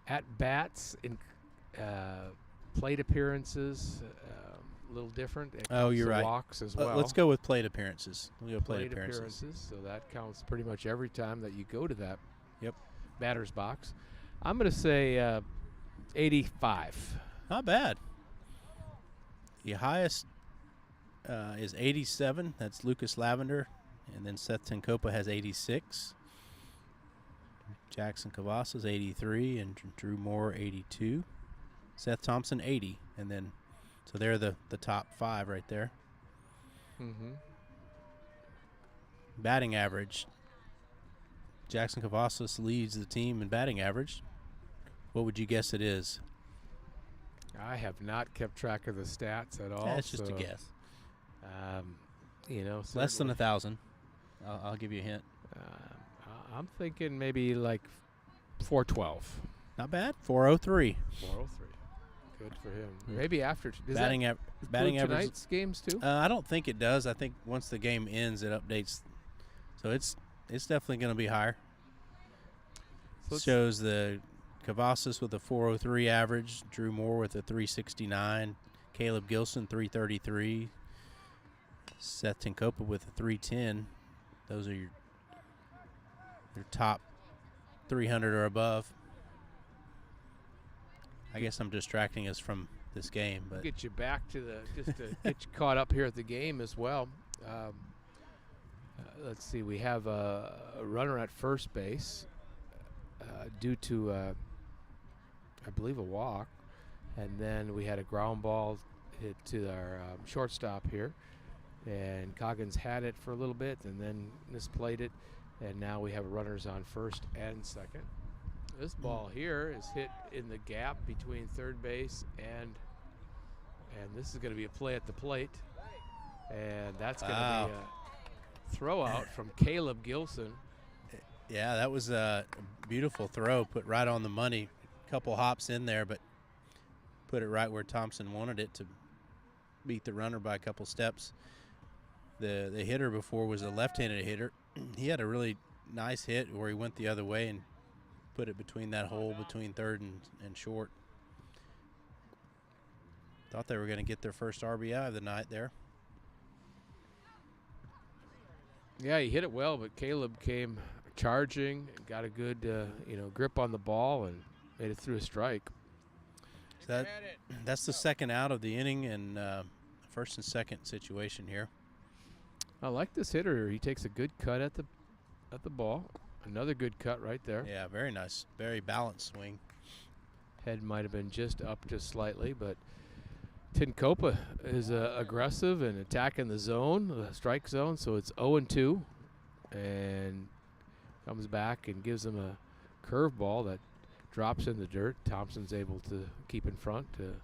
at bats in plate appearances, a little different. It Oh, counts you're the right. walks as well. Let's go with plate appearances. We'll go Plate plate appearances. So that counts pretty much every time that you go to that Yep. batter's box. I'm going to say 85. Not bad. The highest is 87. That's Lucas Lavender. And then Seth Tinkopa has 86. Jackson Cavazos 83. And Drew Moore 82. Seth Thompson 80. And then, so they're the top five right there. Mm-hmm. Batting average. Jackson Cavazos leads the team in batting average. What would you guess it is? I have not kept track of the stats at all. That's just a so, guess. You know, Less than certainly, 1,000. I'll give you a hint. I'm thinking maybe like 412. Not bad. 403. 403. Good for him. Hmm. Maybe after Batting batting average. tonight's games too. I don't think it does. I think once the game ends, it updates. So it's definitely going to be higher. So let's- Shows the Cavazos with a 403 average, Drew Moore with a 369, Caleb Gilson 333, Seth Tinkopa with a 310. Those are your top 300 or above. I guess I'm distracting us from this game, but get you back to just to get you caught up here at the game as well. Let's see, we have a runner at first base due to, I believe, a walk, and then we had a ground ball hit to our shortstop here, and Coggins had it for a little bit and then misplayed it, and now we have runners on first and second. This ball here is hit in the gap between third base and this is going to be a play at the plate, and that's going to be a throw out from Caleb Gilson. yeah, that was a beautiful throw, put right on the money. Couple hops in there, but put it right where Thompson wanted it to beat the runner by a couple steps. The hitter before was a left-handed hitter. He had a really nice hit where he went the other way and put it between that hole between third and short. Thought they were going to get their first RBI of the night there. Yeah, he hit it well, but Caleb came charging, got a good grip on the ball and made it through a strike. So that's the second out of the inning and first and second situation here. I like this hitter. He takes a good cut at the ball. Another good cut right there. Yeah, very nice, very balanced swing. Head might have been just up just slightly, but Tinkopa is aggressive and attacking the zone, the strike zone, so it's 0-2, and comes back and gives him a curveball that drops in the dirt. Thompson's able to keep in front to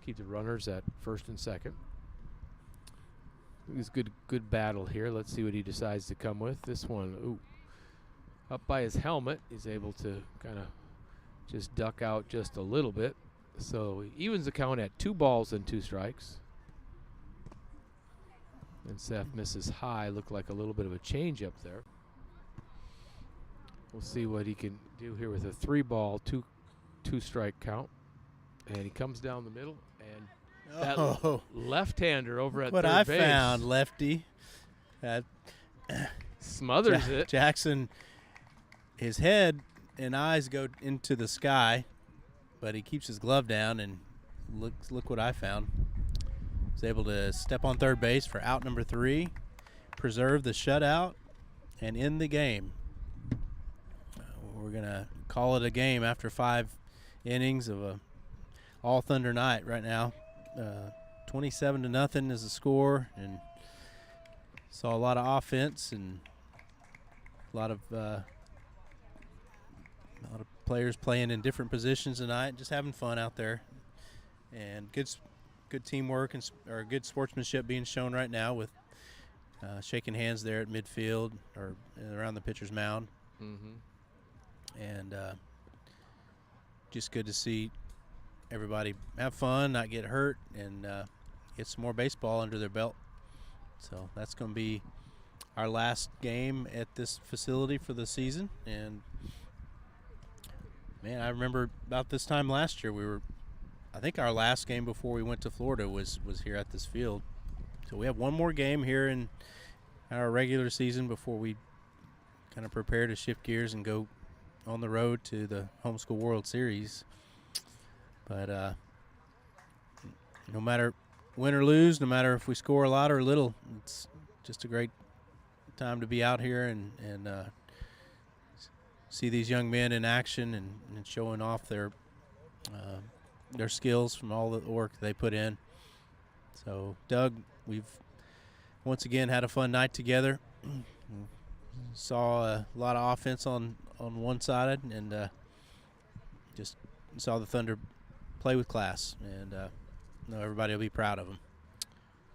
keep the runners at first and second. It was good battle here. Let's see what he decides to come with. This one, up by his helmet, he's able to kind of just duck out just a little bit. So he evens the count at 2 balls and 2 strikes. And Seth misses high. Looked like a little bit of a change up there. We'll see what he can do here with a 3-ball, 2 strike count. And he comes down the middle, and that left-hander over at what third I base found, lefty. smothers it. Jackson, his head and eyes go into the sky, but he keeps his glove down, and look what I found. Was able to step on third base for out number 3, preserve the shutout, and end the game. We're going to call it a game after 5 innings of a all Thunder night right now. 27-0 is the score, and saw a lot of offense and a lot of players playing in different positions tonight, just having fun out there, and good teamwork and or good sportsmanship being shown right now with shaking hands there at midfield or around the pitcher's mound. And just good to see everybody have fun, not get hurt, and get some more baseball under their belt. So that's going to be our last game at this facility for the season. And man, I remember about this time last year, I think our last game before we went to Florida was here at this field. So we have one more game here in our regular season before we kind of prepare to shift gears and go on the road to the Homeschool World Series. But no matter win or lose, no matter if we score a lot or little, it's just a great time to be out here and see these young men in action and showing off their skills from all the work they put in. So, Doug, we've once again had a fun night together. Saw a lot of offense on one side, and just saw the Thunder play with class, and know everybody will be proud of them.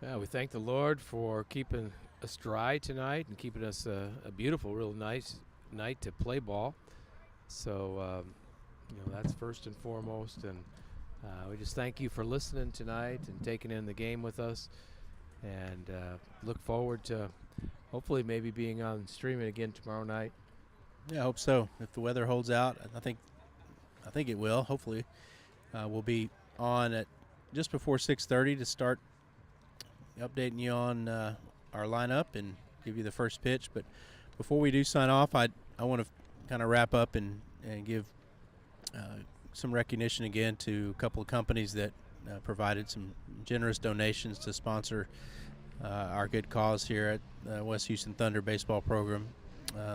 Yeah, we thank the Lord for keeping us dry tonight and keeping us a beautiful, real nice night to play ball. So, that's first and foremost, and we just thank you for listening tonight and taking in the game with us, and look forward to hopefully maybe being on streaming again tomorrow night. Yeah, I hope so. If the weather holds out, I think it will. Hopefully, we'll be on at just before 6:30 to start updating you on our lineup and give you the first pitch. But before we do sign off, I want to kind of wrap up and give some recognition again to a couple of companies that provided some generous donations to sponsor our good cause here at West Houston Thunder baseball program.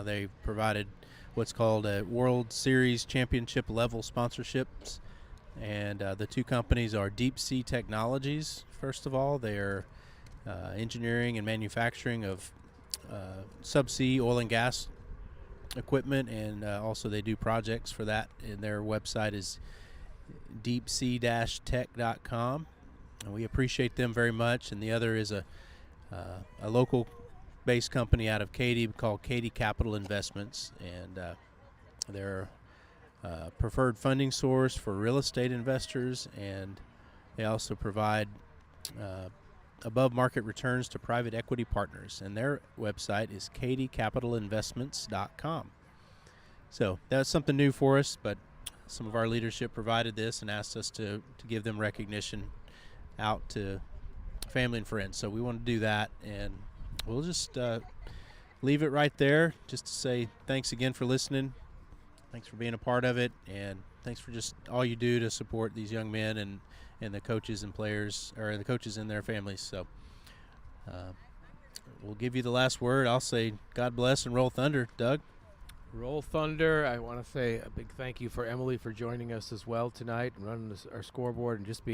They provided what's called a World Series championship level sponsorships, and the two companies are Deep Sea Technologies. First of all, they are engineering and manufacturing of subsea oil and gas equipment, and also they do projects for that, and their website is deepsea-tech.com, and we appreciate them very much. And the other is a local based company out of Katy called Katy Capital Investments, and they're a preferred funding source for real estate investors, and they also provide above market returns to private equity partners, and their website is katycapitalinvestments.com. So that's something new for us, but some of our leadership provided this and asked us to give them recognition out to family and friends. So we want to do that, and we'll just leave it right there just to say thanks again for listening. Thanks for being a part of it, and thanks for just all you do to support these young men and the coaches and players, or the coaches and their families. So we'll give you the last word. I'll say God bless and roll Thunder. Doug? Roll Thunder. I want to say a big thank you for Emily for joining us as well tonight and running our scoreboard and just being